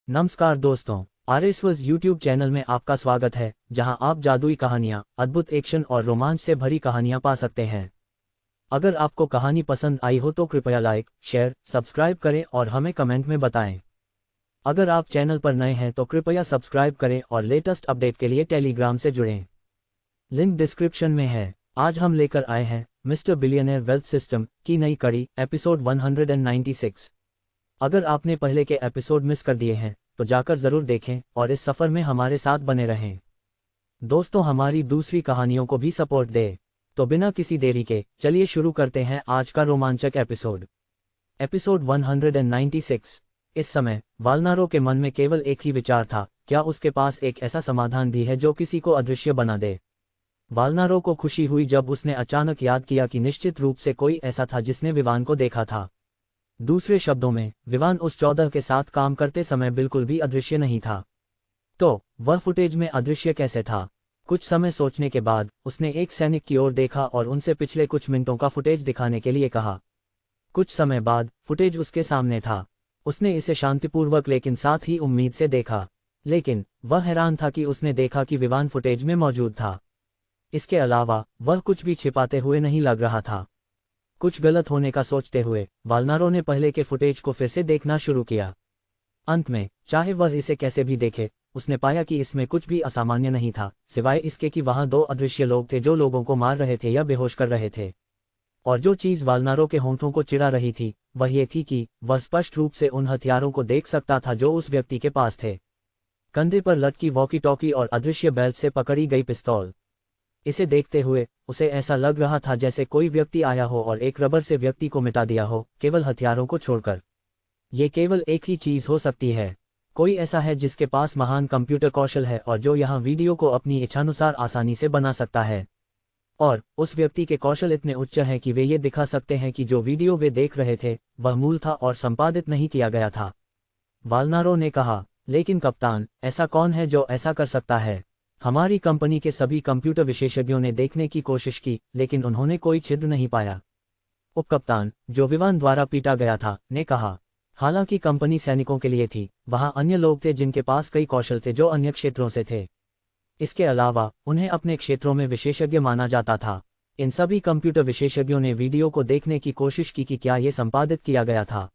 नमस्कार दोस्तों, आरएसवस YouTube channel में आपका स्वागत है, जहां आप जादुई कहानियां, अद्भुत एक्शन और रोमांच से भरी कहानियां पा सकते हैं। अगर आपको कहानी पसंद आई हो तो कृपया लाइक, शेयर, सब्सक्राइब करें और हमें कमेंट में बताएं। अगर आप चैनल पर नए हैं तो कृपया सब्सक्राइब करें और लेटेस्ट अपडेट के लिए टेलीग्राम से जुड़ें। लिंक डिस्क्रिप्शन में है। आज हम लेकर आए हैं मिस्टर बिलियनेयर वेल्थ सिस्टम की नई कड़ी, एपिसोड 196। अगर आपने पहले के एपिसोड मिस कर दिए हैं तो जाकर जरूर देखें और इस सफर में हमारे साथ बने रहें। दोस्तों, हमारी दूसरी कहानियों को भी सपोर्ट दें। तो बिना किसी देरी के चलिए शुरू करते हैं आज का रोमांचक एपिसोड। एपिसोड 196। इस समय वालनारो के मन में केवल एक ही विचार था, क्या उसके पास एक ऐसा समाधान भी है जो किसी को अदृश्य बना दे। वालनारो को खुशी हुई जब उसने अचानक याद किया कि निश्चित रूप से कोई ऐसा था जिसने विवान को देखा था। दूसरे शब्दों में, विवान उस 14 के साथ काम करते समय बिल्कुल भी अदृश्य नहीं था। तो वह फुटेज में अदृश्य कैसे था? कुछ समय सोचने के बाद उसने एक सैनिक की ओर देखा और उनसे पिछले कुछ मिनटों का फुटेज दिखाने के लिए कहा। कुछ समय बाद फुटेज उसके सामने था। उसने इसे शांतिपूर्वक लेकिन साथ ही उम्मीद से देखा, लेकिन वह हैरान था कि उसने देखा कि विवान फुटेज में मौजूद था। इसके अलावा वह कुछ भी छिपाते हुए नहीं लग रहा था। कुछ गलत होने का सोचते हुए वालनारो ने पहले के फुटेज को फिर से देखना शुरू किया। अंत में, चाहे वह इसे कैसे भी देखे, उसने पाया कि इसमें कुछ भी असामान्य नहीं था, सिवाय इसके कि वहां दो अदृश्य लोग थे जो लोगों को मार रहे थे या बेहोश कर रहे थे। और जो चीज वालनारो के होंठों को चिढ़ा रही थी वह ये थी कि वह स्पष्ट रूप से उन हथियारों को देख सकता था जो उस व्यक्ति के पास थे। कंधे पर लटकी वॉकी टॉकी और अदृश्य बेल्ट से पकड़ी गई पिस्तौल। इसे देखते हुए उसे ऐसा लग रहा था जैसे कोई व्यक्ति आया हो और एक रबर से व्यक्ति को मिटा दिया हो, केवल हथियारों को छोड़कर। ये केवल एक ही चीज हो सकती है। कोई ऐसा है जिसके पास महान कंप्यूटर कौशल है और जो यहाँ वीडियो को अपनी इच्छानुसार आसानी से बना सकता है। और उस व्यक्ति के कौशल इतने उच्च हैं कि वे ये दिखा सकते हैं कि जो वीडियो वे देख रहे थे वह मूल था और संपादित नहीं किया गया था। वालनारो ने कहा, लेकिन कप्तान, ऐसा कौन है जो ऐसा कर सकता है? हमारी कंपनी के सभी कंप्यूटर विशेषज्ञों ने देखने की कोशिश की, लेकिन उन्होंने कोई छिद्र नहीं पाया। उपकप्तान, जो विवान द्वारा पीटा गया था, ने कहा। हालांकि कंपनी सैनिकों के लिए थी, वहां अन्य लोग थे जिनके पास कई कौशल थे जो अन्य क्षेत्रों से थे। इसके अलावा उन्हें अपने क्षेत्रों में विशेषज्ञ माना जाता था। इन सभी कंप्यूटर विशेषज्ञों ने वीडियो को देखने की कोशिश की कि क्या ये संपादित किया गया था,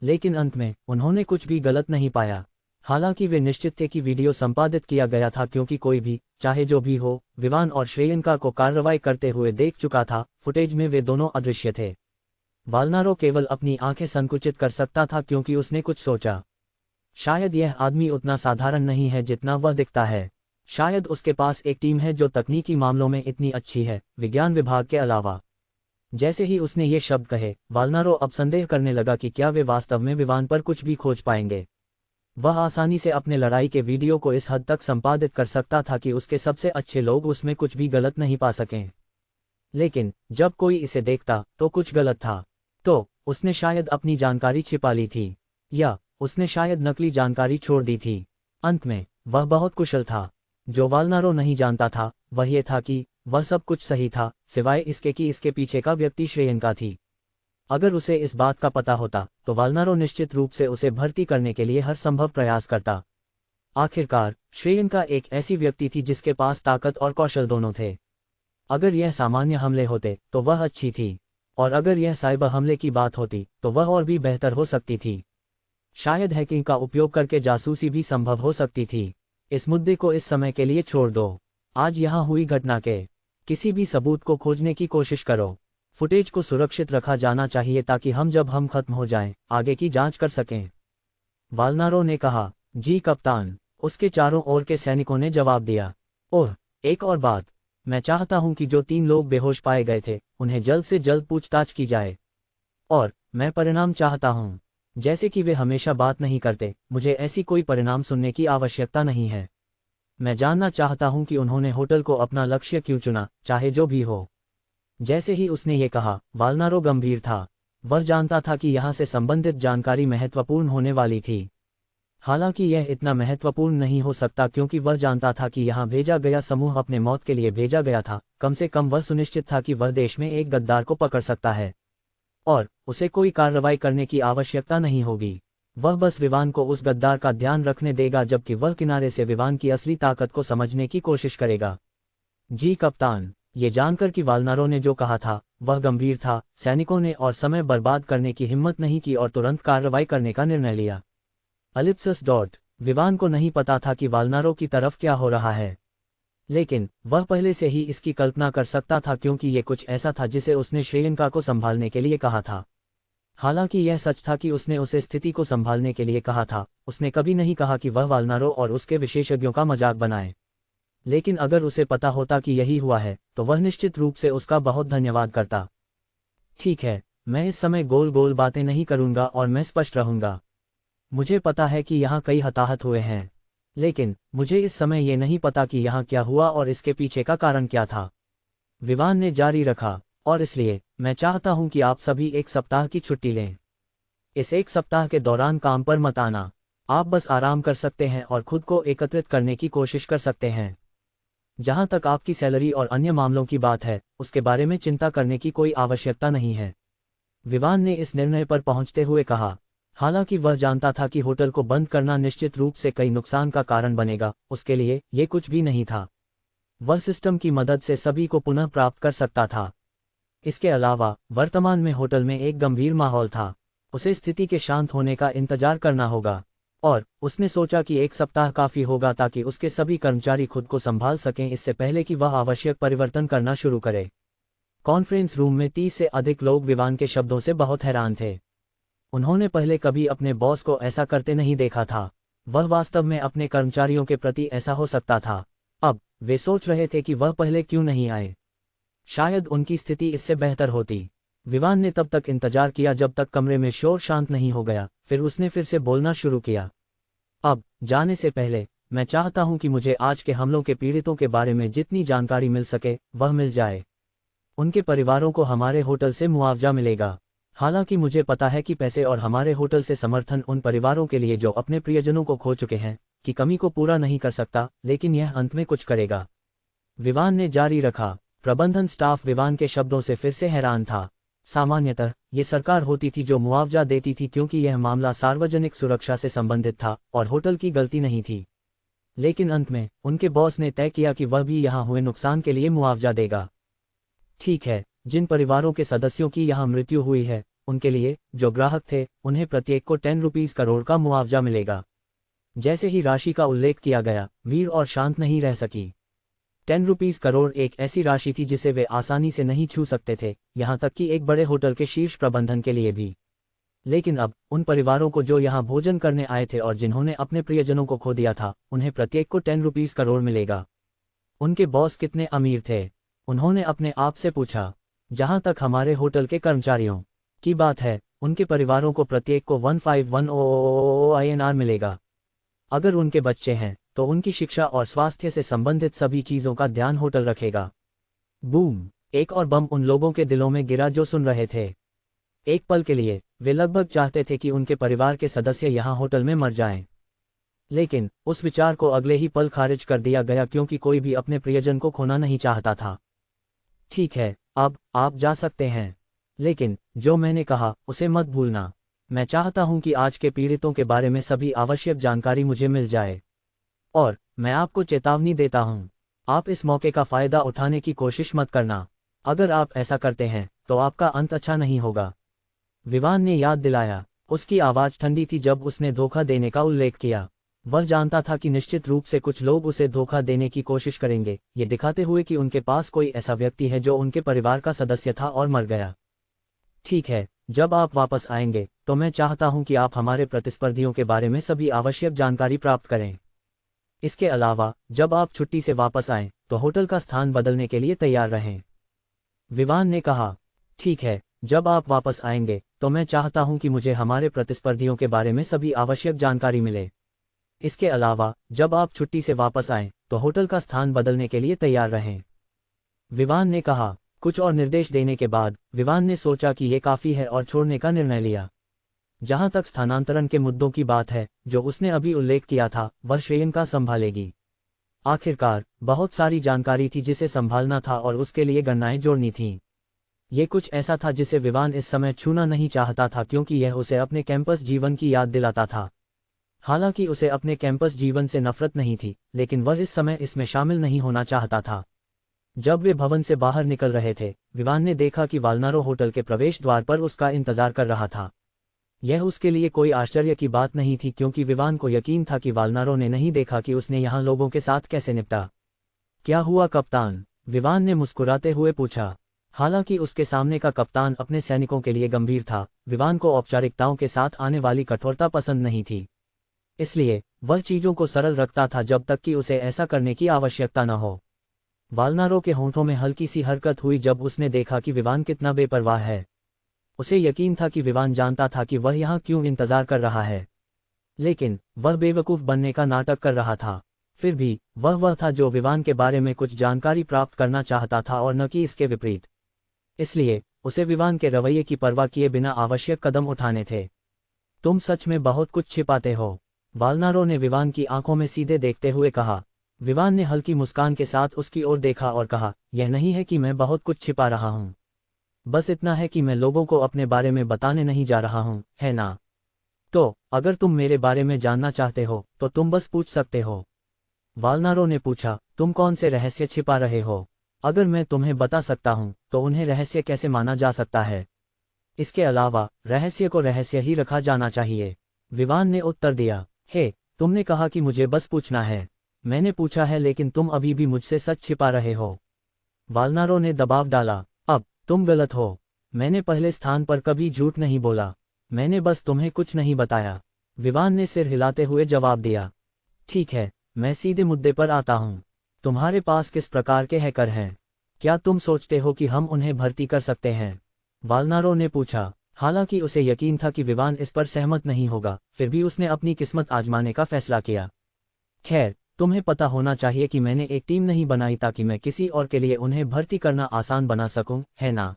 लेकिन अंत में उन्होंने कुछ भी गलत नहीं पाया। हालांकि वे निश्चित थे कि वीडियो संपादित किया गया था क्योंकि कोई भी, चाहे जो भी हो, विवान और श्रेयंका को कार्रवाई करते हुए देख चुका था। फुटेज में वे दोनों अदृश्य थे। वालनारो केवल अपनी आंखें संकुचित कर सकता था क्योंकि उसने कुछ सोचा। शायद यह आदमी उतना साधारण नहीं है जितना वह दिखता है। शायद उसके पास एक टीम है जो तकनीकी मामलों में इतनी अच्छी है, विज्ञान विभाग के अलावा। जैसे ही उसने ये शब्द कहे, वालनारो अब संदेह करने लगा कि क्या वे वास्तव में विवान पर कुछ भी खोज पाएंगे। वह आसानी से अपने लड़ाई के वीडियो को इस हद तक संपादित कर सकता था कि उसके सबसे अच्छे लोग उसमें कुछ भी गलत नहीं पा सकें। लेकिन जब कोई इसे देखता तो कुछ गलत था। तो उसने शायद अपनी जानकारी छिपा ली थी, या उसने शायद नकली जानकारी छोड़ दी थी। अंत में वह बहुत कुशल था। जो वालनारो नहीं जानता था वह ये था कि वह सब कुछ सही था, सिवाय इसके कि इसके पीछे का व्यक्ति श्रेयंका थी। अगर उसे इस बात का पता होता तो वालनारो निश्चित रूप से उसे भर्ती करने के लिए हर संभव प्रयास करता। आखिरकार श्रेयंका एक ऐसी व्यक्ति थी जिसके पास ताकत और कौशल दोनों थे। अगर यह सामान्य हमले होते तो वह अच्छी थी, और अगर यह साइबर हमले की बात होती तो वह और भी बेहतर हो सकती थी। शायद हैकिंग का उपयोग करके जासूसी भी संभव हो सकती थी। इस मुद्दे को इस समय के लिए छोड़ दो। आज यहाँ हुई घटना के किसी भी सबूत को खोजने की कोशिश करो। फुटेज को सुरक्षित रखा जाना चाहिए ताकि जब हम खत्म हो जाएं, आगे की जांच कर सकें। वालनारो ने कहा, जी कप्तान। उसके चारों ओर के सैनिकों ने जवाब दिया। ओह, एक और बात, मैं चाहता हूं कि जो 3 लोग बेहोश पाए गए थे उन्हें जल्द से जल्द पूछताछ की जाए। और मैं परिणाम चाहता हूं। जैसे कि वे हमेशा बात नहीं करते, मुझे ऐसी कोई परिणाम सुनने की आवश्यकता नहीं है। मैं जानना चाहता हूं कि उन्होंने होटल को अपना लक्ष्य क्यों चुना, चाहे जो भी हो। जैसे ही उसने ये कहा, वालनारो गंभीर था। वह जानता था कि यहाँ से संबंधित जानकारी महत्वपूर्ण होने वाली थी। हालांकि यह इतना महत्वपूर्ण नहीं हो सकता क्योंकि वह जानता था कि यहाँ भेजा गया समूह अपने मौत के लिए भेजा गया था। कम से कम वह सुनिश्चित था कि वह देश में एक गद्दार को पकड़ सकता है और उसे कोई कार्रवाई करने की आवश्यकता नहीं होगी। वह बस विवान को उस गद्दार का ध्यान रखने देगा जबकि वह किनारे से विवान की असली ताकत को समझने की कोशिश करेगा। जी कप्तान, ये जानकर कि वालनारो ने जो कहा था वह गंभीर था, सैनिकों ने और समय बर्बाद करने की हिम्मत नहीं की और तुरंत कार्रवाई करने का निर्णय लिया। अलिप्सस डॉट विवान को नहीं पता था कि वालनारो की तरफ क्या हो रहा है, लेकिन वह पहले से ही इसकी कल्पना कर सकता था क्योंकि ये कुछ ऐसा था जिसे उसने श्रेयंका को संभालने के लिए कहा था। हालांकि यह सच था कि उसने उसे स्थिति को संभालने के लिए कहा था, उसने कभी नहीं कहा कि वह वालनारो और उसके विशेषज्ञों का मजाक बनाए। लेकिन अगर उसे पता होता कि यही हुआ है तो वह निश्चित रूप से उसका बहुत धन्यवाद करता। ठीक है, मैं इस समय गोल गोल बातें नहीं करूंगा और मैं स्पष्ट रहूंगा। मुझे पता है कि यहाँ कई हताहत हुए हैं, लेकिन मुझे इस समय ये नहीं पता कि यहाँ क्या हुआ और इसके पीछे का कारण क्या था। विवान ने जारी रखा, और इसलिए मैं चाहता हूं कि आप सभी एक सप्ताह की छुट्टी लें। इस एक सप्ताह के दौरान काम पर मत आना, आप बस आराम कर सकते हैं और खुद को एकत्रित करने की कोशिश कर सकते हैं। जहां तक आपकी सैलरी और अन्य मामलों की बात है, उसके बारे में चिंता करने की कोई आवश्यकता नहीं है। विवान ने इस निर्णय पर पहुंचते हुए कहा। हालांकि वह जानता था कि होटल को बंद करना निश्चित रूप से कई नुकसान का कारण बनेगा, उसके लिए ये कुछ भी नहीं था। वह सिस्टम की मदद से सभी को पुनः प्राप्त कर सकता था। इसके अलावा वर्तमान में होटल में एक गंभीर माहौल था, उसे स्थिति के शांत होने का इंतजार करना होगा, और उसने सोचा कि एक सप्ताह काफी होगा ताकि उसके सभी कर्मचारी खुद को संभाल सकें इससे पहले कि वह आवश्यक परिवर्तन करना शुरू करे। कॉन्फ्रेंस रूम में 30 से अधिक लोग विवान के शब्दों से बहुत हैरान थे। उन्होंने पहले कभी अपने बॉस को ऐसा करते नहीं देखा था, वह वास्तव में अपने कर्मचारियों के प्रति ऐसा हो सकता था। अब वे सोच रहे थे कि वह पहले क्यों नहीं आए, शायद उनकी स्थिति इससे बेहतर होती। विवान ने तब तक इंतजार किया जब तक कमरे में शोर शांत नहीं हो गया, फिर उसने फिर से बोलना शुरू किया। अब जाने से पहले मैं चाहता हूं कि मुझे आज के हमलों के पीड़ितों के बारे में जितनी जानकारी मिल सके वह मिल जाए। उनके परिवारों को हमारे होटल से मुआवजा मिलेगा। हालांकि मुझे पता है कि पैसे और हमारे होटल से समर्थन उन परिवारों के लिए जो अपने प्रियजनों को खो चुके हैं की कमी को पूरा नहीं कर सकता, लेकिन यह अंत में कुछ करेगा। विवान ने जारी रखा। प्रबंधन स्टाफ विवान के शब्दों से फिर से हैरान था। सामान्यतः ये सरकार होती थी जो मुआवजा देती थी क्योंकि यह मामला सार्वजनिक सुरक्षा से संबंधित था और होटल की गलती नहीं थी। लेकिन अंत में उनके बॉस ने तय किया कि वह भी यहाँ हुए नुकसान के लिए मुआवजा देगा। ठीक है, जिन परिवारों के सदस्यों की यहाँ मृत्यु हुई है उनके लिए, जो ग्राहक थे, उन्हें प्रत्येक को 10 रुपीस करोड़ का मुआवजा मिलेगा। जैसे ही राशि का उल्लेख किया गया, वीर और शांत नहीं रह सकी। 10 रुपीस करोड़ एक ऐसी राशि थी जिसे वे आसानी से नहीं छू सकते थे, यहाँ तक कि एक बड़े होटल के शीर्ष प्रबंधन के लिए भी। लेकिन अब उन परिवारों को जो यहाँ भोजन करने आए थे और जिन्होंने अपने प्रियजनों को खो दिया था, उन्हें प्रत्येक को 10 रुपीस करोड़ मिलेगा। उनके बॉस कितने अमीर थे, उन्होंने अपने आप से पूछा। जहाँ तक हमारे होटल के कर्मचारियों की बात है, उनके परिवारों को प्रत्येक को 1510 INR मिलेगा। अगर उनके बच्चे हैं तो उनकी शिक्षा और स्वास्थ्य से संबंधित सभी चीजों का ध्यान होटल रखेगा। बूम! एक और बम उन लोगों के दिलों में गिरा जो सुन रहे थे। एक पल के लिए वे लगभग चाहते थे कि उनके परिवार के सदस्य यहाँ होटल में मर जाएं। लेकिन उस विचार को अगले ही पल खारिज कर दिया गया क्योंकि कोई भी अपने प्रियजन को खोना नहीं चाहता था। ठीक है, अब आप जा सकते हैं, लेकिन जो मैंने कहा उसे मत भूलना। मैं चाहता हूं कि आज के पीड़ितों के बारे में सभी आवश्यक जानकारी मुझे मिल जाए। और मैं आपको चेतावनी देता हूं, आप इस मौके का फायदा उठाने की कोशिश मत करना। अगर आप ऐसा करते हैं तो आपका अंत अच्छा नहीं होगा। विवान ने याद दिलाया। उसकी आवाज ठंडी थी जब उसने धोखा देने का उल्लेख किया। वह जानता था कि निश्चित रूप से कुछ लोग उसे धोखा देने की कोशिश करेंगे, ये दिखाते हुए कि उनके पास कोई ऐसा व्यक्ति है जो उनके परिवार का सदस्य था और मर गया। ठीक है, जब आप वापस आएंगे तो मैं चाहता हूं कि आप हमारे प्रतिस्पर्धियों के बारे में सभी आवश्यक जानकारी प्राप्त करें। इसके अलावा जब आप छुट्टी से वापस आएं तो होटल का स्थान बदलने के लिए तैयार रहें। विवान ने कहा, ठीक है, जब आप वापस आएंगे तो मैं चाहता हूं कि मुझे हमारे प्रतिस्पर्धियों के बारे में सभी आवश्यक जानकारी मिले। इसके अलावा जब आप छुट्टी से वापस आएं तो होटल का स्थान बदलने के लिए तैयार रहें। विवान ने कहा। कुछ और निर्देश देने के बाद विवान ने सोचा कि ये काफी है और छोड़ने का निर्णय लिया। जहां तक स्थानांतरण के मुद्दों की बात है जो उसने अभी उल्लेख किया था, वह श्रेयंका संभालेगी। आखिरकार बहुत सारी जानकारी थी जिसे संभालना था और उसके लिए गणनाएं जोड़नी थीं। ये कुछ ऐसा था जिसे विवान इस समय छूना नहीं चाहता था, क्योंकि यह उसे अपने कैंपस जीवन की याद दिलाता था। हालांकि उसे अपने कैंपस जीवन से नफरत नहीं थी, लेकिन वह इस समय इसमें शामिल नहीं होना चाहता था। जब वे भवन से बाहर निकल रहे थे, विवान ने देखा कि वालनारो होटल के प्रवेश द्वार पर उसका इंतजार कर रहा था। यह उसके लिए कोई आश्चर्य की बात नहीं थी, क्योंकि विवान को यकीन था कि वालनारो ने नहीं देखा कि उसने यहाँ लोगों के साथ कैसे निपटा। क्या हुआ कप्तान? विवान ने मुस्कुराते हुए पूछा। हालांकि उसके सामने का कप्तान अपने सैनिकों के लिए गंभीर था, विवान को औपचारिकताओं के साथ आने वाली कठोरता पसंद नहीं थी। इसलिए वह चीजों को सरल रखता था जब तक कि उसे ऐसा करने की आवश्यकता न हो। वालनारो के होंठों में हल्की सी हरकत हुई जब उसने देखा कि विवान कितना बेपरवाह है। उसे यकीन था कि विवान जानता था कि वह यहाँ क्यों इंतजार कर रहा है, लेकिन वह बेवकूफ़ बनने का नाटक कर रहा था। फिर भी वह था जो विवान के बारे में कुछ जानकारी प्राप्त करना चाहता था और न कि इसके विपरीत। इसलिए उसे विवान के रवैये की परवाह किए बिना आवश्यक कदम उठाने थे। तुम सच में बहुत कुछ छिपाते हो, वालनारो ने विवान की आंखों में सीधे देखते हुए कहा। विवान ने हल्की मुस्कान के साथ उसकी ओर देखा और कहा, यह नहीं है कि मैं बहुत कुछ छिपा रहा हूँ, बस इतना है कि मैं लोगों को अपने बारे में बताने नहीं जा रहा हूँ, है ना? तो अगर तुम मेरे बारे में जानना चाहते हो तो तुम बस पूछ सकते हो। वालनारो ने पूछा, तुम कौन से रहस्य छिपा रहे हो? अगर मैं तुम्हें बता सकता हूँ तो उन्हें रहस्य कैसे माना जा सकता है? इसके अलावा रहस्य को रहस्य ही रखा जाना चाहिए, विवान ने उत्तर दिया। हे, तुमने कहा कि मुझे बस पूछना है। मैंने पूछा है, लेकिन तुम अभी भी मुझसे सच छिपा रहे हो। वालनारो ने दबाव डाला। अब तुम गलत हो। मैंने पहले स्थान पर कभी झूठ नहीं बोला। मैंने बस तुम्हें कुछ नहीं बताया, विवान ने सिर हिलाते हुए जवाब दिया। ठीक है, मैं सीधे मुद्दे पर आता हूँ। तुम्हारे पास किस प्रकार के हैकर हैं? क्या तुम सोचते हो कि हम उन्हें भर्ती कर सकते हैं? वालनारो ने पूछा। हालांकि उसे यकीन था कि विवान इस पर सहमत नहीं होगा, फिर भी उसने अपनी किस्मत आजमाने का फैसला किया। खैर, तुम्हें पता होना चाहिए कि मैंने एक टीम नहीं बनाई ताकि मैं किसी और के लिए उन्हें भर्ती करना आसान बना सकूं, है ना?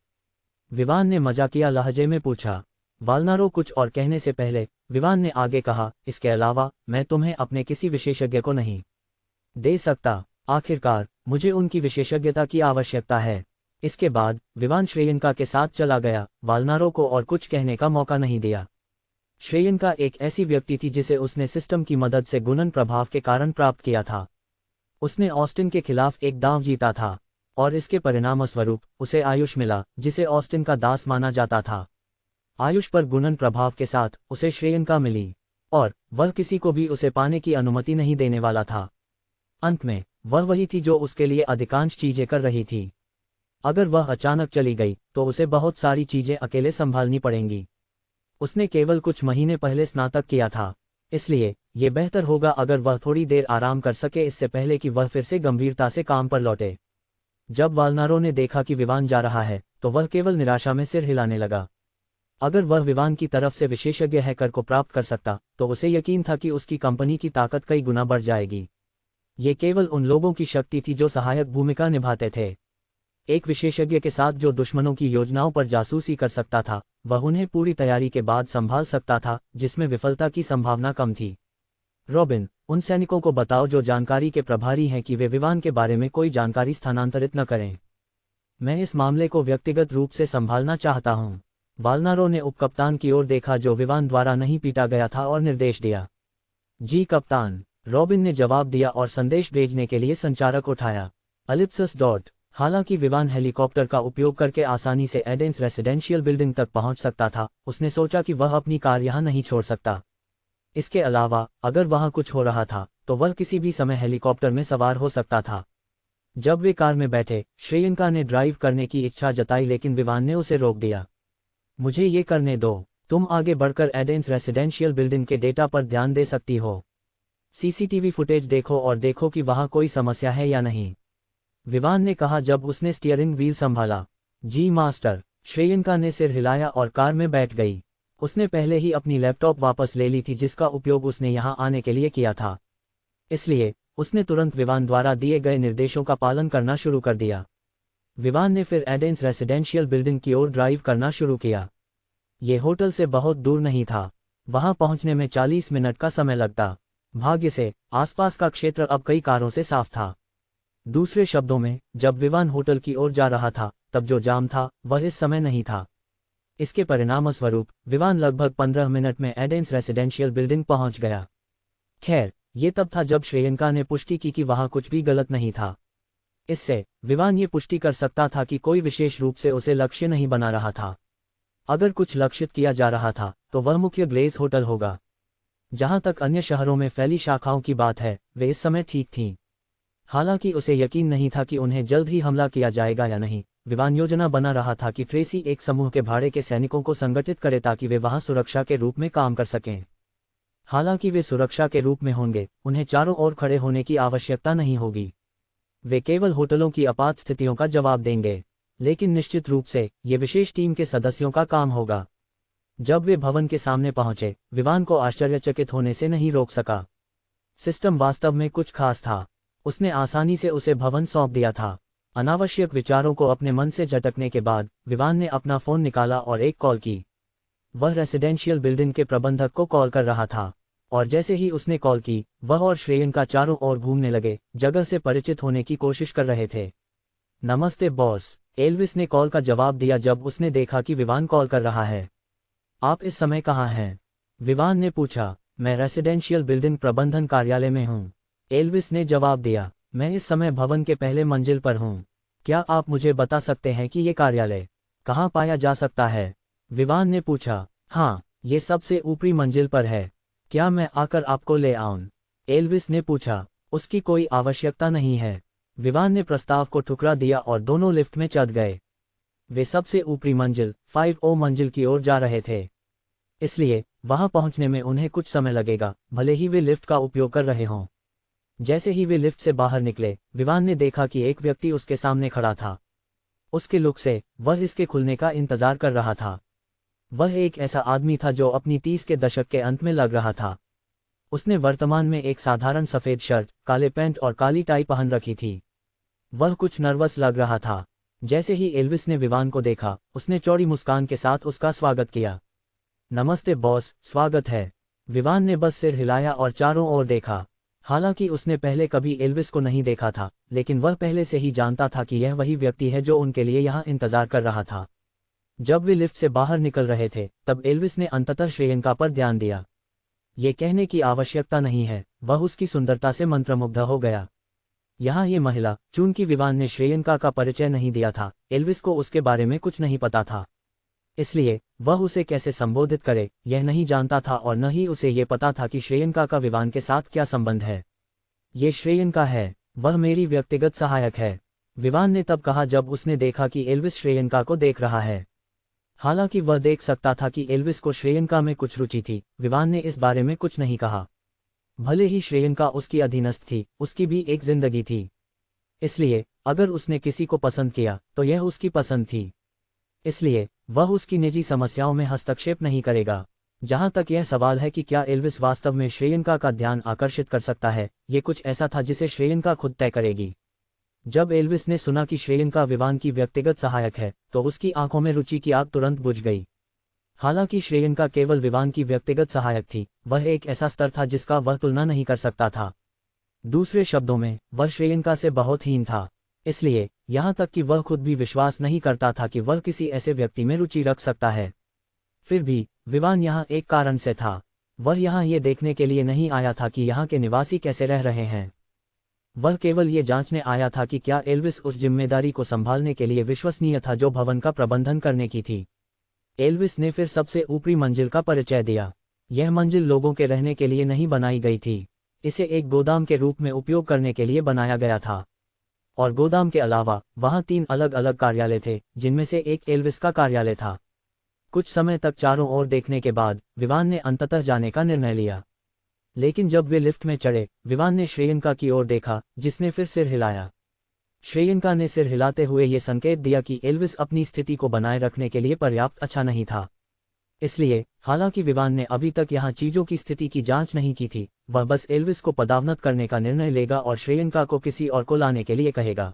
विवान ने मजाकिया लहजे में पूछा। वालनारो कुछ और कहने से पहले विवान ने आगे कहा, इसके अलावा मैं तुम्हें अपने किसी विशेषज्ञ को नहीं दे सकता। आखिरकार मुझे उनकी विशेषज्ञता की आवश्यकता है। इसके बाद विवान श्रेयंका के साथ चला गया, वालनारो को और कुछ कहने का मौका नहीं दिया। श्रेयंका एक ऐसी व्यक्ति थी जिसे उसने सिस्टम की मदद से गुणन प्रभाव के कारण प्राप्त किया था। उसने ऑस्टिन के खिलाफ एक दांव जीता था और इसके परिणामस्वरूप उसे आयुष मिला, जिसे ऑस्टिन का दास माना जाता था। आयुष पर गुणन प्रभाव के साथ उसे श्रेयंका मिली और वह किसी को भी उसे पाने की अनुमति नहीं देने वाला था। अंत में वह वही थी जो उसके लिए अधिकांश चीजें कर रही थी। अगर वह अचानक चली गई तो उसे बहुत सारी चीजें अकेले संभालनी पड़ेंगी। उसने केवल कुछ महीने पहले स्नातक किया था, इसलिए ये बेहतर होगा अगर वह थोड़ी देर आराम कर सके इससे पहले कि वह फिर से गंभीरता से काम पर लौटे। जब वालनारो ने देखा कि विवान जा रहा है तो वह केवल निराशा में सिर हिलाने लगा। अगर वह विवान की तरफ से विशेषज्ञ हैकर को प्राप्त कर सकता तो उसे यकीन था कि उसकी कंपनी की ताकत कई गुना बढ़ जाएगी। ये केवल उन लोगों की शक्ति थी जो सहायक भूमिका निभाते थे। एक विशेषज्ञ के साथ जो दुश्मनों की योजनाओं पर जासूसी कर सकता था, वह उन्हें पूरी तैयारी के बाद संभाल सकता था, जिसमें विफलता की संभावना कम थी। रॉबिन, उन सैनिकों को बताओ जो जानकारी के प्रभारी हैं कि वे विवान के बारे में कोई जानकारी स्थानांतरित न करें। मैं इस मामले को व्यक्तिगत रूप से संभालना चाहता हूँ। वालनारो ने उपकप्तान की ओर देखा जो विवान द्वारा नहीं पीटा गया था और निर्देश दिया। जी कप्तान, रॉबिन ने जवाब दिया और संदेश भेजने के लिए संचारक उठाया। अलिप्सस डॉट। हालांकि विवान हेलीकॉप्टर का उपयोग करके आसानी से एडेंस रेसिडेंशियल बिल्डिंग तक पहुंच सकता था, उसने सोचा कि वह अपनी कार यहां नहीं छोड़ सकता। इसके अलावा अगर वहां कुछ हो रहा था तो वह किसी भी समय हेलीकॉप्टर में सवार हो सकता था। जब वे कार में बैठे, श्रेयंका ने ड्राइव करने की इच्छा जताई, लेकिन विवान ने उसे रोक दिया। मुझे ये करने दो, तुम आगे बढ़कर एडेंस रेसिडेंशियल बिल्डिंग के डेटा पर ध्यान दे सकती हो। सीसीटीवी फुटेज देखो और देखो कि वहां कोई समस्या है या नहीं, विवान ने कहा जब उसने स्टीयरिंग व्हील संभाला। जी मास्टर, श्रेयंका ने सिर हिलाया और कार में बैठ गई। उसने पहले ही अपनी लैपटॉप वापस ले ली थी जिसका उपयोग उसने यहां आने के लिए किया था, इसलिए उसने तुरंत विवान द्वारा दिए गए निर्देशों का पालन करना शुरू कर दिया। विवान ने फिर एडेंस रेसिडेंशियल बिल्डिंग की ओर ड्राइव करना शुरू किया। ये होटल से बहुत दूर नहीं था, वहां पहुंचने में 40 मिनट का समय लगता। भाग्य से आसपास का क्षेत्र अब कई कारों से साफ था। दूसरे शब्दों में, जब विवान होटल की ओर जा रहा था तब जो जाम था वह इस समय नहीं था। इसके परिणामस्वरूप विवान लगभग 15 मिनट में एडेंस रेसिडेंशियल बिल्डिंग पहुंच गया। खैर, ये तब था जब श्रेयंका ने पुष्टि की कि वहां कुछ भी गलत नहीं था। इससे विवान ये पुष्टि कर सकता था कि कोई विशेष रूप से उसे लक्ष्य नहीं बना रहा था। अगर कुछ लक्षित किया जा रहा था तो वह मुख्य ग्लेज होटल होगा। जहां तक अन्य शहरों में फैली शाखाओं की बात है, वे इस समय ठीक थीं। हालांकि उसे यकीन नहीं था कि उन्हें जल्द ही हमला किया जाएगा या नहीं। विवान योजना बना रहा था कि ट्रेसी एक समूह के भाड़े के सैनिकों को संगठित करे ताकि वे वहां सुरक्षा के रूप में काम कर सकें। हालांकि वे सुरक्षा के रूप में होंगे, उन्हें चारों ओर खड़े होने की आवश्यकता नहीं होगी। वे केवल होटलों की आपात स्थितियों का जवाब देंगे। लेकिन निश्चित रूप से ये विशेष टीम के सदस्यों का काम होगा। जब वे भवन के सामने पहुंचे, विवान को आश्चर्यचकित होने से नहीं रोक सका। सिस्टम वास्तव में कुछ खास था। उसने आसानी से उसे भवन सौंप दिया था। अनावश्यक विचारों को अपने मन से झटकने के बाद विवान ने अपना फोन निकाला और एक कॉल की। वह रेसिडेंशियल बिल्डिंग के प्रबंधक को कॉल कर रहा था, और जैसे ही उसने कॉल की, वह और श्रेयंका चारों ओर घूमने लगे, जगह से परिचित होने की कोशिश कर रहे थे। नमस्ते बॉस, एल्विस ने कॉल का जवाब दिया जब उसने देखा कि विवान कॉल कर रहा है। आप इस समय कहाँ हैं? विवान ने पूछा। मैं रेसिडेंशियल बिल्डिंग प्रबंधन कार्यालय में हूँ, एल्विस ने जवाब दिया। मैं इस समय भवन के पहले मंजिल पर हूँ। क्या आप मुझे बता सकते हैं कि ये कार्यालय कहाँ पाया जा सकता है? विवान ने पूछा। हाँ, ये सबसे ऊपरी मंजिल पर है। क्या मैं आकर आपको ले आऊं? एल्विस ने पूछा। उसकी कोई आवश्यकता नहीं है। विवान ने प्रस्ताव को ठुकरा दिया और दोनों लिफ्ट में चढ़ गए। वे सबसे ऊपरी मंजिल 5O मंजिल की ओर जा रहे थे, इसलिए वहां पहुंचने में उन्हें कुछ समय लगेगा, भले ही वे लिफ्ट का उपयोग कर रहे हों। जैसे ही वे लिफ्ट से बाहर निकले, विवान ने देखा कि एक व्यक्ति उसके सामने खड़ा था। उसके लुक से वह इसके खुलने का इंतजार कर रहा था। वह एक ऐसा आदमी था जो अपनी 30 के दशक के अंत में लग रहा था। उसने वर्तमान में एक साधारण सफेद शर्ट, काले पैंट और काली टाई पहन रखी थी। वह कुछ नर्वस लग रहा था। जैसे ही एल्विस ने विवान को देखा, उसने चौड़ी मुस्कान के साथ उसका स्वागत किया। नमस्ते बॉस, स्वागत है। विवान ने बस सिर हिलाया और चारों ओर देखा। हालांकि उसने पहले कभी एल्विस को नहीं देखा था, लेकिन वह पहले से ही जानता था कि यह वही व्यक्ति है जो उनके लिए यहाँ इंतजार कर रहा था। जब वे लिफ्ट से बाहर निकल रहे थे, तब एल्विस ने अंततः श्रेयंका पर ध्यान दिया। ये कहने की आवश्यकता नहीं है, वह उसकी सुंदरता से मंत्रमुग्ध हो गया। यहाँ ये महिला, चूंकि विवान ने श्रेयंका का परिचय नहीं दिया था, एल्विस को उसके बारे में कुछ नहीं पता था। इसलिए वह उसे कैसे संबोधित करे यह नहीं जानता था, और न ही उसे ये पता था कि श्रेयंका का विवान के साथ क्या संबंध है। ये श्रेयंका है, वह मेरी व्यक्तिगत सहायक है, विवान ने तब कहा जब उसने देखा कि एल्विस श्रेयंका को देख रहा है। हालांकि वह देख सकता था कि एल्विस को श्रेयंका में कुछ रुचि थी, विवान ने इस बारे में कुछ नहीं कहा। भले ही श्रेयंका उसकी अधीनस्थ थी, उसकी भी एक जिंदगी थी। इसलिए अगर उसने किसी को पसंद किया तो यह उसकी पसंद थी। इसलिए वह उसकी निजी समस्याओं में हस्तक्षेप नहीं करेगा। जहां तक यह सवाल है कि क्या एल्विस वास्तव में श्रेयंका का ध्यान आकर्षित कर सकता है, ये कुछ ऐसा था जिसे श्रेयंका खुद तय करेगी। जब एल्विस ने सुना कि श्रेयंका विवान की व्यक्तिगत सहायक है, तो उसकी आंखों में रुचि की आग तुरंत बुझ गई। हालांकि श्रेयंका केवल विवान की व्यक्तिगत सहायक थी, वह एक ऐसा स्तर था जिसका वह तुलना नहीं कर सकता था। दूसरे शब्दों में, वह श्रेयंका से बहुत हीन था। इसलिए यहाँ तक कि वह खुद भी विश्वास नहीं करता था कि वह किसी ऐसे व्यक्ति में रुचि रख सकता है। फिर भी विवान यहाँ एक कारण से था। वह यहाँ ये देखने के लिए नहीं आया था कि यहाँ के निवासी कैसे रह रहे हैं। वह केवल ये जांचने आया था कि क्या एल्विस उस जिम्मेदारी को संभालने के लिए विश्वसनीय था जो भवन का प्रबंधन करने की थी। एल्विस ने फिर सबसे ऊपरी मंजिल का परिचय दिया। यह मंजिल लोगों के रहने के लिए नहीं बनाई गई थी, इसे एक गोदाम के रूप में उपयोग करने के लिए बनाया गया था। और गोदाम के अलावा वहां 3 अलग अलग कार्यालय थे, जिनमें से एक एल्विस का कार्यालय था। कुछ समय तक चारों ओर देखने के बाद विवान ने अंततः जाने का निर्णय लिया। लेकिन जब वे लिफ्ट में चढ़े, विवान ने श्रेयंका की ओर देखा, जिसने फिर सिर हिलाया। श्रेयंका ने सिर हिलाते हुए ये संकेत दिया कि एल्विस अपनी स्थिति को बनाए रखने के लिए पर्याप्त अच्छा नहीं था। इसलिए हालांकि विवान ने अभी तक यहाँ चीजों की स्थिति की जांच नहीं की थी, वह बस एल्विस को पदावनत करने का निर्णय लेगा और श्रेयंका को किसी और को लाने के लिए कहेगा।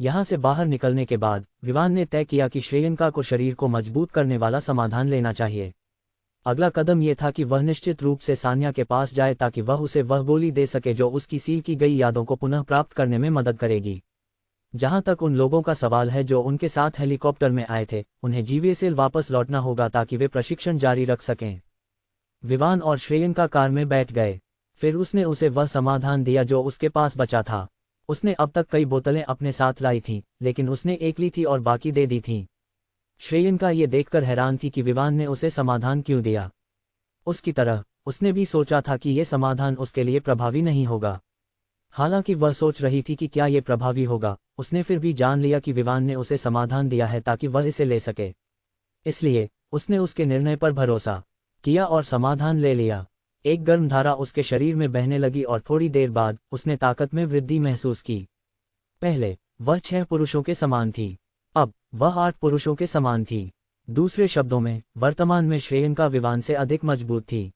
यहाँ से बाहर निकलने के बाद विवान ने तय किया कि श्रेयंका को शरीर को मजबूत करने वाला समाधान लेना चाहिए। अगला कदम यह था कि वह निश्चित रूप से सान्या के पास जाए ताकि वह उसे वह गोली दे सके जो उसकी सील की गई यादों को पुनः प्राप्त करने में मदद करेगी। जहां तक उन लोगों का सवाल है जो उनके साथ हेलीकॉप्टर में आए थे, उन्हें जीवीएसएल वापस लौटना होगा ताकि वे प्रशिक्षण जारी रख सकें। विवान और श्रेयंका कार में बैठ गए। फिर उसने उसे वह समाधान दिया जो उसके पास बचा था। उसने अब तक कई बोतलें अपने साथ लाई थीं, लेकिन उसने एक ली थी और बाकी दे दी थीं। श्रेयंका ये देखकर हैरान थी कि विवान ने उसे समाधान क्यों दिया। उसकी तरह उसने भी सोचा था कि ये समाधान उसके लिए प्रभावी नहीं होगा। हालांकि वह सोच रही थी कि क्या ये प्रभावी होगा, उसने फिर भी जान लिया कि विवान ने उसे समाधान दिया है ताकि वह इसे ले सके। इसलिए उसने उसके निर्णय पर भरोसा किया और समाधान ले लिया। एक गर्म धारा उसके शरीर में बहने लगी और थोड़ी देर बाद उसने ताकत में वृद्धि महसूस की। पहले वह 6 पुरुषों के समान थी, अब वह 8 पुरुषों के समान थी। दूसरे शब्दों में, वर्तमान में श्रेयंका विवान से अधिक मजबूत थी।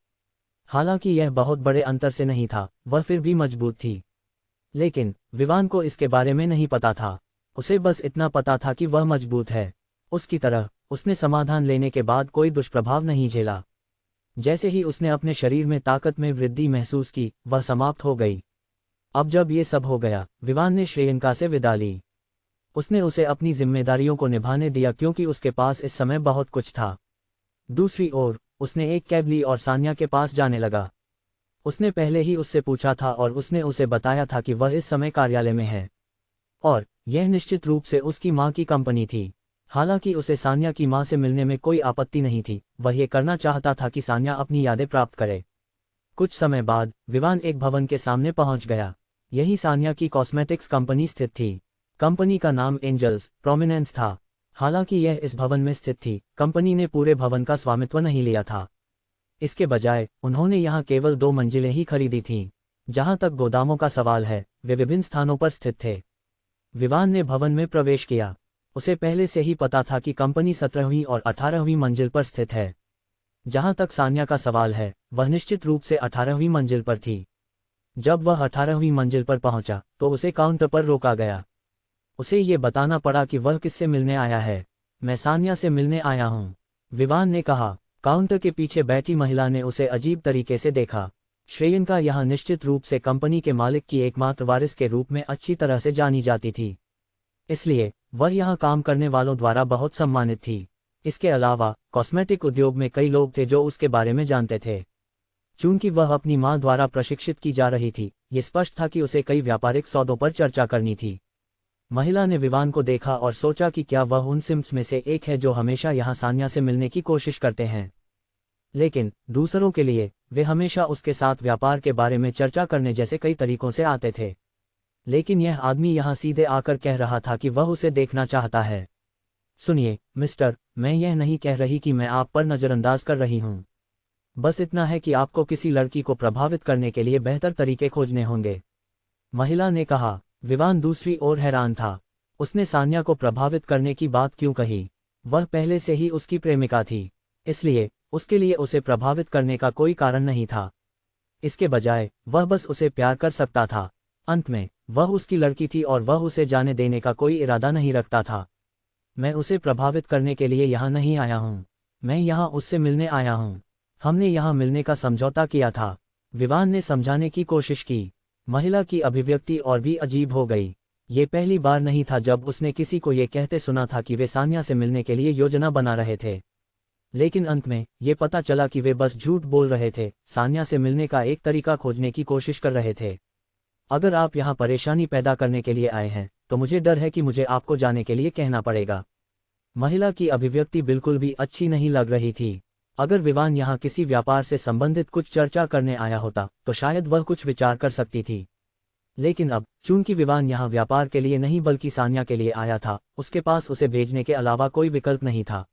हालांकि यह बहुत बड़े अंतर से नहीं था, वह फिर भी मजबूत थी। लेकिन विवान को इसके बारे में नहीं पता था। उसे बस इतना पता था कि वह मजबूत है। उसकी तरह उसने समाधान लेने के बाद कोई दुष्प्रभाव नहीं झेला। जैसे ही उसने अपने शरीर में ताकत में वृद्धि महसूस की, वह समाप्त हो गई। अब जब ये सब हो गया, विवान ने श्रेयंका से विदा ली। उसने उसे अपनी जिम्मेदारियों को निभाने दिया क्योंकि उसके पास इस समय बहुत कुछ था। दूसरी ओर उसने एक कैब ली और सान्या के पास जाने लगा। उसने पहले ही उससे पूछा था और उसने उसे बताया था कि वह इस समय कार्यालय में है और यह निश्चित रूप से उसकी मां की कंपनी थी। हालांकि उसे सान्या की मां से मिलने में कोई आपत्ति नहीं थी, वह ये करना चाहता था कि सान्या अपनी यादें प्राप्त करे। कुछ समय बाद विवान एक भवन के सामने पहुंच गया। यही सान्या की कॉस्मेटिक्स कंपनी स्थित थी। कंपनी का नाम एंजल्स प्रोमिनेंस था। हालांकि यह इस भवन में स्थित थी, कंपनी ने पूरे भवन का स्वामित्व नहीं लिया था। इसके बजाय उन्होंने यहाँ केवल 2 मंजिलें ही खरीदी थीं। जहां तक गोदामों का सवाल है, वे विभिन्न स्थानों पर स्थित थे। विवान ने भवन में प्रवेश किया। उसे पहले से ही पता था कि कंपनी 17वीं और 18वीं मंजिल पर स्थित है। जहां तक सान्या का सवाल है, वह निश्चित रूप से 18वीं मंजिल पर थी। जब वह 18वीं मंजिल पर पहुंचा तो उसे काउंटर पर रोका गया। उसे ये बताना पड़ा कि वह किससे मिलने आया है। मैं सान्या से मिलने आया हूं, विवान ने कहा। काउंटर के पीछे बैठी महिला ने उसे अजीब तरीके से देखा। श्रेयंका यहाँ निश्चित रूप से कंपनी के मालिक की एकमात्र वारिस के रूप में अच्छी तरह से जानी जाती थी, इसलिए वह यहाँ काम करने वालों द्वारा बहुत सम्मानित थी। इसके अलावा कॉस्मेटिक उद्योग में कई लोग थे जो उसके बारे में जानते थे। चूंकि वह अपनी मां द्वारा प्रशिक्षित की जा रही थी, ये स्पष्ट था कि उसे कई व्यापारिक सौदों पर चर्चा करनी थी। महिला ने विवान को देखा और सोचा कि क्या वह उन सिम्स में से एक है जो हमेशा यहाँ सान्या से मिलने की कोशिश करते हैं। लेकिन दूसरों के लिए वे हमेशा उसके साथ व्यापार के बारे में चर्चा करने जैसे कई तरीकों से आते थे। लेकिन यह आदमी यहाँ सीधे आकर कह रहा था कि वह उसे देखना चाहता है। सुनिए मिस्टर, मैं यह नहीं कह रही कि मैं आप पर नज़रअंदाज कर रही हूँ। बस इतना है कि आपको किसी लड़की को प्रभावित करने के लिए बेहतर तरीके खोजने होंगे, महिला ने कहा। विवान दूसरी ओर हैरान था। उसने सान्या को प्रभावित करने की बात क्यों कही? वह पहले से ही उसकी प्रेमिका थी, इसलिए उसके लिए उसे प्रभावित करने का कोई कारण नहीं था। इसके बजाय वह बस उसे प्यार कर सकता था। अंत में वह उसकी लड़की थी और वह उसे जाने देने का कोई इरादा नहीं रखता था। मैं उसे प्रभावित करने के लिए यहाँ नहीं आया हूँ, मैं यहाँ उससे मिलने आया हूँ। हमने यहाँ मिलने का समझौता किया था, विवान ने समझाने की कोशिश की। महिला की अभिव्यक्ति और भी अजीब हो गई। ये पहली बार नहीं था जब उसने किसी को ये कहते सुना था कि वे सान्या से मिलने के लिए योजना बना रहे थे। लेकिन अंत में ये पता चला कि वे बस झूठ बोल रहे थे, सान्या से मिलने का एक तरीका खोजने की कोशिश कर रहे थे। अगर आप यहाँ परेशानी पैदा करने के लिए आए हैं, तो मुझे डर है कि मुझे आपको जाने के लिए कहना पड़ेगा। महिला की अभिव्यक्ति बिल्कुल भी अच्छी नहीं लग रही थी। अगर विवान यहाँ किसी व्यापार से संबंधित कुछ चर्चा करने आया होता तो शायद वह कुछ विचार कर सकती थी। लेकिन अब चूंकि विवान यहाँ व्यापार के लिए नहीं बल्कि सान्या के लिए आया था, उसके पास उसे भेजने के अलावा कोई विकल्प नहीं था।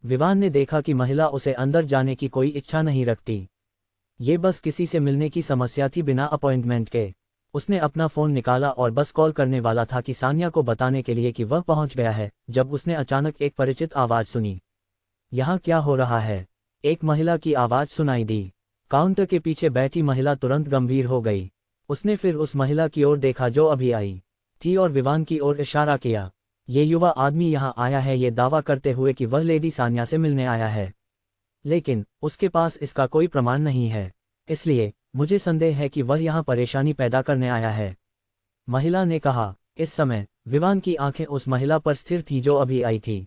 विवान ने देखा कि महिला उसे अंदर जाने की कोई इच्छा नहीं रखती। ये बस किसी से मिलने की समस्या थी बिना अपॉइंटमेंट के। उसने अपना फ़ोन निकाला और बस कॉल करने वाला था कि सान्या को बताने के लिए कि वह पहुंच गया है, जब उसने अचानक एक परिचित आवाज़ सुनी। यहाँ क्या हो रहा है? एक महिला की आवाज़ सुनाई दी। काउंटर के पीछे बैठी महिला तुरंत गंभीर हो गई। उसने फिर उस महिला की ओर देखा जो अभी आई थी और विवान की ओर इशारा किया। ये युवा आदमी यहाँ आया है ये दावा करते हुए कि वह लेडी सान्या से मिलने आया है, लेकिन उसके पास इसका कोई प्रमाण नहीं है, इसलिए मुझे संदेह है कि वह यहाँ परेशानी पैदा करने आया है, महिला ने कहा। इस समय विवान की आंखें उस महिला पर स्थिर थी जो अभी आई थी।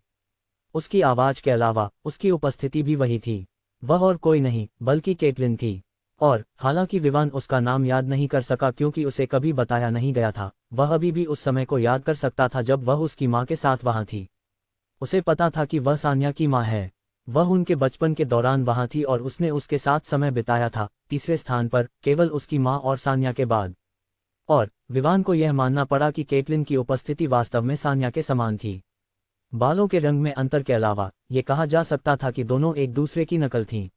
उसकी आवाज के अलावा उसकी उपस्थिति भी वही थी। वह और कोई नहीं बल्कि केटलिन थी। और हालांकि विवान उसका नाम याद नहीं कर सका क्योंकि उसे कभी बताया नहीं गया था, वह अभी भी उस समय को याद कर सकता था जब वह उसकी माँ के साथ वहाँ थी। उसे पता था कि वह सान्या की माँ है। वह उनके बचपन के दौरान वहाँ थी और उसने उसके साथ समय बिताया था, तीसरे स्थान पर, केवल उसकी माँ और सान्या के बाद। और विवान को यह मानना पड़ा कि केटलिन की उपस्थिति वास्तव में सान्या के समान थी। बालों के रंग में अंतर के अलावा ये कहा जा सकता था कि दोनों एक दूसरे की नकल थीं।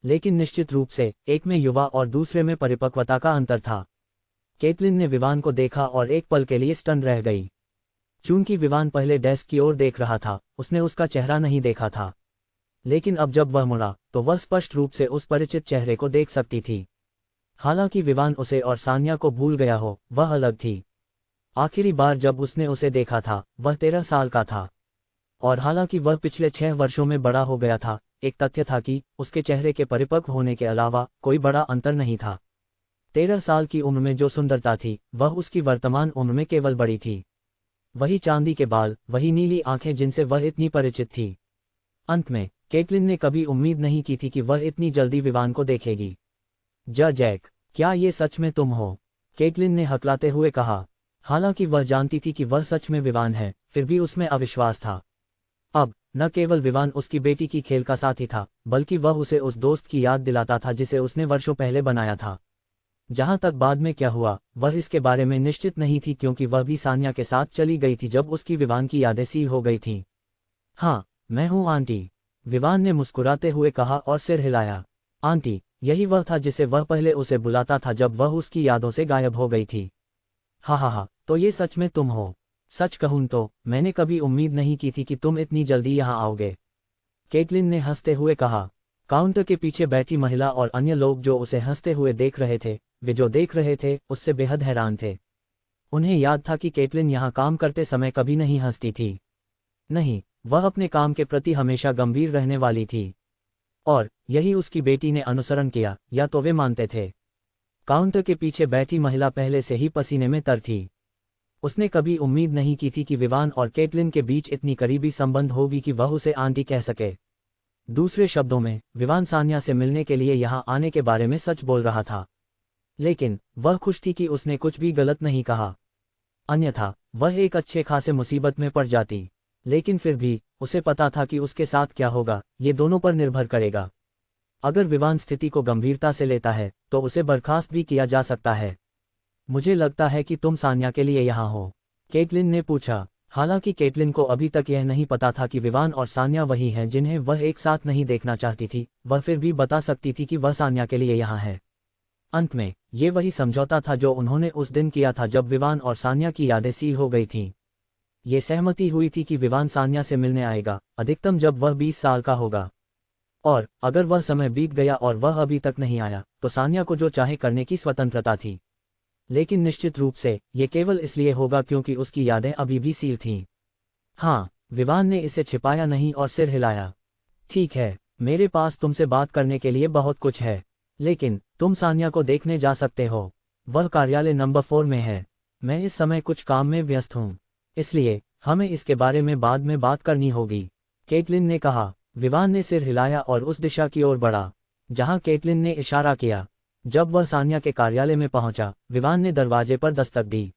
लेकिन निश्चित रूप से एक में युवा और दूसरे में परिपक्वता का अंतर था। केटलिन ने विवान को देखा और एक पल के लिए स्टन रह गई। चूंकि विवान पहले डेस्क की ओर देख रहा था, उसने उसका चेहरा नहीं देखा था। लेकिन अब जब वह मुड़ा तो वह स्पष्ट रूप से उस परिचित चेहरे को देख सकती थी। हालांकि विवान उसे और सान्या को भूल गया हो, वह अलग थी। आखिरी बार जब उसने उसे देखा था वह 13 साल का था। और हालांकि वह पिछले 6 वर्षों में बड़ा हो गया था, एक तथ्य था कि उसके चेहरे के परिपक्व होने के अलावा कोई बड़ा अंतर नहीं था। 13 साल की उम्र में जो सुंदरता थी वह उसकी वर्तमान उम्र में केवल बड़ी थी। वही चांदी के बाल, वही नीली आंखें जिनसे वह इतनी परिचित थी। अंत में केटलिन ने कभी उम्मीद नहीं की थी कि वह इतनी जल्दी विवान को देखेगी। जैक, क्या ये सच में तुम हो? केटलिन ने हकलाते हुए कहा। हालांकि वह जानती थी कि वह सच में विवान है, फिर भी उसमें अविश्वास था। अब न केवल विवान उसकी बेटी की खेल का साथी था, बल्कि वह उसे उस दोस्त की याद दिलाता था जिसे उसने वर्षों पहले बनाया था। जहां तक बाद में क्या हुआ वह इसके बारे में निश्चित नहीं थी क्योंकि वह भी सान्या के साथ चली गई थी जब उसकी विवान की यादें सील हो गई थीं। हाँ, मैं हूँ आंटी, विवान ने मुस्कुराते हुए कहा और सिर हिलाया। आंटी, यही वह था जिसे वह पहले उसे बुलाता था जब वह उसकी यादों से गायब हो गई थी। हा, तो ये सच में तुम हो? सच कहूं तो मैंने कभी उम्मीद नहीं की थी कि तुम इतनी जल्दी यहाँ आओगे, केटलिन ने हंसते हुए कहा। काउंटर के पीछे बैठी महिला और अन्य लोग जो उसे हंसते हुए देख रहे थे, वे जो देख रहे थे उससे बेहद हैरान थे। उन्हें याद था कि केटलिन यहाँ काम करते समय कभी नहीं हंसती थी। नहीं, वह अपने काम के प्रति हमेशा गंभीर रहने वाली थी। और यही उसकी बेटी ने अनुसरण किया, या तो वे मानते थे। काउंटर के पीछे बैठी महिला पहले से ही पसीने में तर थी। उसने कभी उम्मीद नहीं की थी कि विवान और केटलिन के बीच इतनी करीबी संबंध होगी कि वह उसे आंटी कह सके। दूसरे शब्दों में, विवान सान्या से मिलने के लिए यहाँ आने के बारे में सच बोल रहा था। लेकिन वह खुश थी कि उसने कुछ भी गलत नहीं कहा। अन्यथा वह एक अच्छे खासे मुसीबत में पड़ जाती। लेकिन फिर भी उसे पता था कि उसके साथ क्या होगा, ये दोनों पर निर्भर करेगा। अगर विवान स्थिति को गंभीरता से लेता है तो उसे बर्खास्त भी किया जा सकता है। मुझे लगता है कि तुम सान्या के लिए यहाँ हो, केटलिन ने पूछा। हालांकि केटलिन को अभी तक यह नहीं पता था कि विवान और सान्या वही हैं जिन्हें वह एक साथ नहीं देखना चाहती थी, वह फिर भी बता सकती थी कि वह सान्या के लिए यहाँ है। अंत में ये वही समझौता था जो उन्होंने उस दिन किया था जब विवान और सान्या की यादें सील हो गई थीं। ये सहमति हुई थी कि विवान सान्या से मिलने आएगा, अधिकतम जब वह 20 साल का होगा। और अगर वह समय बीत गया और वह अभी तक नहीं आया तो सान्या को जो चाहे करने की स्वतंत्रता थी। लेकिन निश्चित रूप से ये केवल इसलिए होगा क्योंकि उसकी यादें अभी भी सील थीं। हाँ, विवान ने इसे छिपाया नहीं और सिर हिलाया। ठीक है, मेरे पास तुमसे बात करने के लिए बहुत कुछ है, लेकिन तुम सान्या को देखने जा सकते हो। वह कार्यालय नंबर 4 में है। मैं इस समय कुछ काम में व्यस्त हूँ, इसलिए हमें इसके बारे में बाद में बात करनी होगी, केटलिन ने कहा। विवान ने सिर हिलाया और उस दिशा की ओर बढ़ा जहां केटलिन ने इशारा किया। जब वह सान्या के कार्यालय में पहुंचा, विवान ने दरवाजे पर दस्तक दी।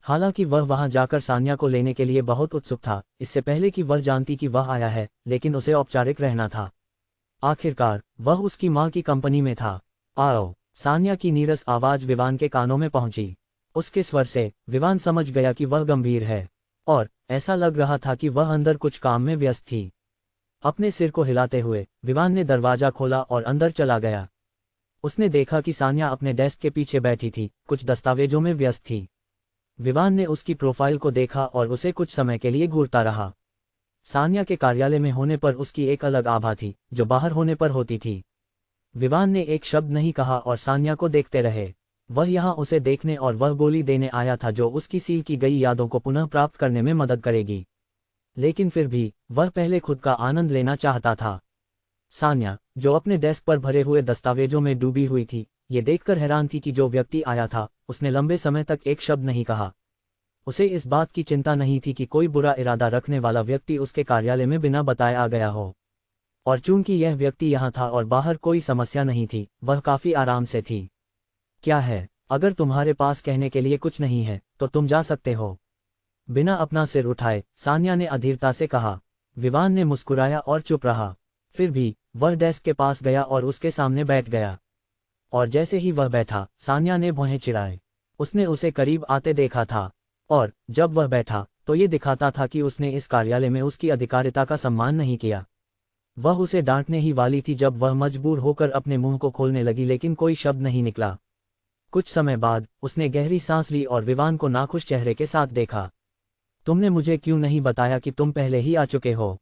हालांकि वह वहां जाकर सान्या को लेने के लिए बहुत उत्सुक था, इससे पहले कि वह जानती कि वह आया है, लेकिन उसे औपचारिक रहना था। आखिरकार वह उसकी मां की कंपनी में था। आओ, सान्या की नीरस आवाज विवान के कानों में पहुंची। उसके स्वर से विवान समझ गया कि वह गंभीर है, और ऐसा लग रहा था कि वह अंदर कुछ काम में व्यस्त थी। अपने सिर को हिलाते हुए विवान ने दरवाजा खोला और अंदर चला गया। उसने देखा कि सान्या अपने डेस्क के पीछे बैठी थी, कुछ दस्तावेजों में व्यस्त थी। विवान ने उसकी प्रोफाइल को देखा और उसे कुछ समय के लिए घूरता रहा। सान्या के कार्यालय में होने पर उसकी एक अलग आभा थी, जो बाहर होने पर होती थी। विवान ने एक शब्द नहीं कहा और सान्या को देखते रहे। वह यहाँ उसे देखने और वह गोली देने आया था जो उसकी सील की गई यादों को पुनः प्राप्त करने में मदद करेगी। लेकिन फिर भी वह पहले खुद का आनंद लेना चाहता था। सान्या, जो अपने डेस्क पर भरे हुए दस्तावेजों में डूबी हुई थी, ये देखकर हैरान थी कि जो व्यक्ति आया था उसने लंबे समय तक एक शब्द नहीं कहा। उसे इस बात की चिंता नहीं थी कि कोई बुरा इरादा रखने वाला व्यक्ति उसके कार्यालय में बिना बताए आ गया हो। और चूंकि यह व्यक्ति यहाँ था और बाहर कोई समस्या नहीं थी, वह काफी आराम से थी। क्या है, अगर तुम्हारे पास कहने के लिए कुछ नहीं है तो तुम जा सकते हो। बिना अपना सिर उठाए सान्या ने अधीरता से कहा। विवान ने मुस्कुराया और चुप रहा। फिर भी वह डेस्क के पास गया और उसके सामने बैठ गया। और जैसे ही वह बैठा, सान्या ने भौहें चिढ़ाए। उसने उसे करीब आते देखा था, और जब वह बैठा तो ये दिखाता था कि उसने इस कार्यालय में उसकी अधिकारिता का सम्मान नहीं किया। वह उसे डांटने ही वाली थी जब वह मजबूर होकर अपने मुंह को खोलने लगी, लेकिन कोई शब्द नहीं निकला। कुछ समय बाद उसने गहरी सांस ली और विवान को नाखुश चेहरे के साथ देखा। तुमने मुझे क्यों नहीं बताया कि तुम पहले ही आ चुके हो?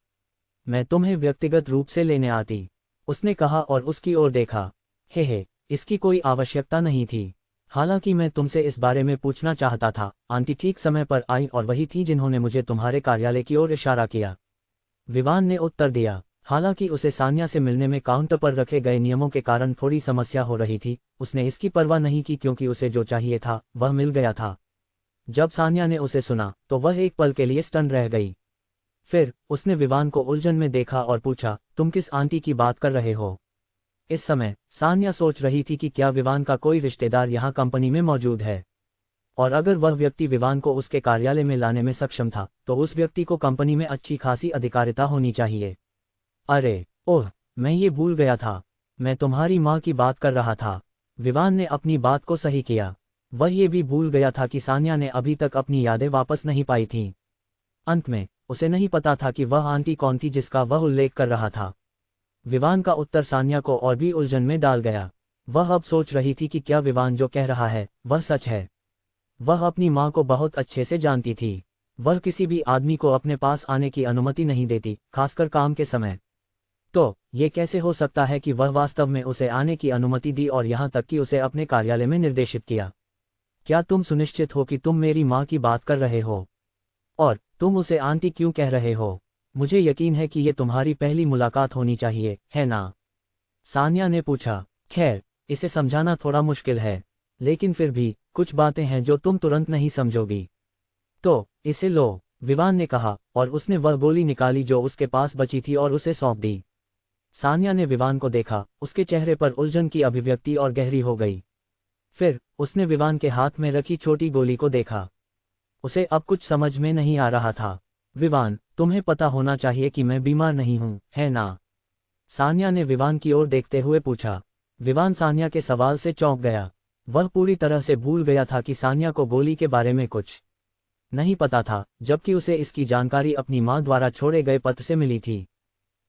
मैं तुम्हें व्यक्तिगत रूप से लेने आती, उसने कहा और उसकी ओर देखा। हे, इसकी कोई आवश्यकता नहीं थी। हालांकि मैं तुमसे इस बारे में पूछना चाहता था। आंटी ठीक समय पर आई और वही थी जिन्होंने मुझे तुम्हारे कार्यालय की ओर इशारा किया, विवान ने उत्तर दिया। हालांकि उसे सान्या से मिलने में काउंटर पर रखे गए नियमों के कारण थोड़ी समस्या हो रही थी, उसने इसकी परवाह नहीं की क्योंकि उसे जो चाहिए था वह मिल गया था। जब सान्या ने उसे सुना तो वह एक पल के लिए स्टन रह गई। फिर उसने विवान को उलझन में देखा और पूछा, तुम किस आंटी की बात कर रहे हो? इस समय सान्या सोच रही थी कि क्या विवान का कोई रिश्तेदार यहाँ कंपनी में मौजूद है, और अगर वह व्यक्ति विवान को उसके कार्यालय में लाने में सक्षम था तो उस व्यक्ति को कंपनी में अच्छी खासी अधिकारिता होनी चाहिए। अरे ओह, मैं ये भूल गया था, मैं तुम्हारी माँ की बात कर रहा था। विवान ने अपनी बात को सही किया। वह ये भी भूल गया था कि सान्या ने अभी तक अपनी यादें वापस नहीं पाई थीं। अंत में उसे नहीं पता था कि वह आंटी कौन थी जिसका वह उल्लेख कर रहा था। विवान का उत्तर सान्या को और भी उलझन में डाल गया। वह अब सोच रही थी कि क्या विवान जो कह रहा है वह सच है। वह अपनी माँ को बहुत अच्छे से जानती थी। वह किसी भी आदमी को अपने पास आने की अनुमति नहीं देती, खासकर काम के समय। तो ये कैसे हो सकता है कि वह वास्तव में उसे आने की अनुमति दी और यहाँ तक कि उसे अपने कार्यालय में निर्देशित किया? क्या तुम सुनिश्चित हो कि तुम मेरी माँ की बात कर रहे हो? और तुम उसे आंटी क्यों कह रहे हो? मुझे यकीन है कि ये तुम्हारी पहली मुलाकात होनी चाहिए, है ना? सान्या ने पूछा। खैर, इसे समझाना थोड़ा मुश्किल है, लेकिन फिर भी कुछ बातें हैं जो तुम तुरंत नहीं समझोगी। तो इसे लो, विवान ने कहा, और उसने वह गोली निकाली जो उसके पास बची थी और उसे सौंप दी। सान्या ने विवान को देखा, उसके चेहरे पर उलझन की अभिव्यक्ति और गहरी हो गई। फिर उसने विवान के हाथ में रखी छोटी गोली को देखा। उसे अब कुछ समझ में नहीं आ रहा था। विवान, तुम्हें पता होना चाहिए कि मैं बीमार नहीं हूं, है ना? सान्या ने विवान की ओर देखते हुए पूछा। विवान सान्या के सवाल से चौंक गया। वह पूरी तरह से भूल गया था कि सान्या को गोली के बारे में कुछ नहीं पता था, जबकि उसे इसकी जानकारी अपनी माँ द्वारा छोड़े गए पत्र से मिली थी।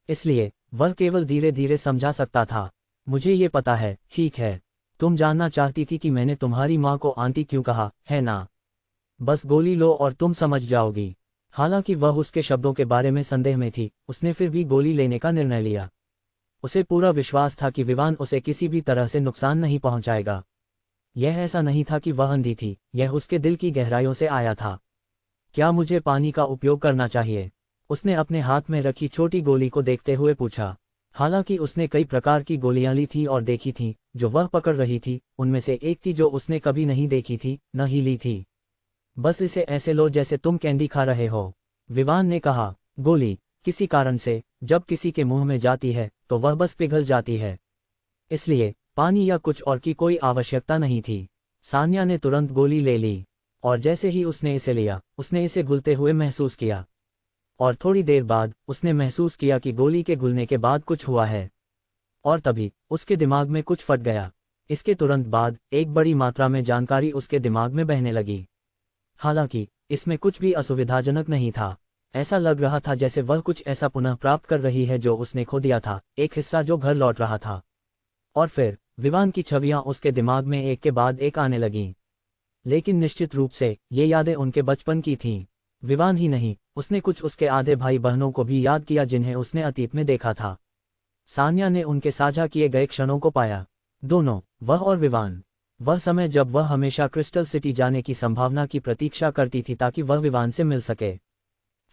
इसलिए वह केवल धीरे धीरे समझा सकता था। मुझे ये पता है, ठीक है। तुम जानना चाहती थी कि मैंने तुम्हारी माँ को आंटी क्यों कहा, है ना? बस गोली लो और तुम समझ जाओगी। हालांकि वह उसके शब्दों के बारे में संदेह में थी, उसने फिर भी गोली लेने का निर्णय लिया। उसे पूरा विश्वास था कि विवान उसे किसी भी तरह से नुकसान नहीं पहुंचाएगा। यह ऐसा नहीं था कि वह अंधी थी, यह उसके दिल की गहराइयों से आया था। क्या मुझे पानी का उपयोग करना चाहिए? उसने अपने हाथ में रखी छोटी गोली को देखते हुए पूछा। हालांकि उसने कई प्रकार की गोलियां ली थी और देखी थीं, जो वह पकड़ रही थी उनमें से एक थी जो उसने कभी नहीं देखी थी, न ही ली थी। बस इसे ऐसे लो जैसे तुम कैंडी खा रहे हो, विवान ने कहा। गोली किसी कारण से जब किसी के मुंह में जाती है तो वह बस पिघल जाती है, इसलिए पानी या कुछ और की कोई आवश्यकता नहीं थी। सान्या ने तुरंत गोली ले ली, और जैसे ही उसने इसे लिया, उसने इसे घुलते हुए महसूस किया। और थोड़ी देर बाद उसने महसूस किया कि गोली के घुलने के बाद कुछ हुआ है। और तभी उसके दिमाग में कुछ फट गया। इसके तुरंत बाद एक बड़ी मात्रा में जानकारी उसके दिमाग में बहने लगी। हालांकि इसमें कुछ भी असुविधाजनक नहीं था। ऐसा लग रहा था जैसे वह कुछ ऐसा पुनः प्राप्त कर रही है जो उसने खो दिया था, एक हिस्सा जो घर लौट रहा था। और फिर विवान की छवियां उसके दिमाग में एक के बाद एक आने लगीं। लेकिन निश्चित रूप से ये यादें उनके बचपन की थीं। विवान ही नहीं, उसने कुछ उसके आधे भाई बहनों को भी याद किया जिन्हें उसने अतीत में देखा था। सान्या ने उनके साझा किए गए क्षणों को पाया। दोनों, वह और विवान। वह समय जब वह हमेशा क्रिस्टल सिटी जाने की संभावना की प्रतीक्षा करती थी ताकि वह विवान से मिल सके।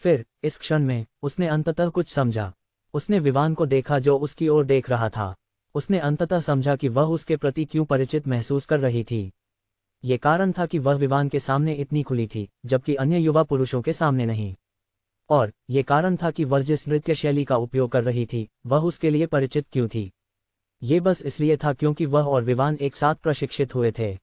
फिर इस क्षण में उसने अंततः कुछ समझा। उसने विवान को देखा जो उसकी ओर देख रहा था। उसने अंततः समझा कि वह उसके प्रति क्यों परिचित महसूस कर रही थी। ये कारण था कि वह विवान के सामने इतनी खुली थी, जबकि अन्य युवा पुरुषों के सामने नहीं। और ये कारण था कि वह जिस नृत्य शैली का उपयोग कर रही थी, वह उसके लिए परिचित क्यों थी। ये बस इसलिए था क्योंकि वह और विवान एक साथ प्रशिक्षित हुए थे।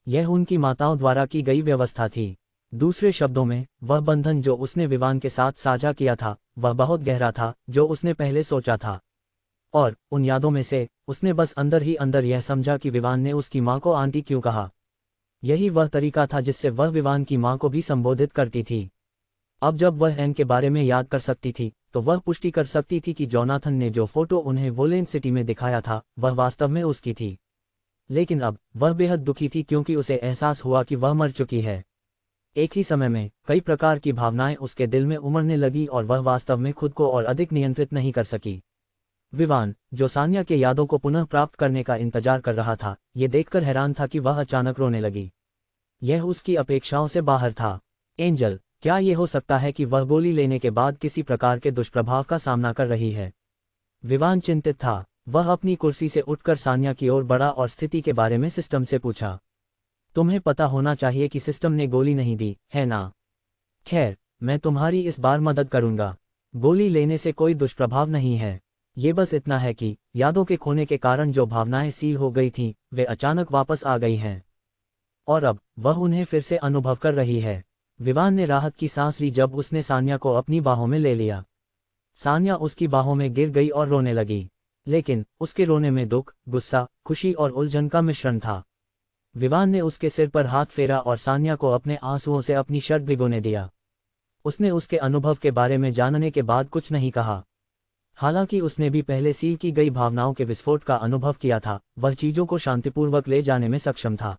यह उनकी माताओं द्वारा की गई व्यवस्था थी। दूसरे शब्दों में, वह बंधन जो उसने विवान के साथ साझा किया था, वह बहुत गहरा था, जो उसने पहले सोचा था। और उन यादों में से, उसने बस अंदर ही अंदर यह समझा कि विवान ने उसकी माँ को आंटी क्यों कहा। यही वह तरीका था जिससे वह विवान की माँ को भी संबोधित करती थी। अब जब वह एन के बारे में याद कर सकती थी, तो वह पुष्टि कर सकती थी कि जोनाथन ने जो फोटो उन्हें वोलेन सिटी में दिखाया था, वह वास्तव में उसकी थी। लेकिन अब वह बेहद दुखी थी क्योंकि उसे एहसास हुआ कि वह मर चुकी है। एक ही समय में कई प्रकार की भावनाएं उसके दिल में उमड़ने लगी और वह वास्तव में खुद को और अधिक नियंत्रित नहीं कर सकी। विवान, जो सान्या के यादों को पुनः प्राप्त करने का इंतजार कर रहा था, ये देखकर हैरान था कि वह अचानक रोने लगी। यह उसकी अपेक्षाओं से बाहर था। एंजल, क्या ये हो सकता है कि वह गोली लेने के बाद किसी प्रकार के दुष्प्रभाव का सामना कर रही है? विवान चिंतित था। वह अपनी कुर्सी से उठकर सान्या की ओर बढ़ा और स्थिति के बारे में सिस्टम से पूछा। तुम्हें पता होना चाहिए कि सिस्टम ने गोली नहीं दी, है ना? खैर, मैं तुम्हारी इस बार मदद करूंगा। गोली लेने से कोई दुष्प्रभाव नहीं है। ये बस इतना है कि यादों के खोने के कारण जो भावनाएं सील हो गई थीं, वे अचानक वापस आ गई हैं। और अब वह उन्हें फिर से अनुभव कर रही है। विवान ने राहत की सांस ली जब उसने सान्या को अपनी बाहों में ले लिया। सान्या उसकी बाहों में गिर गई और रोने लगी। लेकिन उसके रोने में दुख, गुस्सा, खुशी और उलझन का मिश्रण था। विवान ने उसके सिर पर हाथ फेरा और सान्या को अपने आंसुओं से अपनी शर्ट भिगोने दिया। उसने उसके अनुभव के बारे में जानने के बाद कुछ नहीं कहा। हालांकि उसने भी पहले सील की गई भावनाओं के विस्फोट का अनुभव किया था, वह चीजों को शांतिपूर्वक ले जाने में सक्षम था।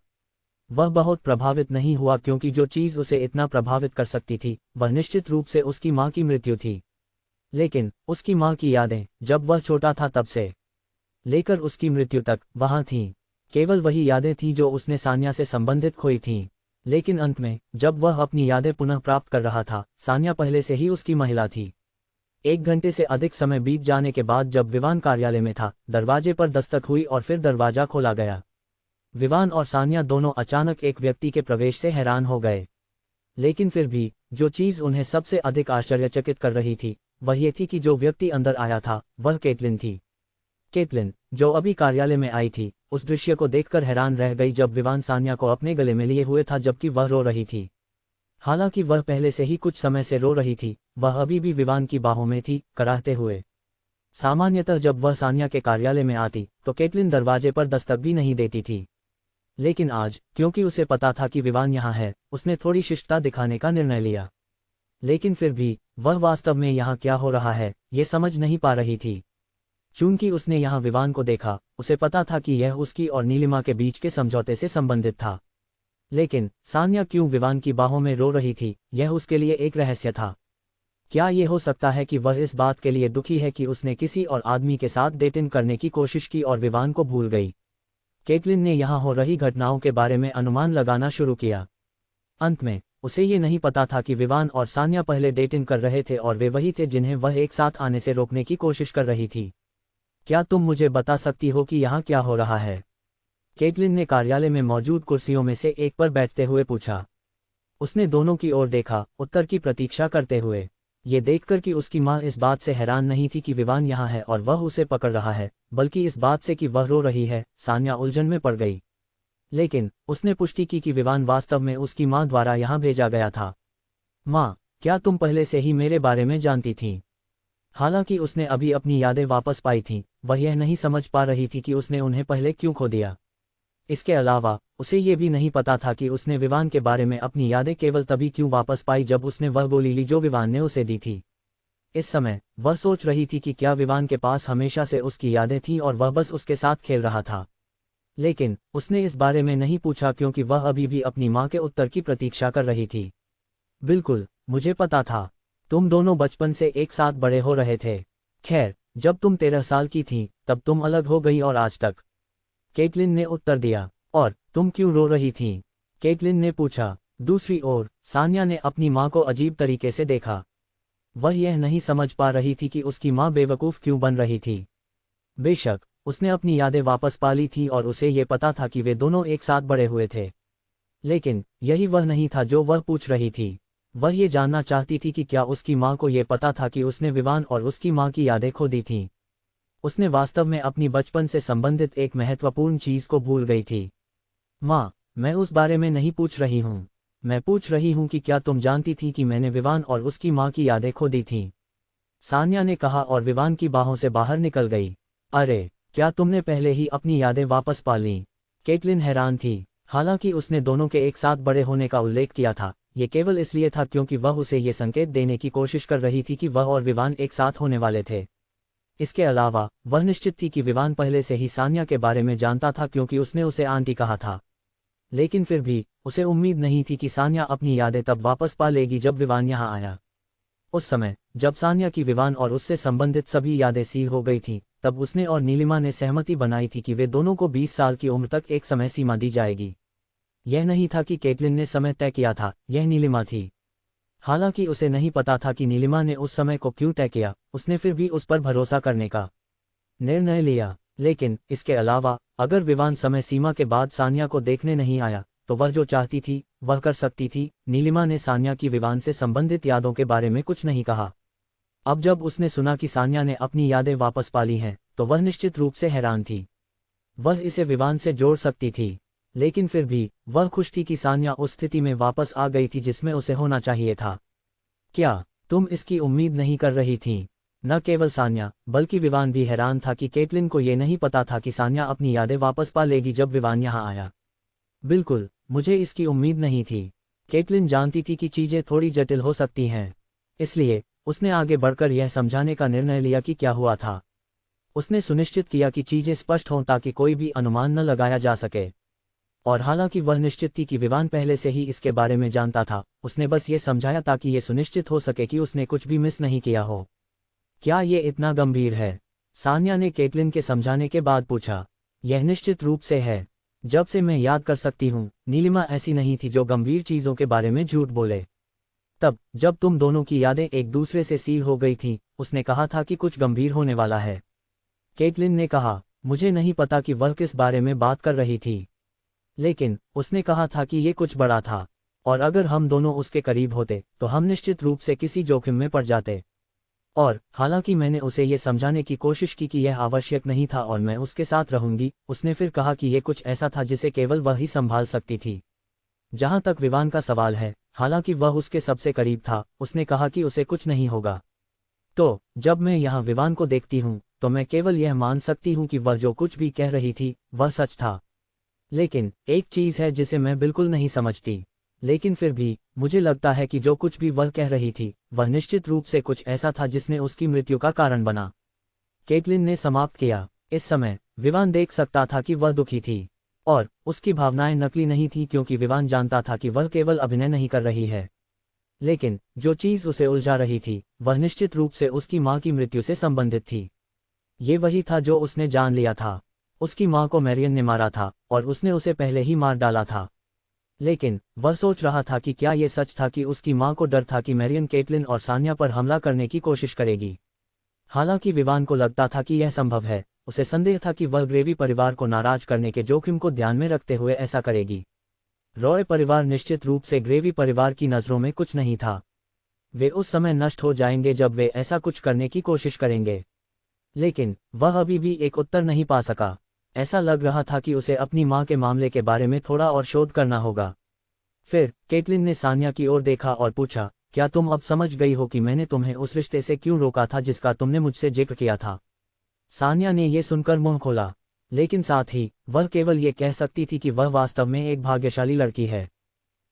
वह बहुत प्रभावित नहीं हुआ क्योंकि जो चीज उसे इतना प्रभावित कर सकती थी, वह निश्चित रूप से उसकी माँ की मृत्यु थी। लेकिन उसकी माँ की यादें, जब वह छोटा था तब से लेकर उसकी मृत्यु तक, वहां थीं। केवल वही यादें थीं जो उसने सान्या से संबंधित खोई थीं। लेकिन अंत में, जब वह अपनी यादें पुनः प्राप्त कर रहा था, सान्या पहले से ही उसकी महिला थी। 1 घंटे से अधिक समय बीत जाने के बाद जब विवान कार्यालय में था, दरवाजे पर दस्तक हुई और फिर दरवाजा खोला गया। विवान और सान्या दोनों अचानक एक व्यक्ति के प्रवेश से हैरान हो गए। लेकिन फिर भी, जो चीज उन्हें सबसे अधिक आश्चर्यचकित कर रही थी, वह ये थी कि जो व्यक्ति अंदर आया था, वह केटलिन थी। केटलिन, जो अभी कार्यालय में आई थी, उस दृश्य को देखकर हैरान रह गई जब विवान सान्या को अपने गले में लिए हुए था जबकि वह रो रही थी। हालांकि वह पहले से ही कुछ समय से रो रही थी, वह अभी भी विवान की बाहों में थी, कराहते हुए। सामान्यतः जब वह सान्या के कार्यालय में आती, तो केटलिन दरवाजे पर दस्तक भी नहीं देती थी। लेकिन आज, क्योंकि उसे पता था कि विवान यहाँ है, उसने थोड़ी शिष्टता दिखाने का निर्णय लिया। लेकिन फिर भी, वह वास्तव में यहाँ क्या हो रहा है, ये समझ नहीं पा रही थी। चूंकि उसने यहाँ विवान को देखा, उसे पता था कि यह उसकी और नीलिमा के बीच के समझौते से संबंधित था। लेकिन सान्या क्यों विवान की बाहों में रो रही थी, यह उसके लिए एक रहस्य था। क्या ये हो सकता है कि वह इस बात के लिए दुखी है कि उसने किसी और आदमी के साथ डेटिंग करने की कोशिश की और विवान को भूल गई? केटलिन ने यहाँ हो रही घटनाओं के बारे में अनुमान लगाना शुरू किया। अंत में, उसे ये नहीं पता था कि विवान और सान्या पहले डेटिंग कर रहे थे और वे वही थे जिन्हें वह एक साथ आने से रोकने की कोशिश कर रही थी। क्या तुम मुझे बता सकती हो कि यहाँ क्या हो रहा है? केटलिन ने कार्यालय में मौजूद कुर्सियों में से एक पर बैठते हुए पूछा। उसने दोनों की ओर देखा, उत्तर की प्रतीक्षा करते हुए। ये देखकर कि उसकी माँ इस बात से हैरान नहीं थी कि विवान यहाँ है और वह उसे पकड़ रहा है, बल्कि इस बात से कि वह रो रही है, सान्या उलझन में पड़ गई। लेकिन उसने पुष्टि की कि विवान वास्तव में उसकी माँ द्वारा यहाँ भेजा गया था। माँ, क्या तुम पहले से ही मेरे बारे में जानती थीं? हालांकि उसने अभी अपनी यादें वापस पाई थीं, वह यह नहीं समझ पा रही थी कि उसने उन्हें पहले क्यों खो दिया। इसके अलावा, उसे ये भी नहीं पता था कि उसने विवान के बारे में अपनी यादें केवल तभी क्यों वापस पाई जब उसने वह गोली ली जो विवान ने उसे दी थी। इस समय, वह सोच रही थी कि क्या विवान के पास हमेशा से उसकी यादें थीं और वह बस उसके साथ खेल रहा था। लेकिन उसने इस बारे में नहीं पूछा क्योंकि वह अभी भी अपनी माँ के उत्तर की प्रतीक्षा कर रही थी। बिल्कुल, मुझे पता था। तुम दोनों बचपन से एक साथ बड़े हो रहे थे। खैर, जब तुम 13 साल की थी, तब तुम अलग हो गई और आज तक। केटलिन ने उत्तर दिया। और तुम क्यों रो रही थीं? केटलिन ने पूछा। दूसरी ओर, सान्या ने अपनी माँ को अजीब तरीके से देखा। वह यह नहीं समझ पा रही थी कि उसकी माँ बेवकूफ़ क्यों बन रही थी। बेशक, उसने अपनी यादें वापस पा ली थी और उसे ये पता था कि वे दोनों एक साथ बड़े हुए थे। लेकिन यही वह नहीं था जो वह पूछ रही थी। वह ये जानना चाहती थी कि क्या उसकी माँ को ये पता था कि उसने विवान और उसकी माँ की यादें खो दी थीं। उसने वास्तव में अपनी बचपन से संबंधित एक महत्वपूर्ण चीज़ को भूल गई थी। माँ, मैं उस बारे में नहीं पूछ रही हूँ। मैं पूछ रही हूँ कि क्या तुम जानती थी कि मैंने विवान और उसकी माँ की यादें खो दी थीं? सान्या ने कहा और विवान की बाहों से बाहर निकल गई। अरे, क्या तुमने पहले ही अपनी यादें वापस पा लीं? केटलिन हैरान थी। हालांकि उसने दोनों के एक साथ बड़े होने का उल्लेख किया था, ये केवल इसलिए था क्योंकि वह उसे ये संकेत देने की कोशिश कर रही थी कि वह और विवान एक साथ होने वाले थे। इसके अलावा वह निश्चित थी कि विवान पहले से ही सान्या के बारे में जानता था क्योंकि उसने उसे आंटी कहा था। लेकिन फिर भी उसे उम्मीद नहीं थी कि सान्या अपनी यादें तब वापस पा लेगी जब विवान यहाँ आया। उस समय जब सान्या की विवान और उससे संबंधित सभी यादें सील हो गई थीं, तब उसने और नीलिमा ने सहमति बनाई थी कि वे दोनों को 20 साल की उम्र तक एक समय सीमा दी जाएगी। यह नहीं था कि केटलिन ने समय तय किया था, यह नीलिमा थी। हालांकि उसे नहीं पता था कि नीलिमा ने उस समय को क्यों तय किया, उसने फिर भी उस पर भरोसा करने का निर्णय लिया। लेकिन इसके अलावा अगर विवान समय सीमा के बाद सान्या को देखने नहीं आया, तो वह जो चाहती थी वह कर सकती थी। नीलिमा ने सान्या की विवान से संबंधित यादों के बारे में कुछ नहीं कहा। अब जब उसने सुना कि सान्या ने अपनी यादें वापस पा ली हैं, तो वह निश्चित रूप से हैरान थी। वह इसे विवान से जोड़ सकती थी, लेकिन फिर भी वह खुश थी कि सान्या उस स्थिति में वापस आ गई थी जिसमें उसे होना चाहिए था। क्या तुम इसकी उम्मीद नहीं कर रही थीं? न केवल सान्या बल्कि विवान भी हैरान था कि केटलिन को ये नहीं पता था कि सान्या अपनी यादें वापस पा लेगी जब विवान यहाँ आया। बिल्कुल, मुझे इसकी उम्मीद नहीं थी। केटलिन जानती थी कि चीज़ें थोड़ी जटिल हो सकती हैं, इसलिए उसने आगे बढ़कर यह समझाने का निर्णय लिया कि क्या हुआ था। उसने सुनिश्चित किया कि चीज़ें स्पष्ट हों ताकि कोई भी अनुमान न लगाया जा सके। और हालांकि वह निश्चित थी कि विवान पहले से ही इसके बारे में जानता था, उसने बस ये समझाया ताकि ये सुनिश्चित हो सके कि उसने कुछ भी मिस नहीं किया हो। क्या ये इतना गंभीर है? सान्या ने केटलिन के समझाने के बाद पूछा। यह निश्चित रूप से है। जब से मैं याद कर सकती हूँ, नीलिमा ऐसी नहीं थी जो गंभीर चीज़ों के बारे में झूठ बोले। तब जब तुम दोनों की यादें एक दूसरे से सील हो गई थीं, उसने कहा था कि कुछ गंभीर होने वाला है। केटलिन ने कहा, मुझे नहीं पता कि वह किस बारे में बात कर रही थी, लेकिन उसने कहा था कि ये कुछ बड़ा था, और अगर हम दोनों उसके करीब होते तो हम निश्चित रूप से किसी जोखिम में पड़ जाते। और हालांकि मैंने उसे ये समझाने की कोशिश की कि यह आवश्यक नहीं था और मैं उसके साथ रहूंगी, उसने फिर कहा कि यह कुछ ऐसा था जिसे केवल वह ही संभाल सकती थी। जहां तक विवान का सवाल है, हालांकि वह उसके सबसे करीब था, उसने कहा कि उसे कुछ नहीं होगा। तो जब मैं यहाँ विवान को देखती हूँ तो मैं केवल यह मान सकती हूँ कि वह जो कुछ भी कह रही थी वह सच था। लेकिन एक चीज़ है जिसे मैं बिल्कुल नहीं समझती, लेकिन फिर भी मुझे लगता है कि जो कुछ भी वह कह रही थी वह निश्चित रूप से कुछ ऐसा था जिसने उसकी मृत्यु का कारण बना। केटलिन ने समाप्त किया। इस समय विवान देख सकता था कि वह दुखी थी, और उसकी भावनाएं नकली नहीं थी क्योंकि विवान जानता था कि वह केवल अभिनय नहीं कर रही है। लेकिन जो चीज़ उसे उलझा रही थी वह निश्चित रूप से उसकी माँ की मृत्यु से संबंधित थी। ये वही था जो उसने जान लिया था। उसकी माँ को मैरियन ने मारा था और उसने उसे पहले ही मार डाला था। लेकिन वह सोच रहा था कि क्या ये सच था कि उसकी माँ को डर था कि मैरियन केटलिन और सान्या पर हमला करने की कोशिश करेगी। हालांकि विवान को लगता था कि यह संभव है, उसे संदेह था कि वह ग्रेवी परिवार को नाराज करने के जोखिम को ध्यान में रखते हुए ऐसा करेगी। रॉय परिवार निश्चित रूप से ग्रेवी परिवार की नज़रों में कुछ नहीं था। वे उस समय नष्ट हो जाएंगे जब वे ऐसा कुछ करने की कोशिश करेंगे। लेकिन वह अभी भी एक उत्तर नहीं पा सका। ऐसा लग रहा था कि उसे अपनी माँ के मामले के बारे में थोड़ा और शोध करना होगा। फिर केटलिन ने सान्या की ओर देखा और पूछा, क्या तुम अब समझ गई हो कि मैंने तुम्हें उस रिश्ते से क्यों रोका था जिसका तुमने मुझसे जिक्र किया था? सान्या ने यह सुनकर मुंह खोला, लेकिन साथ ही वह केवल ये कह सकती थी कि वह वास्तव में एक भाग्यशाली लड़की है।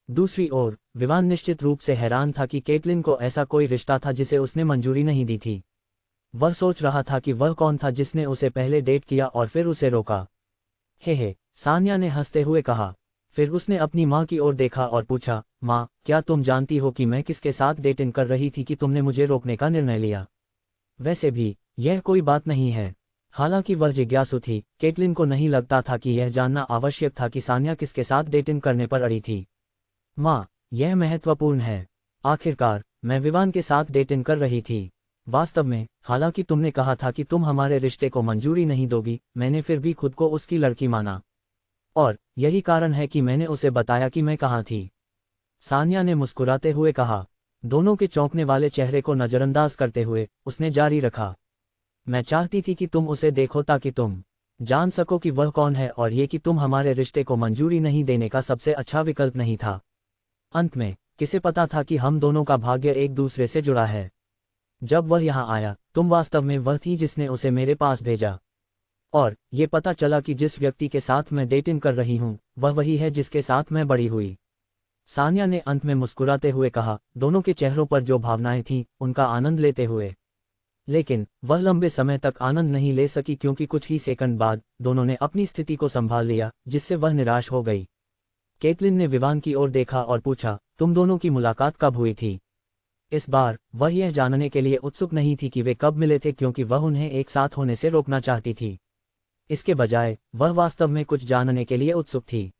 दूसरी ओर विवान निश्चित रूप से हैरान था कि केटलिन को ऐसा कोई रिश्ता था जिसे उसने मंजूरी नहीं दी थी। वह सोच रहा था कि वह कौन था जिसने उसे पहले डेट किया और फिर उसे रोका। हे, सान्या ने हंसते हुए कहा। फिर उसने अपनी माँ की ओर देखा और पूछा, माँ, क्या तुम जानती हो कि मैं किसके साथ डेटिंग कर रही थी कि तुमने मुझे रोकने का निर्णय लिया? वैसे भी यह कोई बात नहीं है। हालांकि वह जिज्ञासु थी, केटलिन को नहीं लगता था कि यह जानना आवश्यक था कि सान्या किसके साथ डेटिंग करने पर अड़ी थी। माँ, यह महत्वपूर्ण है। आखिरकार मैं विवान के साथ डेटिंग कर रही थी। वास्तव में हालांकि तुमने कहा था कि तुम हमारे रिश्ते को मंजूरी नहीं दोगी, मैंने फिर भी खुद को उसकी लड़की माना। और यही कारण है कि मैंने उसे बताया कि मैं कहाँ थी। सान्या ने मुस्कुराते हुए कहा। दोनों के चौंकने वाले चेहरे को नजरअंदाज करते हुए उसने जारी रखा, मैं चाहती थी कि तुम उसे देखो ताकि तुम जान सको कि वह कौन है, और ये कि तुम हमारे रिश्ते को मंजूरी नहीं देने का सबसे अच्छा विकल्प नहीं था। अंत में किसे पता था कि हम दोनों का भाग्य एक दूसरे से जुड़ा है। जब वह यहाँ आया, तुम वास्तव में वह थी जिसने उसे मेरे पास भेजा, और ये पता चला कि जिस व्यक्ति के साथ मैं डेटिंग कर रही हूँ वह वही है जिसके साथ मैं बड़ी हुई। सान्या ने अंत में मुस्कुराते हुए कहा, दोनों के चेहरों पर जो भावनाएं थीं उनका आनंद लेते हुए। लेकिन वह लंबे समय तक आनंद नहीं ले सकी, क्योंकि कुछ ही सेकंड बाद दोनों ने अपनी स्थिति को संभाल लिया, जिससे वह निराश हो गई। केटलिन ने विवान की ओर देखा और पूछा, तुम दोनों की मुलाकात कब हुई थी? इस बार वह यह जानने के लिए उत्सुक नहीं थी कि वे कब मिले थे, क्योंकि वह उन्हें एक साथ होने से रोकना चाहती थी। इसके बजाय वह वास्तव में कुछ जानने के लिए उत्सुक थी।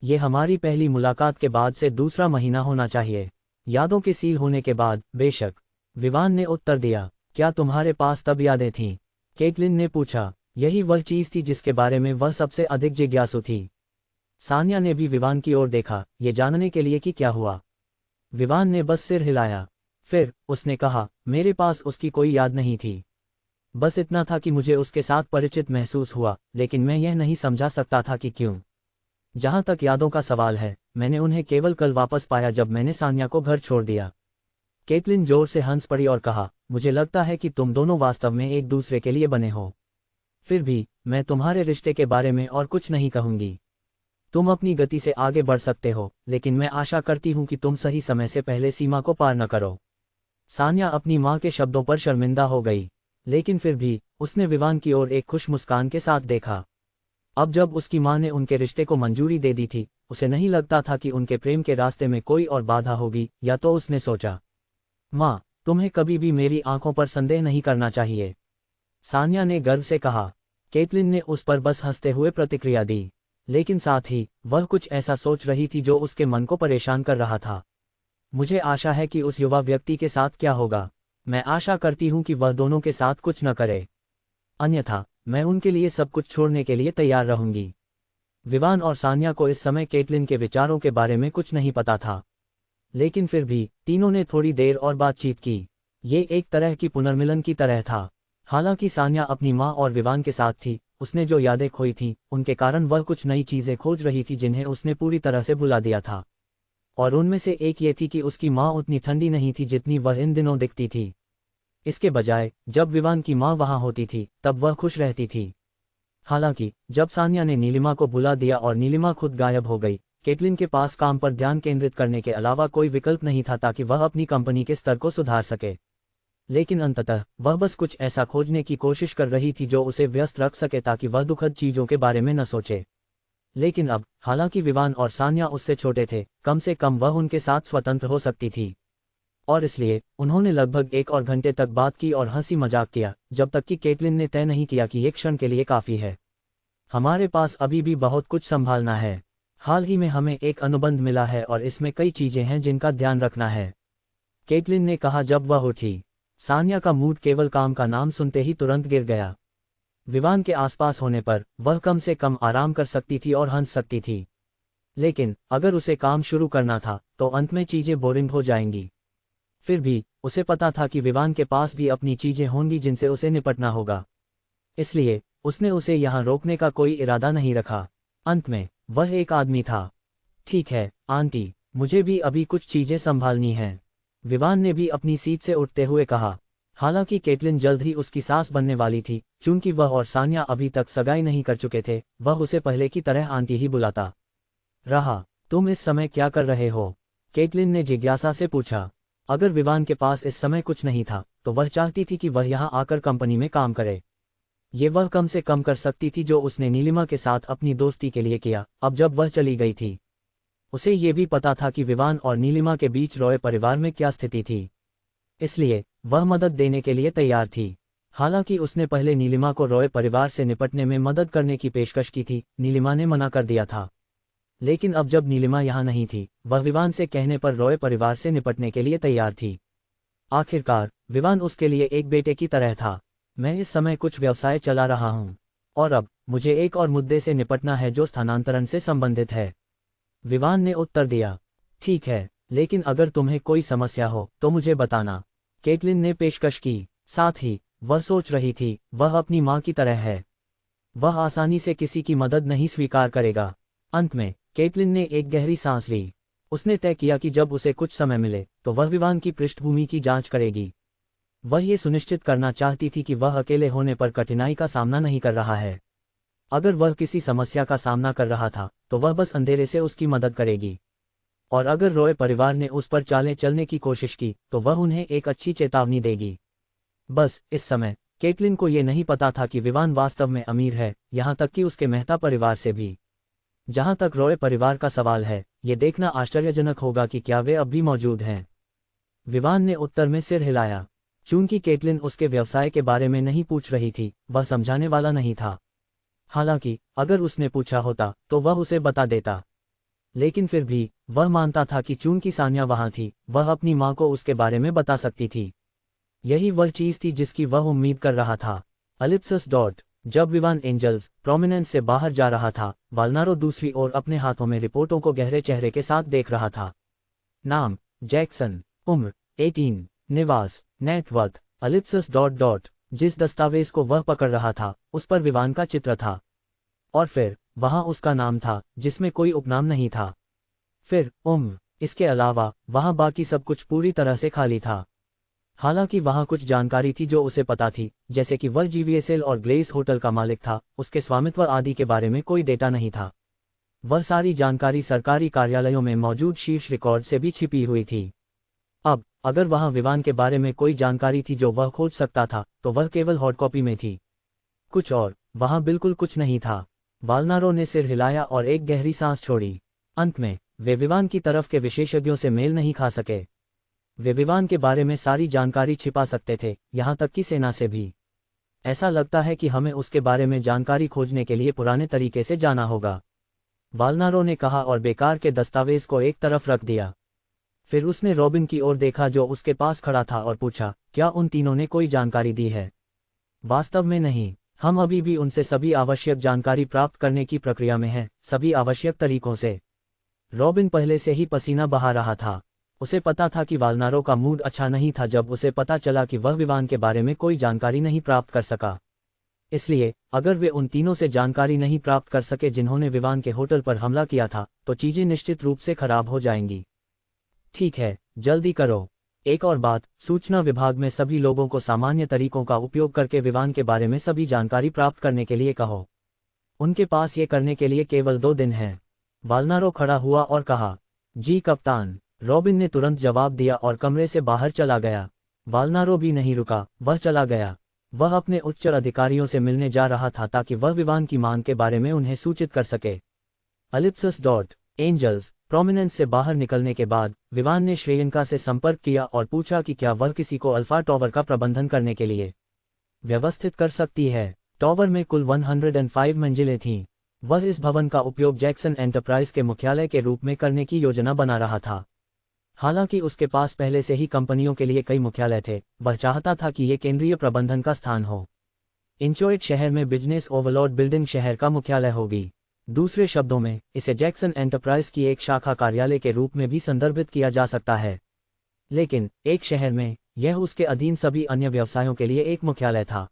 ये हमारी पहली मुलाकात के बाद से दूसरा महीना होना चाहिए, यादों के सील होने के बाद। बेशक, विवान ने उत्तर दिया। क्या तुम्हारे पास तब यादें थीं? केटलिन ने पूछा। यही वह चीज थी जिसके बारे में वह सबसे अधिक जिज्ञासु थी। सान्या ने भी विवान की ओर देखा, ये जानने के लिए कि क्या हुआ। विवान ने बस सिर हिलाया। फिर उसने कहा, मेरे पास उसकी कोई याद नहीं थी। बस इतना था कि मुझे उसके साथ परिचित महसूस हुआ, लेकिन मैं यह नहीं समझा सकता था कि क्यों। जहां तक यादों का सवाल है, मैंने उन्हें केवल कल वापस पाया जब मैंने सान्या को घर छोड़ दिया। केटलिन जोर से हंस पड़ी और कहा, मुझे लगता है कि तुम दोनों वास्तव में एक दूसरे के लिए बने हो। फिर भी मैं तुम्हारे रिश्ते के बारे में और कुछ नहीं कहूंगी। तुम अपनी गति से आगे बढ़ सकते हो, लेकिन मैं आशा करती हूं कि तुम सही समय से पहले सीमा को पार न करो। सान्या अपनी मां के शब्दों पर शर्मिंदा हो गई, लेकिन फिर भी उसने विवान की ओर एक खुश मुस्कान के साथ देखा। अब जब उसकी मां ने उनके रिश्ते को मंजूरी दे दी थी, उसे नहीं लगता था कि उनके प्रेम के रास्ते में कोई और बाधा होगी। या तो उसने सोचा, मां, तुम्हें कभी भी मेरी आंखों पर संदेह नहीं करना चाहिए, सान्या ने गर्व से कहा। केटलिन ने उस पर बस हंसते हुए प्रतिक्रिया दी, लेकिन साथ ही वह कुछ ऐसा सोच रही थी जो उसके मन को परेशान कर रहा था। मुझे आशा है कि उस युवा व्यक्ति के साथ क्या होगा। मैं आशा करती हूं कि वह दोनों के साथ कुछ न करे, अन्यथा मैं उनके लिए सब कुछ छोड़ने के लिए तैयार रहूंगी। विवान और सान्या को इस समय केटलिन के विचारों के बारे में कुछ नहीं पता था, लेकिन फिर भी तीनों ने थोड़ी देर और बातचीत की। ये एक तरह की पुनर्मिलन की तरह था। हालांकि सान्या अपनी मां और विवान के साथ थी, उसने जो यादें खोई थीं उनके कारण वह कुछ नई चीजें खोज रही थी जिन्हें उसने पूरी तरह से भुला दिया था। और उनमें से एक ये थी कि उसकी मां उतनी ठंडी नहीं थी जितनी वह इन दिनों दिखती थी। इसके बजाय जब विवान की मां वहां होती थी तब वह खुश रहती थी। हालांकि जब सान्या ने नीलिमा को बुला दिया और नीलिमा खुद गायब हो गई, केटलिन के पास काम पर ध्यान केंद्रित करने के अलावा कोई विकल्प नहीं था ताकि वह अपनी कंपनी के स्तर को सुधार सके। लेकिन अंततः वह बस कुछ ऐसा खोजने की कोशिश कर रही थी जो उसे व्यस्त रख सके ताकि वह दुखद चीजों के बारे में न सोचे। लेकिन अब, हालांकि विवान और सान्या उससे छोटे थे, कम से कम वह उनके साथ स्वतंत्र हो सकती थी। और इसलिए उन्होंने लगभग 1 और घंटे तक बात की और हंसी मजाक किया, जब तक कि केटलिन ने तय नहीं किया कि एक क्षण के लिए काफी है। हमारे पास अभी भी बहुत कुछ संभालना है। हाल ही में हमें एक अनुबंध मिला है और इसमें कई चीजें हैं जिनका ध्यान रखना है, केटलिन ने कहा जब वह उठी। सान्या का मूड केवल काम का नाम सुनते ही तुरंत गिर गया। विवान के आसपास होने पर वह कम से कम आराम कर सकती थी और हंस सकती थी, लेकिन अगर उसे काम शुरू करना था तो अंत में चीजें बोरिंग हो जाएंगी। फिर भी उसे पता था कि विवान के पास भी अपनी चीजें होंगी जिनसे उसे निपटना होगा, इसलिए उसने उसे यहाँ रोकने का कोई इरादा नहीं रखा। अंत में वह एक आदमी था। ठीक है आंटी, मुझे भी अभी कुछ चीजें संभालनी हैं, विवान ने भी अपनी सीट से उठते हुए कहा। हालांकि केटलिन जल्द ही उसकी सास बनने वाली थी, चूंकि वह और सान्या अभी तक सगाई नहीं कर चुके थे, वह उसे पहले की तरह आंटी ही बुलाता रहा। तुम इस समय क्या कर रहे हो? केटलिन ने जिज्ञासा से पूछा। अगर विवान के पास इस समय कुछ नहीं था तो वह चाहती थी कि वह यहाँ आकर कंपनी में काम करे। ये वह कम से कम कर सकती थी जो उसने नीलिमा के साथ अपनी दोस्ती के लिए किया। अब जब वह चली गई थी, उसे ये भी पता था कि विवान और नीलिमा के बीच रॉय परिवार में क्या स्थिति थी, इसलिए वह मदद देने के लिए तैयार थी। हालांकि उसने पहले नीलिमा को रॉय परिवार से निपटने में मदद करने की पेशकश की थी, नीलिमा ने मना कर दिया था। लेकिन अब जब नीलिमा यहाँ नहीं थी, वह विवान से कहने पर रॉय परिवार से निपटने के लिए तैयार थी। आखिरकार विवान उसके लिए एक बेटे की तरह था। मैं इस समय कुछ व्यवसाय चला रहा हूँ और अब मुझे एक और मुद्दे से निपटना है जो स्थानांतरण से संबंधित है। विवान ने उत्तर दिया। ठीक है, लेकिन अगर तुम्हें कोई समस्या हो तो मुझे बताना, केटलिन ने पेशकश की। साथ ही वह सोच रही थी, वह अपनी माँ की तरह है, वह आसानी से किसी की मदद नहीं स्वीकार करेगा। अंत में केटलिन ने एक गहरी सांस ली। उसने तय किया कि जब उसे कुछ समय मिले तो वह विवान की पृष्ठभूमि की जांच करेगी। वह ये सुनिश्चित करना चाहती थी कि वह अकेले होने पर कठिनाई का सामना नहीं कर रहा है। अगर वह किसी समस्या का सामना कर रहा था तो वह बस अंधेरे से उसकी मदद करेगी, और अगर रॉय परिवार ने उस पर चालें चलने की कोशिश की तो वह उन्हें एक अच्छी चेतावनी देगी। बस इस समय केटलिन को ये नहीं पता था कि विवान वास्तव में अमीर है, यहाँ तक कि उसके मेहता परिवार से भी। जहाँ तक रॉय परिवार का सवाल है, ये देखना आश्चर्यजनक होगा कि क्या वे अब भी मौजूद हैं। विवान ने उत्तर में सिर हिलाया। चूंकि केटलिन उसके व्यवसाय के बारे में नहीं पूछ रही थी, वह समझाने वाला नहीं था। हालांकि अगर उसने पूछा होता तो वह उसे बता देता, लेकिन फिर भी वह मानता था कि चूंकि सान्या वहां थी, वह अपनी मां को उसके बारे में बता सकती थी। यही वह चीज थी जिसकी वह उम्मीद कर रहा था। अलिप्सस डॉट। जब विवान एंजल्स प्रोमिनेंस से बाहर जा रहा था, वाल्नारो दूसरी ओर अपने हाथों में रिपोर्टों को गहरे चेहरे के साथ देख रहा था। नाम जैक्सन, उम्र 18, निवास नेटवर्थ, अलिप्सस डॉट डॉट। जिस दस्तावेज को वह पकड़ रहा था उस पर विवान का चित्र था, और फिर वहां उसका नाम था जिसमें कोई उपनाम नहीं था। फिर उम्र। इसके अलावा वहां बाकी सब कुछ पूरी तरह से खाली था। हालांकि वहां कुछ जानकारी थी जो उसे पता थी, जैसे कि वह जीवीएसएल और ग्लेस होटल का मालिक था। उसके स्वामित्व आदि के बारे में कोई डेटा नहीं था। वह सारी जानकारी सरकारी कार्यालयों में मौजूद शीर्ष रिकॉर्ड से भी छिपी हुई थी। अब अगर वहां विवान के बारे में कोई जानकारी थी जो वह खोज सकता था, तो वह केवल हॉट कॉपी में थी। कुछ और वहां बिल्कुल कुछ नहीं था। वाल्नारो ने सिर हिलाया और एक गहरी सांस छोड़ी। अंत में वे विवान की तरफ के विशेषज्ञों से मेल नहीं खा सके। वे विवान के बारे में सारी जानकारी छिपा सकते थे, यहाँ तक कि सेना से भी। ऐसा लगता है कि हमें उसके बारे में जानकारी खोजने के लिए पुराने तरीके से जाना होगा, वाल्नारो ने कहा और बेकार के दस्तावेज को एक तरफ रख दिया। फिर उसने रॉबिन की ओर देखा जो उसके पास खड़ा था और पूछा, क्या उन तीनों ने कोई जानकारी दी है? वास्तव में नहीं, हम अभी भी उनसे सभी आवश्यक जानकारी प्राप्त करने की प्रक्रिया में हैं, सभी आवश्यक तरीकों से। रॉबिन पहले से ही पसीना बहा रहा था। उसे पता था कि वाल्नारो का मूड अच्छा नहीं था जब उसे पता चला कि वह विवान के बारे में कोई जानकारी नहीं प्राप्त कर सका। इसलिए अगर वे उन तीनों से जानकारी नहीं प्राप्त कर सके जिन्होंने विवान के होटल पर हमला किया था, तो चीजें निश्चित रूप से खराब हो जाएंगी। ठीक है, जल्दी करो। एक और बात, सूचना विभाग में सभी लोगों को सामान्य तरीकों का उपयोग करके विवान के बारे में सभी जानकारी प्राप्त करने के लिए कहो। उनके पास ये करने के लिए केवल 2 दिन हैं। वाल्नारो खड़ा हुआ और कहा, जी कप्तान। रॉबिन ने तुरंत जवाब दिया और कमरे से बाहर चला गया। वाल्नारो भी नहीं रुका, वह चला गया। वह अपने उच्च अधिकारियों से मिलने जा रहा था ताकि वह विवान की मांग के बारे में उन्हें सूचित कर सके। अलिप्सस डॉट एंजल्स प्रोमिनेंस से बाहर निकलने के बाद विवान ने श्रेयंका से संपर्क किया और पूछा कि क्या वह किसी को अल्फा टॉवर का प्रबंधन करने के लिए व्यवस्थित कर सकती है। टॉवर में कुल 105 मंजिलें थीं। वह इस भवन का उपयोग जैक्सन एंटरप्राइज के मुख्यालय के रूप में करने की योजना बना रहा था। हालांकि उसके पास पहले से ही कंपनियों के लिए कई मुख्यालय थे, वह चाहता था कि ये केंद्रीय प्रबंधन का स्थान हो। इंचोइट शहर में बिजनेस ओवरलॉर्ड बिल्डिंग शहर का मुख्यालय होगी। दूसरे शब्दों में, इसे जैक्सन एंटरप्राइज की एक शाखा कार्यालय के रूप में भी संदर्भित किया जा सकता है। लेकिन एक शहर में, यह उसके अधीन सभी अन्य व्यवसायों के लिए एक मुख्यालय था।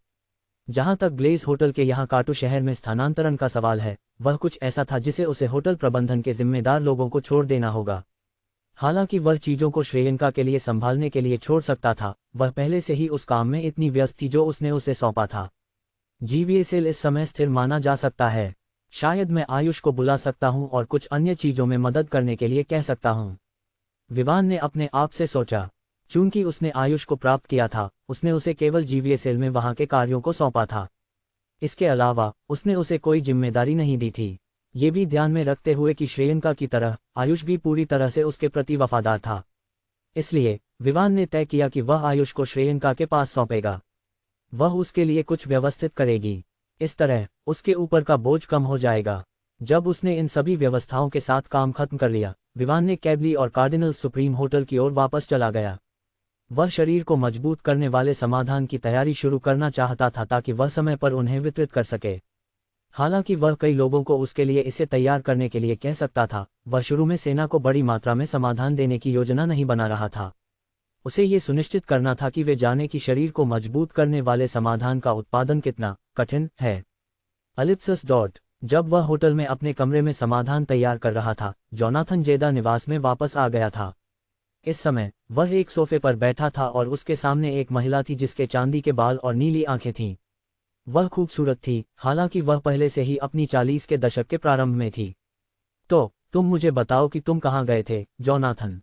जहां तक ग्लेज होटल के यहाँ काटू शहर में स्थानांतरण का सवाल है, वह कुछ ऐसा था जिसे उसे होटल प्रबंधन के जिम्मेदार लोगों को छोड़ देना होगा। हालांकि वह चीजों को श्रेयंका के लिए संभालने के लिए छोड़ सकता था, वह पहले से ही उस काम में इतनी व्यस्त थी जो उसने उसे सौंपा था। जीवीएसएल इस समय स्थिर माना जा सकता है। शायद मैं आयुष को बुला सकता हूं और कुछ अन्य चीजों में मदद करने के लिए कह सकता हूं। विवान ने अपने आप से सोचा। चूंकि उसने आयुष को प्राप्त किया था, उसने उसे केवल जीवीएसएल में वहां के कार्यों को सौंपा था। इसके अलावा उसने उसे कोई जिम्मेदारी नहीं दी थी। ये भी ध्यान में रखते हुए कि श्रेयंका की तरह आयुष भी पूरी तरह से उसके प्रति वफादार था। इसलिए विवान ने तय किया कि वह आयुष को श्रेयंका के पास सौंपेगा। वह उसके लिए कुछ व्यवस्थित करेगी। इस तरह उसके ऊपर का बोझ कम हो जाएगा। जब उसने इन सभी व्यवस्थाओं के साथ काम खत्म कर लिया, विवान ने कैबली और कार्डिनल सुप्रीम होटल की ओर वापस चला गया। वह शरीर को मजबूत करने वाले समाधान की तैयारी शुरू करना चाहता था ताकि वह समय पर उन्हें वितरित कर सके। हालांकि वह कई लोगों को उसके लिए इसे तैयार करने के लिए कह सकता था, वह शुरू में सेना को बड़ी मात्रा में समाधान देने की योजना नहीं बना रहा था। उसे ये सुनिश्चित करना था कि वे जाने कि शरीर को मजबूत करने वाले समाधान का उत्पादन कितना कठिन है। अलिप्सस डॉट। जब वह होटल में अपने कमरे में समाधान तैयार कर रहा था, जोनाथन जेदा निवास में वापस आ गया था। इस समय वह एक सोफे पर बैठा था और उसके सामने एक महिला थी जिसके चांदी के बाल और नीली आंखें थीं। वह खूबसूरत थी, हालांकि वह पहले से ही अपनी 40 के दशक के प्रारंभ में थी। तो तुम मुझे बताओ कि तुम कहाँ गए थे, जोनाथन?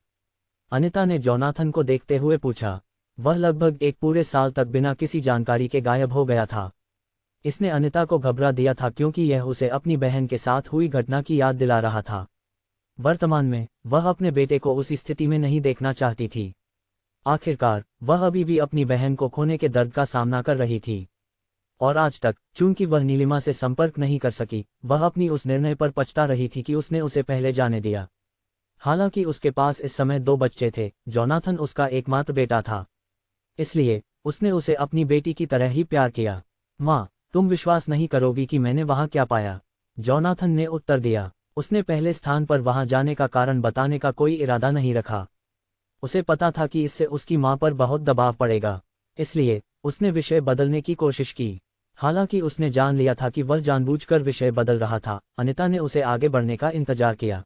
अनिता ने जोनाथन को देखते हुए पूछा। वह लगभग एक पूरे साल तक बिना किसी जानकारी के गायब हो गया था। इसने अनिता को घबरा दिया था क्योंकि यह उसे अपनी बहन के साथ हुई घटना की याद दिला रहा था। वर्तमान में वह अपने बेटे को उस स्थिति में नहीं देखना चाहती थी। आखिरकार वह अभी भी अपनी बहन को खोने के दर्द का सामना कर रही थी, और आज तक चूंकि वह नीलिमा से संपर्क नहीं कर सकी, वह अपनी उस निर्णय पर पछता रही थी कि उसने उसे पहले जाने दिया। हालांकि उसके पास इस समय 2 बच्चे थे, जोनाथन उसका एकमात्र बेटा था, इसलिए उसने उसे अपनी बेटी की तरह ही प्यार किया। माँ, तुम विश्वास नहीं करोगी कि मैंने वहां क्या पाया, जोनाथन ने उत्तर दिया। उसने पहले स्थान पर वहां जाने का कारण बताने का कोई इरादा नहीं रखा। उसे पता था कि इससे उसकी मां पर बहुत दबाव पड़ेगा, इसलिए उसने विषय बदलने की कोशिश की। हालांकि उसने जान लिया था कि वह जानबूझकर विषय बदल रहा था, अनिता ने उसे आगे बढ़ने का इंतजार किया।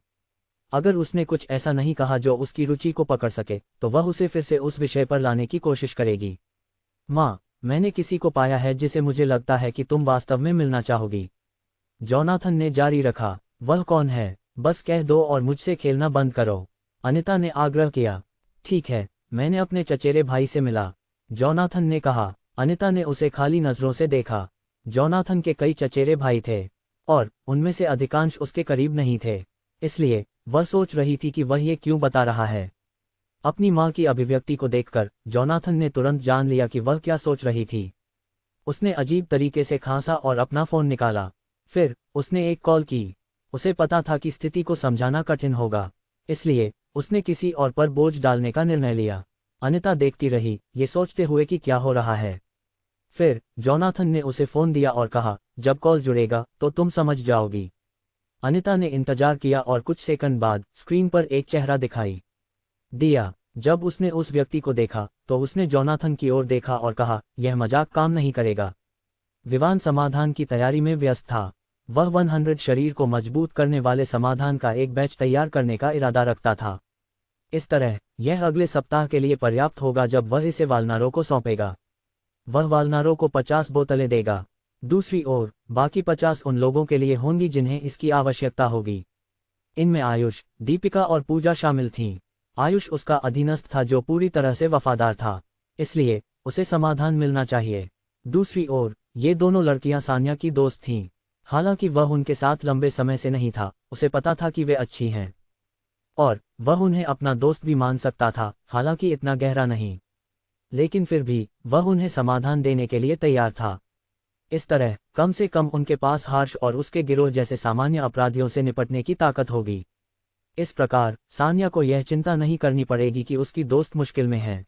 अगर उसने कुछ ऐसा नहीं कहा जो उसकी रुचि को पकड़ सके, तो वह उसे फिर से उस विषय पर लाने की कोशिश करेगी। माँ, मैंने किसी को पाया है जिसे मुझे लगता है कि तुम वास्तव में मिलना चाहोगी, जोनाथन ने जारी रखा। वह कौन है? बस कह दो और मुझसे खेलना बंद करो, अनिता ने आग्रह किया। ठीक है, मैंने अपने चचेरे भाई से मिला, जोनाथन ने कहा। अनिता ने उसे खाली नजरों से देखा। जोनाथन के कई चचेरे भाई थे, और उनमें से अधिकांश उसके करीब नहीं थे, इसलिए वह सोच रही थी कि वह ये क्यों बता रहा है। अपनी मां की अभिव्यक्ति को देखकर जोनाथन ने तुरंत जान लिया कि वह क्या सोच रही थी। उसने अजीब तरीके से खांसा और अपना फोन निकाला। फिर उसने एक कॉल की। उसे पता था कि स्थिति को समझाना कठिन होगा, इसलिए उसने किसी और पर बोझ डालने का निर्णय लिया। अनिता देखती रही, ये सोचते हुए कि क्या हो रहा है। फिर जोनाथन ने उसे फोन दिया और कहा, जब कॉल जुड़ेगा तो तुम समझ जाओगी। अनिता ने इंतजार किया और कुछ सेकंड बाद स्क्रीन पर एक चेहरा दिखाई दिया। जब उसने उस व्यक्ति को देखा तो उसने जोनाथन की ओर देखा और कहा, यह मजाक काम नहीं करेगा। विवान समाधान की तैयारी में व्यस्त था। वह 100 शरीर को मजबूत करने वाले समाधान का एक बैच तैयार करने का इरादा रखता था। इस तरह यह अगले सप्ताह के लिए पर्याप्त होगा जब वह इसे वालनारो को सौंपेगा। वह वालनारो को 50 बोतलें देगा। दूसरी ओर बाकी 50 उन लोगों के लिए होंगी जिन्हें इसकी आवश्यकता होगी। इनमें आयुष, दीपिका और पूजा शामिल थीं। आयुष उसका अधीनस्थ था जो पूरी तरह से वफादार था, इसलिए उसे समाधान मिलना चाहिए। दूसरी ओर ये दोनों लड़कियां सान्या की दोस्त थीं। हालांकि वह उनके साथ लंबे समय से नहीं था, उसे पता था कि वे अच्छी हैं, और वह उन्हें अपना दोस्त भी मान सकता था, हालांकि इतना गहरा नहीं। लेकिन फिर भी वह उन्हें समाधान देने के लिए तैयार था। इस तरह कम से कम उनके पास हर्ष और उसके गिरोह जैसे सामान्य अपराधियों से निपटने की ताकत होगी। इस प्रकार सान्या को यह चिंता नहीं करनी पड़ेगी कि उसकी दोस्त मुश्किल में है।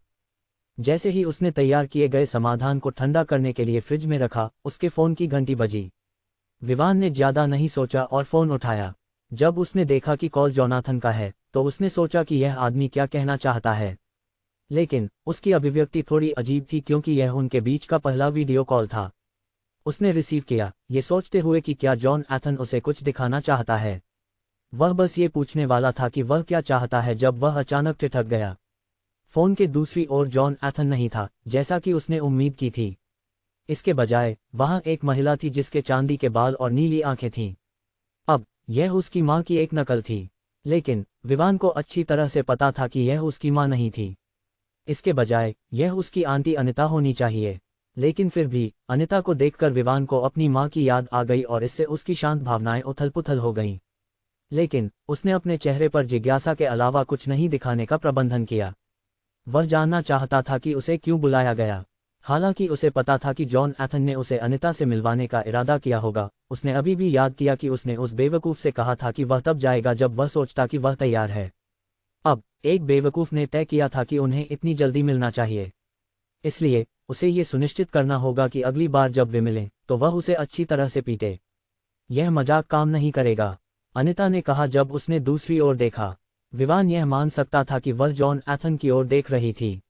जैसे ही उसने तैयार किए गए समाधान को ठंडा करने के लिए फ्रिज में रखा, उसके फोन की घंटी बजी। विवान ने ज्यादा नहीं सोचा और फोन उठाया। जब उसने देखा कि कॉल जोनाथन का है, तो उसने सोचा कि यह आदमी क्या कहना चाहता है। लेकिन उसकी अभिव्यक्ति थोड़ी अजीब थी क्योंकि यह उनके बीच का पहला वीडियो कॉल था। उसने रिसीव किया, ये सोचते हुए कि क्या जोनाथन उसे कुछ दिखाना चाहता है। वह बस ये पूछने वाला था कि वह क्या चाहता है जब वह अचानक ठिठक गया। फोन के दूसरी ओर जोनाथन नहीं था, जैसा कि उसने उम्मीद की थी। इसके बजाय वहां एक महिला थी जिसके चांदी के बाल और नीली आंखें थीं। अब यह उसकी मां की एक नकल थी, लेकिन विवान को अच्छी तरह से पता था कि यह उसकी मां नहीं थी। इसके बजाय यह उसकी आंटी अनिता होनी चाहिए। लेकिन फिर भी अनिता को देखकर विवान को अपनी मां की याद आ गई और इससे उसकी शांत भावनाएं उथल-पुथल हो गईं। लेकिन उसने अपने चेहरे पर जिज्ञासा के अलावा कुछ नहीं दिखाने का प्रबंधन किया। वह जानना चाहता था कि उसे क्यों बुलाया गया। हालांकि उसे पता था कि जोनाथन ने उसे अनिता से मिलवाने का इरादा किया होगा, उसने अभी भी याद किया कि उसने उस बेवकूफ़ से कहा था कि वह तब जाएगा जब वह सोचता कि वह तैयार है। अब एक बेवकूफ़ ने तय किया था कि उन्हें इतनी जल्दी मिलना चाहिए, इसलिए उसे ये सुनिश्चित करना होगा कि अगली बार जब वे मिलें तो वह उसे अच्छी तरह से पीटे। यह मजाक काम नहीं करेगा, अनिता ने कहा जब उसने दूसरी ओर देखा। विवान यह मान सकता था कि वह जॉन एथन की ओर देख रही थी।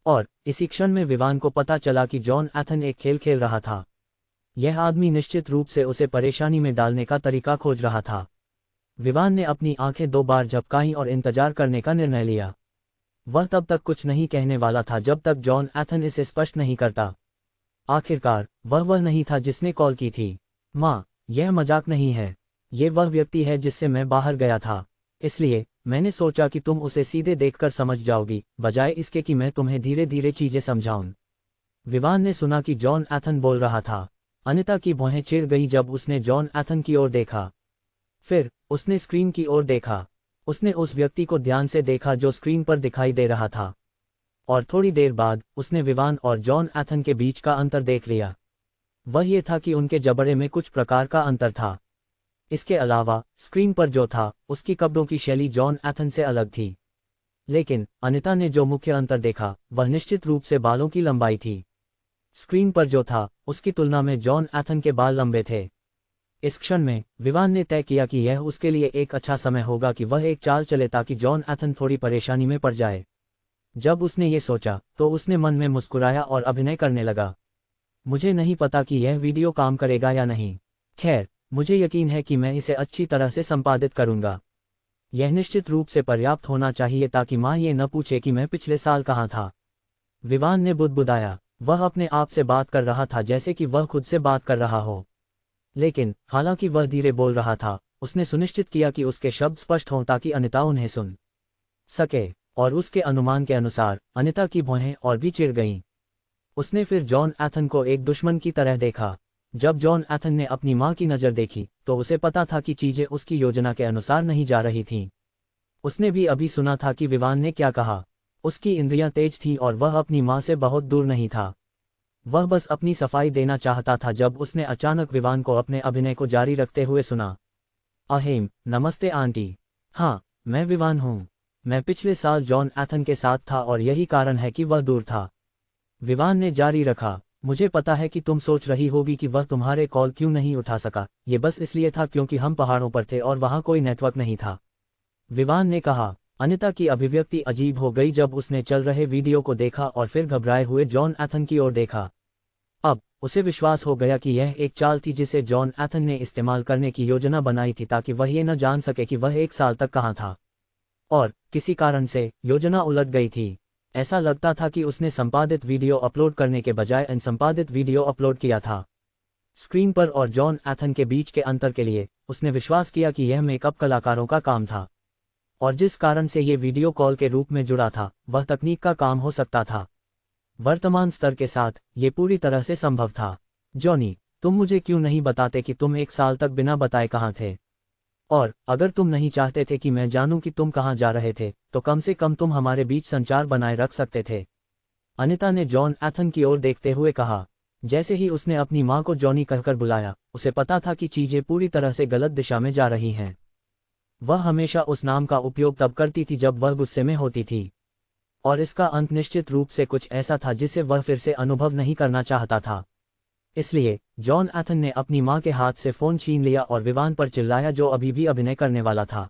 और इसी क्षण में विवान को पता चला कि जॉन एथन एक खेल खेल रहा था। यह आदमी निश्चित रूप से उसे परेशानी में डालने का तरीका खोज रहा था। विवान ने अपनी आंखें 2 बार झपकाईं और इंतजार करने का निर्णय लिया। वह तब तक कुछ नहीं कहने वाला था जब तक जॉन एथन इसे स्पष्ट नहीं करता। आखिरकार वह नहीं था जिसने कॉल की थी। माँ, यह मजाक नहीं है। ये वह व्यक्ति है जिससे मैं बाहर गया था, इसलिए मैंने सोचा कि तुम उसे सीधे देखकर समझ जाओगी, बजाय इसके कि मैं तुम्हें धीरे धीरे चीजें समझाऊं। विवान ने सुना कि जॉन एथन बोल रहा था। अनिता की भौहें चिढ़ गई जब उसने जॉन एथन की ओर देखा। फिर उसने स्क्रीन की ओर देखा। उसने उस व्यक्ति को ध्यान से देखा जो स्क्रीन पर दिखाई दे रहा था। और थोड़ी देर बाद उसने विवान और जॉन एथन के बीच का अंतर देख लिया। वह ये था कि उनके जबड़े में कुछ प्रकार का अंतर था। इसके अलावा स्क्रीन पर जो था उसकी कपड़ों की शैली जॉन एथन से अलग थी। लेकिन अनिता ने जो मुख्य अंतर देखा वह निश्चित रूप से बालों की लंबाई थी। स्क्रीन पर जो था उसकी तुलना में जॉन एथन के बाल लंबे थे। इस क्षण में विवान ने तय किया कि यह उसके लिए एक अच्छा समय होगा कि वह एक चाल चले ताकि जॉन एथन थोड़ी परेशानी में पड़ जाए। जब उसने ये सोचा तो उसने मन में मुस्कुराया और अभिनय करने लगा। मुझे नहीं पता कि यह वीडियो काम करेगा या नहीं। खैर, मुझे यकीन है कि मैं इसे अच्छी तरह से संपादित करूंगा। यह निश्चित रूप से पर्याप्त होना चाहिए ताकि माँ ये न पूछे कि मैं पिछले साल कहाँ था। विवान ने बुदबुदाया। वह अपने आप से बात कर रहा था जैसे कि वह खुद से बात कर रहा हो। लेकिन हालांकि वह धीरे बोल रहा था, उसने सुनिश्चित किया कि उसके शब्द स्पष्ट हों ताकि अनिता उन्हें सुन सके। और उसके अनुमान के अनुसार अनिता की भौहें और भी चिढ़ गईं। उसने फिर जॉन एथन को एक दुश्मन की तरह देखा। जब जॉन एथन ने अपनी माँ की नज़र देखी तो उसे पता था कि चीजें उसकी योजना के अनुसार नहीं जा रही थीं। उसने भी अभी सुना था कि विवान ने क्या कहा। उसकी इंद्रियां तेज थीं और वह अपनी माँ से बहुत दूर नहीं था। वह बस अपनी सफाई देना चाहता था जब उसने अचानक विवान को अपने अभिनय को जारी रखते हुए सुना। अहेम, नमस्ते आंटी। हाँ, मैं विवान हूँ। मैं पिछले साल जॉन एथन के साथ था और यही कारण है कि वह दूर था। विवान ने जारी रखा। मुझे पता है कि तुम सोच रही होगी कि वह तुम्हारे कॉल क्यों नहीं उठा सका। ये बस इसलिए था क्योंकि हम पहाड़ों पर थे और वहाँ कोई नेटवर्क नहीं था, विवान ने कहा। अनिता की अभिव्यक्ति अजीब हो गई जब उसने चल रहे वीडियो को देखा और फिर घबराए हुए जॉन एथन की ओर देखा। अब उसे विश्वास हो गया कि यह एक चाल थी जिसे जॉन एथन ने इस्तेमाल करने की योजना बनाई थी ताकि वह ये न जान सके कि वह 1 साल तक कहाँ था। और किसी कारण से योजना उलट गई थी। ऐसा लगता था कि उसने संपादित वीडियो अपलोड करने के बजाय अनसंपादित वीडियो अपलोड किया था। स्क्रीन पर और जॉन एथन के बीच के अंतर के लिए उसने विश्वास किया कि यह मेकअप कलाकारों का काम था। और जिस कारण से ये वीडियो कॉल के रूप में जुड़ा था वह तकनीक का काम हो सकता था। वर्तमान स्तर के साथ ये पूरी तरह से संभव था। जॉनी, तुम मुझे क्यों नहीं बताते कि तुम 1 साल तक बिना बताए कहाँ थे? और अगर तुम नहीं चाहते थे कि मैं जानूं कि तुम कहाँ जा रहे थे तो कम से कम तुम हमारे बीच संचार बनाए रख सकते थे। अनिता ने जॉन एथन की ओर देखते हुए कहा। जैसे ही उसने अपनी माँ को जॉनी कहकर बुलाया, उसे पता था कि चीजें पूरी तरह से गलत दिशा में जा रही हैं। वह हमेशा उस नाम का उपयोग तब करती थी जब वह गुस्से में होती थी। और इसका अंत निश्चित रूप से कुछ ऐसा था जिसे वह फिर से अनुभव नहीं करना चाहता था। इसलिए जॉन एथन ने अपनी माँ के हाथ से फ़ोन छीन लिया और विवान पर चिल्लाया जो अभी भी अभिनय करने वाला था।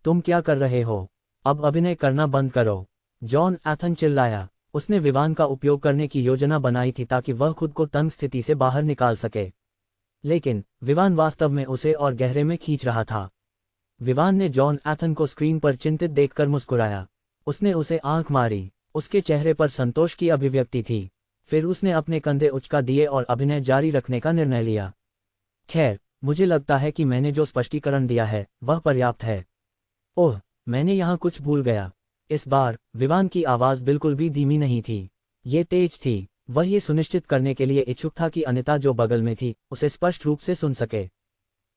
तुम क्या कर रहे हो? अब अभिनय करना बंद करो, जॉन एथन चिल्लाया। उसने विवान का उपयोग करने की योजना बनाई थी ताकि वह खुद को तंग स्थिति से बाहर निकाल सके। लेकिन विवान वास्तव में उसे और गहरे में खींच रहा था। विवान ने जॉन एथन को स्क्रीन पर चिंतित देखकर मुस्कुराया। उसने उसे आंख मारी। उसके चेहरे पर संतोष की अभिव्यक्ति थी। फिर उसने अपने कंधे उचका दिए और अभिनय जारी रखने का निर्णय लिया। खैर, मुझे लगता है कि मैंने जो स्पष्टीकरण दिया है वह पर्याप्त है। ओह, मैंने यहाँ कुछ भूल गया। इस बार विवान की आवाज़ बिल्कुल भी धीमी नहीं थी, ये तेज थी। वह ये सुनिश्चित करने के लिए इच्छुक था कि अनिता जो बगल में थी उसे स्पष्ट रूप से सुन सके।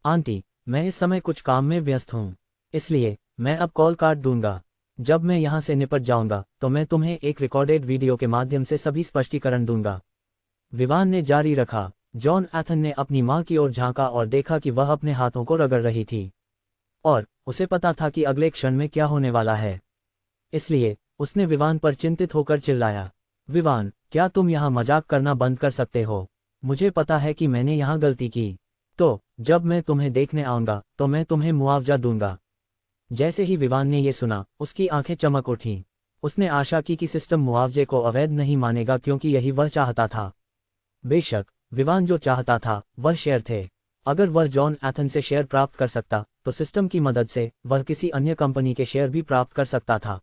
आंटी, मैं इस समय कुछ काम में व्यस्त हूँ, इसलिए मैं अब कॉल काट दूंगा। जब मैं यहाँ से निपट जाऊंगा तो मैं तुम्हें एक रिकॉर्डेड वीडियो के माध्यम से सभी स्पष्टीकरण दूंगा, विवान ने जारी रखा। जॉन एथन ने अपनी माँ की ओर झांका और देखा कि वह अपने हाथों को रगड़ रही थी और उसे पता था कि अगले क्षण में क्या होने वाला है। इसलिए उसने विवान पर चिंतित होकर चिल्लाया, विवान, क्या तुम यहाँ मजाक करना बंद कर सकते हो? मुझे पता है कि मैंने यहाँ गलती की। तो जब मैं तुम्हें देखने आऊंगा तो मैं तुम्हें मुआवजा दूंगा। जैसे ही विवान ने ये सुना, उसकी आंखें चमक उठीं। उसने आशा की कि सिस्टम मुआवजे को अवैध नहीं मानेगा, क्योंकि यही वह चाहता था। बेशक, विवान जो चाहता था वह शेयर थे। अगर वह जॉन एथन से शेयर प्राप्त कर सकता तो सिस्टम की मदद से वह किसी अन्य कंपनी के शेयर भी प्राप्त कर सकता था।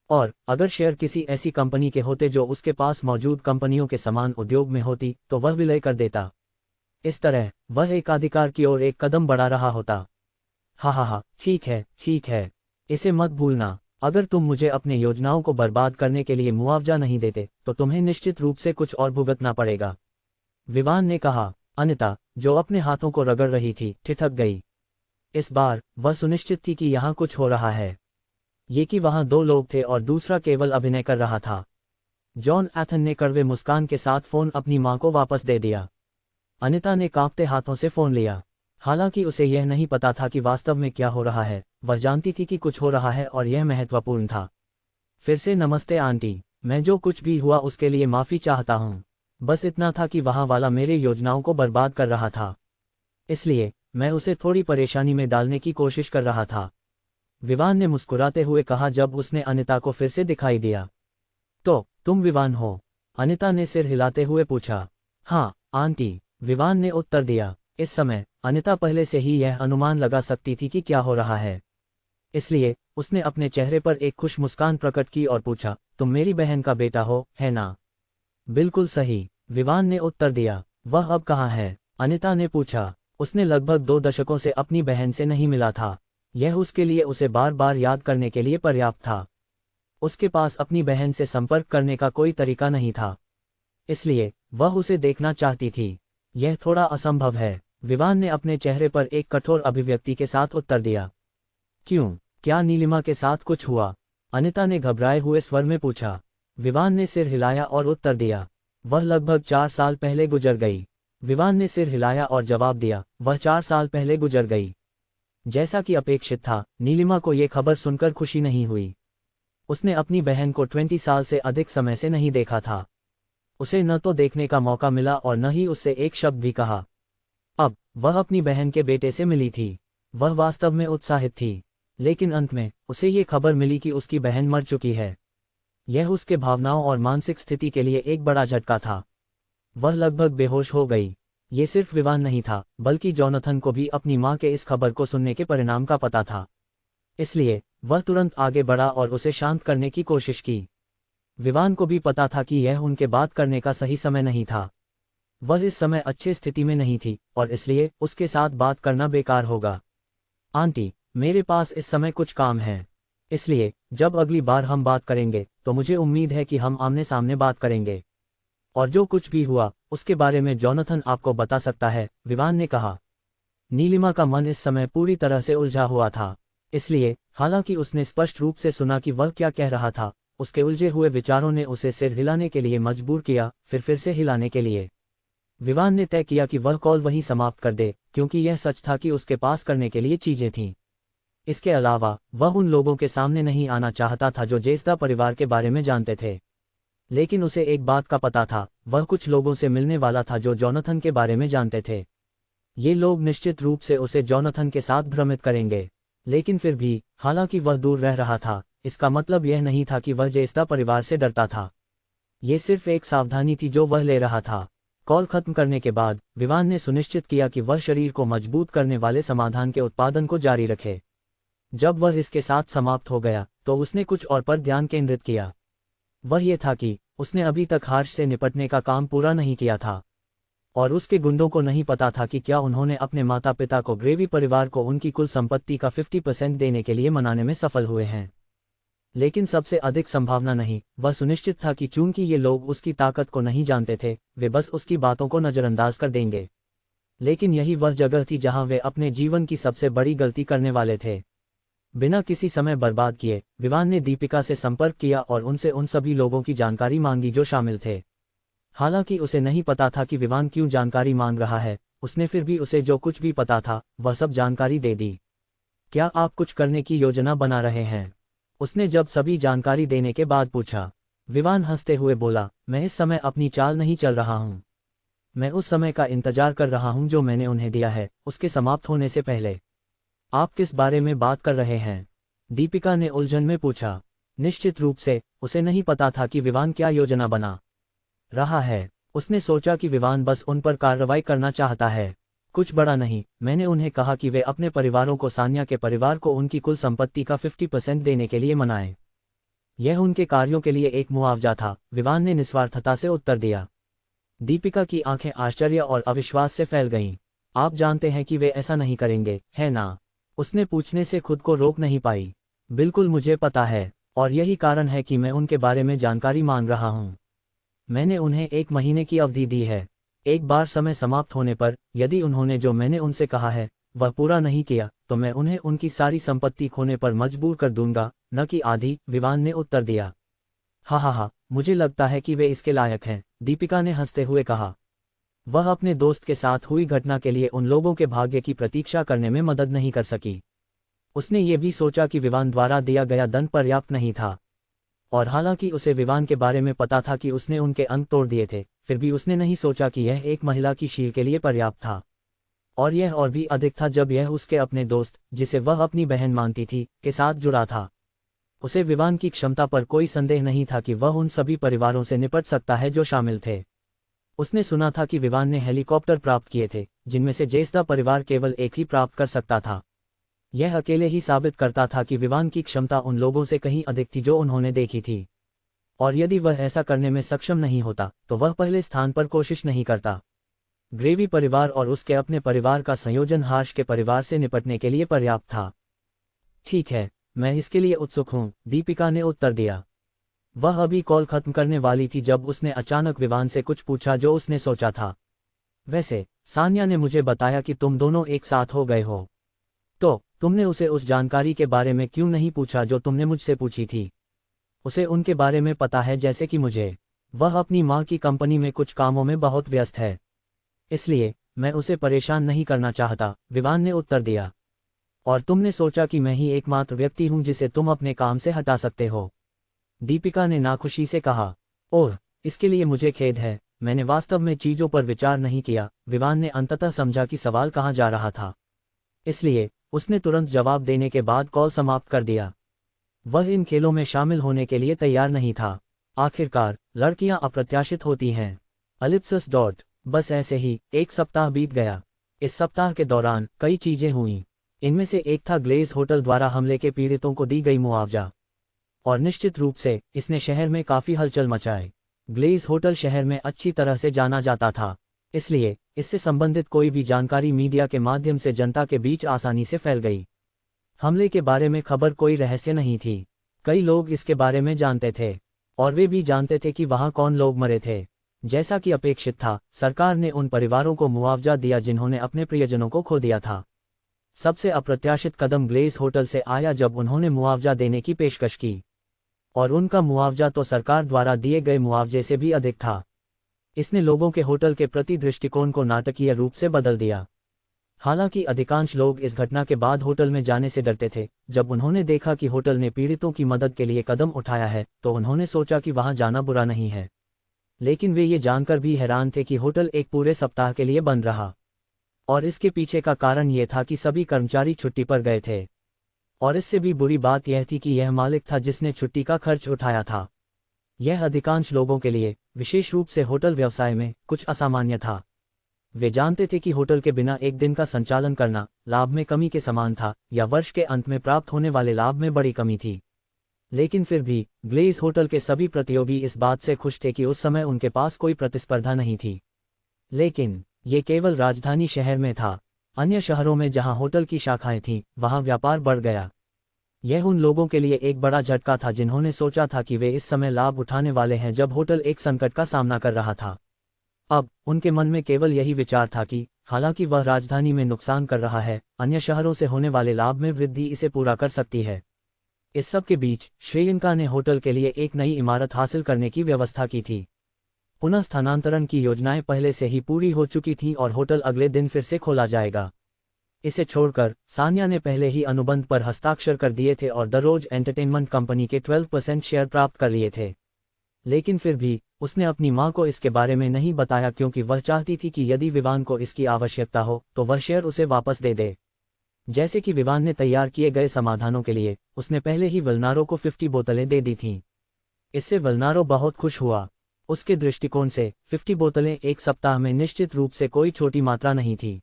और अगर शेयर किसी ऐसी कंपनी के होते जो उसके पास मौजूद कंपनियों के समान उद्योग में होती, तो वह विलय कर देता। इस तरह वह एकाधिकार की ओर एक कदम बढ़ा रहा होता। हा, ठीक है, ठीक है। इसे मत भूलना। अगर तुम मुझे अपने योजनाओं को बर्बाद करने के लिए मुआवजा नहीं देते तो तुम्हें निश्चित रूप से कुछ और भुगतना पड़ेगा। विवान ने कहा। अनिता, जो अपने हाथों को रगड़ रही थी, ठिठक गई। इस बार वह सुनिश्चित थी कि यहाँ कुछ हो रहा है। ये कि वहाँ दो लोग थे और दूसरा केवल अभिनय कर रहा था। जॉन एथन ने कड़वे मुस्कान के साथ फोन अपनी मां को वापस दे दिया। अनिता ने कांपते हाथों से फोन लिया। हालांकि उसे यह नहीं पता था कि वास्तव में क्या हो रहा है, वह जानती थी कि कुछ हो रहा है और यह महत्वपूर्ण था। फिर से नमस्ते आंटी, मैं जो कुछ भी हुआ उसके लिए माफ़ी चाहता हूँ। बस इतना था कि वहाँ वाला मेरे योजनाओं को बर्बाद कर रहा था, इसलिए मैं उसे थोड़ी परेशानी में डालने की कोशिश कर रहा था। विवान ने मुस्कुराते हुए कहा जब उसने अनिता को फिर से दिखाई दिया। तो तुम विवान हो? अनिता ने सिर हिलाते हुए पूछा। हाँ आंटी, विवान ने उत्तर दिया। इस समय अनिता पहले से ही यह अनुमान लगा सकती थी कि क्या हो रहा है, इसलिए उसने अपने चेहरे पर एक खुश मुस्कान प्रकट की और पूछा, तुम मेरी बहन का बेटा हो, है ना? बिल्कुल सही, विवान ने उत्तर दिया। वह अब कहाँ है? अनिता ने पूछा। उसने लगभग 2 दशकों से अपनी बहन से नहीं मिला था। यह उसके लिए उसे बार बार याद करने के लिए पर्याप्त था। उसके पास अपनी बहन से संपर्क करने का कोई तरीका नहीं था, इसलिए वह उसे देखना चाहती थी। यह थोड़ा असंभव है, विवान ने अपने चेहरे पर एक कठोर अभिव्यक्ति के साथ उत्तर दिया। क्यों, क्या नीलिमा के साथ कुछ हुआ? अनिता ने घबराए हुए स्वर में पूछा। विवान ने सिर हिलाया और उत्तर दिया, वह लगभग 4 साल पहले गुजर गई। विवान ने सिर हिलाया और जवाब दिया, वह 4 साल पहले गुजर गई। जैसा कि अपेक्षित था, नीलिमा को यह खबर सुनकर खुशी नहीं हुई। उसने अपनी बहन को 20 साल से अधिक समय से नहीं देखा था। उसे न तो देखने का मौका मिला और न ही उससे एक शब्द भी कहा। अब वह अपनी बहन के बेटे से मिली थी। वह वास्तव में उत्साहित थी, लेकिन अंत में उसे ये खबर मिली कि उसकी बहन मर चुकी है। यह उसके भावनाओं और मानसिक स्थिति के लिए एक बड़ा झटका था। वह लगभग बेहोश हो गई। ये सिर्फ विवान नहीं था, बल्कि जोनाथन को भी अपनी मां के इस खबर को सुनने के परिणाम का पता था। इसलिए वह तुरंत आगे बढ़ा और उसे शांत करने की कोशिश की। विवान को भी पता था कि यह उनके बात करने का सही समय नहीं था। वह इस समय अच्छे स्थिति में नहीं थी और इसलिए उसके साथ बात करना बेकार होगा। आंटी, मेरे पास इस समय कुछ काम है, इसलिए जब अगली बार हम बात करेंगे तो मुझे उम्मीद है कि हम आमने सामने बात करेंगे। और जो कुछ भी हुआ उसके बारे में जोनाथन आपको बता सकता है, विवान ने कहा। नीलिमा का मन इस समय पूरी तरह से उलझा हुआ था, इसलिए हालांकि उसने स्पष्ट रूप से सुना कि वह क्या कह रहा था, उसके उलझे हुए विचारों ने उसे सिर हिलाने के लिए मजबूर किया, फिर से हिलाने के लिए। विवान ने तय किया कि वह कॉल वहीं समाप्त कर दे, क्योंकि यह सच था कि उसके पास करने के लिए चीजें थीं। इसके अलावा वह उन लोगों के सामने नहीं आना चाहता था जो जेस्दा परिवार के बारे में जानते थे। लेकिन उसे एक बात का पता था, वह कुछ लोगों से मिलने वाला था जो जोनाथन के बारे में जानते थे। ये लोग निश्चित रूप से उसे जोनाथन के साथ भ्रमित करेंगे। लेकिन फिर भी, हालांकि वह दूर रह रहा था, इसका मतलब यह नहीं था कि वह जेस्दा परिवार से डरता था। ये सिर्फ एक सावधानी थी जो वह ले रहा था। कॉल खत्म करने के बाद विवान ने सुनिश्चित किया कि वह शरीर को मजबूत करने वाले समाधान के उत्पादन को जारी रखे। जब वह इसके साथ समाप्त हो गया तो उसने कुछ और पर ध्यान केंद्रित किया। वह ये था कि उसने अभी तक हार्श से निपटने का काम पूरा नहीं किया था, और उसके गुंडों को नहीं पता था कि क्या उन्होंने अपने माता पिता को ग्रेवी परिवार को उनकी कुल संपत्ति का 50% देने के लिए मनाने में सफल हुए हैं। लेकिन सबसे अधिक संभावना नहीं, वह सुनिश्चित था कि चूंकि ये लोग उसकी ताकत को नहीं जानते थे, वे बस उसकी बातों को नज़रअंदाज कर देंगे। लेकिन यही वह जगह थी जहां वे अपने जीवन की सबसे बड़ी गलती करने वाले थे। बिना किसी समय बर्बाद किए विवान ने दीपिका से संपर्क किया और उनसे उन सभी लोगों की जानकारी मांगी जो शामिल थे। हालांकि उसे नहीं पता था कि विवान क्यों जानकारी मांग रहा है, उसने फिर भी उसे जो कुछ भी पता था वह सब जानकारी दे दी। क्या आप कुछ करने की योजना बना रहे हैं? उसने जब सभी जानकारी देने के बाद पूछा। विवान हंसते हुए बोला, मैं इस समय अपनी चाल नहीं चल रहा हूं। मैं उस समय का इंतजार कर रहा हूं जो मैंने उन्हें दिया है, उसके समाप्त होने से पहले। आप किस बारे में बात कर रहे हैं? दीपिका ने उलझन में पूछा। निश्चित रूप से, उसे नहीं पता था कि विवान क्या योजना बना रहा है। उसने सोचा कि विवान बस उन पर कार्रवाई करना चाहता है, कुछ बड़ा नहीं। मैंने उन्हें कहा कि वे अपने परिवारों को सान्या के परिवार को उनकी कुल संपत्ति का 50% देने के लिए मनाएं। यह उनके कार्यों के लिए एक मुआवजा था, विवान ने निस्वार्थता से उत्तर दिया। दीपिका की आंखें आश्चर्य और अविश्वास से फैल गईं। आप जानते हैं कि वे ऐसा नहीं करेंगे, है ना? उसने पूछने से खुद को रोक नहीं पाई। बिल्कुल, मुझे पता है, और यही कारण है कि मैं उनके बारे में जानकारी मांग रहा हूं। मैंने उन्हें 1 महीने की अवधि दी है। एक बार समय समाप्त होने पर, यदि उन्होंने जो मैंने उनसे कहा है वह पूरा नहीं किया, तो मैं उन्हें उनकी सारी संपत्ति खोने पर मजबूर कर दूंगा, न कि आधी, विवान ने उत्तर दिया। हा, मुझे लगता है कि वे इसके लायक हैं, दीपिका ने हंसते हुए कहा। वह अपने दोस्त के साथ हुई घटना के लिए उन लोगों के भाग्य की प्रतीक्षा करने में मदद नहीं कर सकी। उसने ये भी सोचा कि विवान द्वारा दिया गया दंड पर्याप्त नहीं था, और हालांकि उसे विवान के बारे में पता था कि उसने उनके अंक तोड़ दिए थे, फिर भी उसने नहीं सोचा कि यह एक महिला की शील के लिए पर्याप्त था। और यह और भी अधिक था जब यह उसके अपने दोस्त, जिसे वह अपनी बहन मानती थी, के साथ जुड़ा था। उसे विवान की क्षमता पर कोई संदेह नहीं था कि वह उन सभी परिवारों से निपट सकता है जो शामिल थे। उसने सुना था कि विवान ने हेलीकॉप्टर प्राप्त किए थे, जिनमें से जेसदा परिवार केवल एक ही प्राप्त कर सकता था। यह अकेले ही साबित करता था कि विवान की क्षमता उन लोगों से कहीं अधिक थी जो उन्होंने देखी थी, और यदि वह ऐसा करने में सक्षम नहीं होता तो वह पहले स्थान पर कोशिश नहीं करता। ग्रेवी परिवार और उसके अपने परिवार का संयोजन हार्श के परिवार से निपटने के लिए पर्याप्त था। ठीक है, मैं इसके लिए उत्सुक हूं, दीपिका ने उत्तर दिया। वह अभी कॉल खत्म करने वाली थी जब उसने अचानक विवान से कुछ पूछा जो उसने सोचा था। वैसे, सान्या ने मुझे बताया कि तुम दोनों एक साथ हो गए हो, तो तुमने उसे उस जानकारी के बारे में क्यों नहीं पूछा जो तुमने मुझसे पूछी थी? उसे उनके बारे में पता है जैसे कि मुझे। वह अपनी माँ की कंपनी में कुछ कामों में बहुत व्यस्त है, इसलिए मैं उसे परेशान नहीं करना चाहता, विवान ने उत्तर दिया। और तुमने सोचा कि मैं ही एकमात्र व्यक्ति हूं जिसे तुम अपने काम से हटा सकते हो, दीपिका ने नाखुशी से कहा। ओह, इसके लिए मुझे खेद है, मैंने वास्तव में चीजों पर विचार नहीं किया, विवान ने अंततः समझा कि सवाल कहाँ जा रहा था। इसलिए उसने तुरंत जवाब देने के बाद कॉल समाप्त कर दिया। वह इन खेलों में शामिल होने के लिए तैयार नहीं था। आखिरकार, लड़कियां अप्रत्याशित होती हैं। अलिप्सस डॉट। बस ऐसे ही 1 सप्ताह बीत गया। इस सप्ताह के दौरान कई चीजें हुईं। इनमें से एक था ग्लेज होटल द्वारा हमले के पीड़ितों को दी गई मुआवजा, और निश्चित रूप से इसने शहर में काफी हलचल मचाई। ग्लेज होटल शहर में अच्छी तरह से जाना जाता था, इसलिए इससे संबंधित कोई भी जानकारी मीडिया के माध्यम से जनता के बीच आसानी से फैल गई। हमले के बारे में खबर कोई रहस्य नहीं थी। कई लोग इसके बारे में जानते थे, और वे भी जानते थे कि वहां कौन लोग मरे थे। जैसा कि अपेक्षित था, सरकार ने उन परिवारों को मुआवजा दिया जिन्होंने अपने प्रियजनों को खो दिया था। सबसे अप्रत्याशित कदम ग्लेज होटल से आया जब उन्होंने मुआवजा देने की पेशकश की, और उनका मुआवजा तो सरकार द्वारा दिए गए मुआवजे से भी अधिक था। इसने लोगों के होटल के प्रति दृष्टिकोण को नाटकीय रूप से बदल दिया। हालांकि अधिकांश लोग इस घटना के बाद होटल में जाने से डरते थे। जब उन्होंने देखा कि होटल ने पीड़ितों की मदद के लिए कदम उठाया है, तो उन्होंने सोचा कि वहां जाना बुरा नहीं है। लेकिन वे ये जानकर भी हैरान थे कि होटल एक पूरे सप्ताह के लिए बंद रहा, और इसके पीछे का कारण ये था कि सभी कर्मचारी छुट्टी पर गए थे। और इससे भी बुरी बात यह थी कि यह मालिक था जिसने छुट्टी का खर्च उठाया था। यह अधिकांश लोगों के लिए, विशेष रूप से होटल व्यवसाय में, कुछ असामान्य था। वे जानते थे कि होटल के बिना एक दिन का संचालन करना लाभ में कमी के समान था, या वर्ष के अंत में प्राप्त होने वाले लाभ में बड़ी कमी थी। लेकिन फिर भी ग्लेज होटल के सभी प्रतियोगी इस बात से खुश थे कि उस समय उनके पास कोई प्रतिस्पर्धा नहीं थी। लेकिन ये केवल राजधानी शहर में था। अन्य शहरों में जहां होटल की शाखाएं थीं, वहां व्यापार बढ़ गया। यह उन लोगों के लिए एक बड़ा झटका था जिन्होंने सोचा था कि वे इस समय लाभ उठाने वाले हैं जब होटल एक संकट का सामना कर रहा था। अब उनके मन में केवल यही विचार था कि हालांकि वह राजधानी में नुकसान कर रहा है, अन्य शहरों से होने वाले लाभ में वृद्धि इसे पूरा कर सकती है। इस सब के बीच श्रेयंका ने होटल के लिए एक नई इमारत हासिल करने की व्यवस्था की थी। पुनः स्थानांतरण की योजनाएं पहले से ही पूरी हो चुकी थीं और होटल अगले दिन फिर से खोला जाएगा। इसे छोड़कर सान्या ने पहले ही अनुबंध पर हस्ताक्षर कर दिए थे और द रोज एंटरटेनमेंट कंपनी के 12% शेयर प्राप्त कर लिए थे। लेकिन फिर भी उसने अपनी माँ को इसके बारे में नहीं बताया क्योंकि वह चाहती थी कि यदि विवान को इसकी आवश्यकता हो तो वह शेयर उसे वापस दे दे। जैसे कि विवान ने तैयार किए गए समाधानों के लिए उसने पहले ही वल्नारो को 50 बोतलें दे दी थीं। इससे वल्नारो बहुत खुश हुआ। उसके दृष्टिकोण से 50 बोतलें एक सप्ताह में निश्चित रूप से कोई छोटी मात्रा नहीं थी।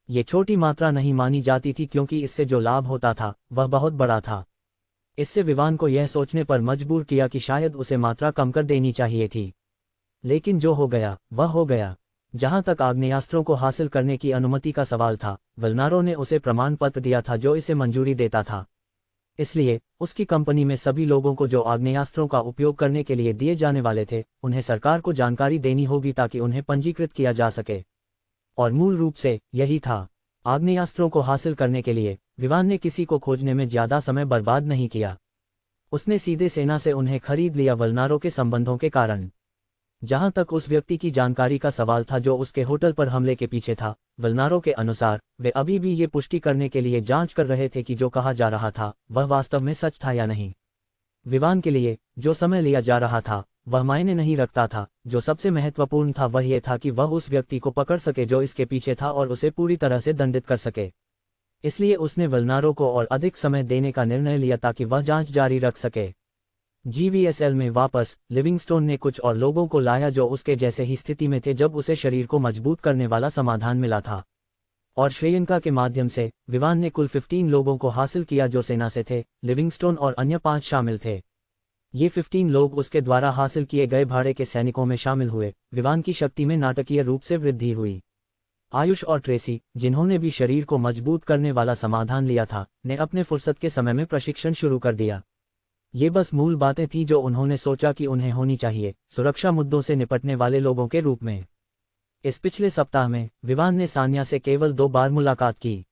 ये छोटी मात्रा नहीं मानी जाती थी क्योंकि इससे जो लाभ होता था वह बहुत बड़ा था। इससे विवान को यह सोचने पर मजबूर किया कि शायद उसे मात्रा कम कर देनी चाहिए थी। लेकिन जो हो गया वह हो गया। जहां तक आग्नेयास्त्रों को हासिल करने की अनुमति का सवाल था, वल्नारो ने उसे प्रमाण पत्र दिया था जो इसे मंजूरी देता था। इसलिए उसकी कंपनी में सभी लोगों को जो आग्नेयास्त्रों का उपयोग करने के लिए दिए जाने वाले थे उन्हें सरकार को जानकारी देनी होगी ताकि उन्हें पंजीकृत किया जा सके। और मूल रूप से यही था। आग्नेयास्त्रों को हासिल करने के लिए विवान ने किसी को खोजने में ज्यादा समय बर्बाद नहीं किया। उसने सीधे सेना से उन्हें खरीद लिया वल्नारो के संबंधों के कारण। जहां तक उस व्यक्ति की जानकारी का सवाल था जो उसके होटल पर हमले के पीछे था, वल्नारो के अनुसार वे अभी भी ये पुष्टि करने के लिए जांच कर रहे थे कि जो कहा जा रहा था वह वास्तव में सच था या नहीं। विवान के लिए जो समय लिया जा रहा था वह मायने नहीं रखता था। जो सबसे महत्वपूर्ण था वह यह था कि वह उस व्यक्ति को पकड़ सके जो इसके पीछे था और उसे पूरी तरह से दंडित कर सके। इसलिए उसने वल्नारो को और अधिक समय देने का निर्णय लिया ताकि वह जांच जारी रख सके। जीवीएसएल में वापस लिविंगस्टोन ने कुछ और लोगों को लाया जो उसके जैसे ही स्थिति में थे जब उसे शरीर को मजबूत करने वाला समाधान मिला था। और श्रेयंका के माध्यम से विवान ने कुल 15 लोगों को हासिल किया जो सेना से थे। लिविंगस्टोन और अन्य 5 शामिल थे। ये 15 लोग उसके द्वारा हासिल किए गए भाड़े के सैनिकों में शामिल हुए। विवान की शक्ति में नाटकीय रूप से वृद्धि हुई। आयुष और ट्रेसी, जिन्होंने भी शरीर को मजबूत करने वाला समाधान लिया था, ने अपने फुर्सत के समय में प्रशिक्षण शुरू कर दिया। ये बस मूल बातें थीं जो उन्होंने सोचा कि उन्हें होनी चाहिए सुरक्षा मुद्दों से निपटने वाले लोगों के रूप में। इस पिछले सप्ताह में विवान ने सान्या से केवल 2 बार मुलाकात की।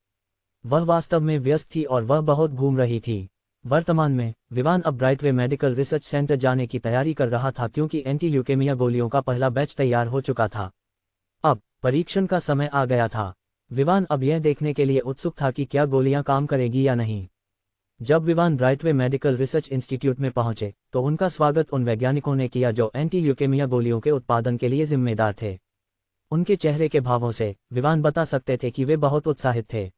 वह वास्तव में व्यस्त थी और वह बहुत घूम रही थी। वर्तमान में विवान अब ब्राइटवे मेडिकल रिसर्च सेंटर जाने की तैयारी कर रहा था क्योंकि एंटी ल्यूकेमिया गोलियों का पहला बैच तैयार हो चुका था। अब परीक्षण का समय आ गया था। विवान अब यह देखने के लिए उत्सुक था कि क्या गोलियां काम करेगी या नहीं। जब विवान ब्राइटवे मेडिकल रिसर्च इंस्टीट्यूट में पहुंचे तो उनका स्वागत उन वैज्ञानिकों ने किया जो एंटी ल्यूकेमिया गोलियों के उत्पादन के लिए जिम्मेदार थे। उनके चेहरे के भावों से विवान बता सकते थे कि वे बहुत उत्साहित थे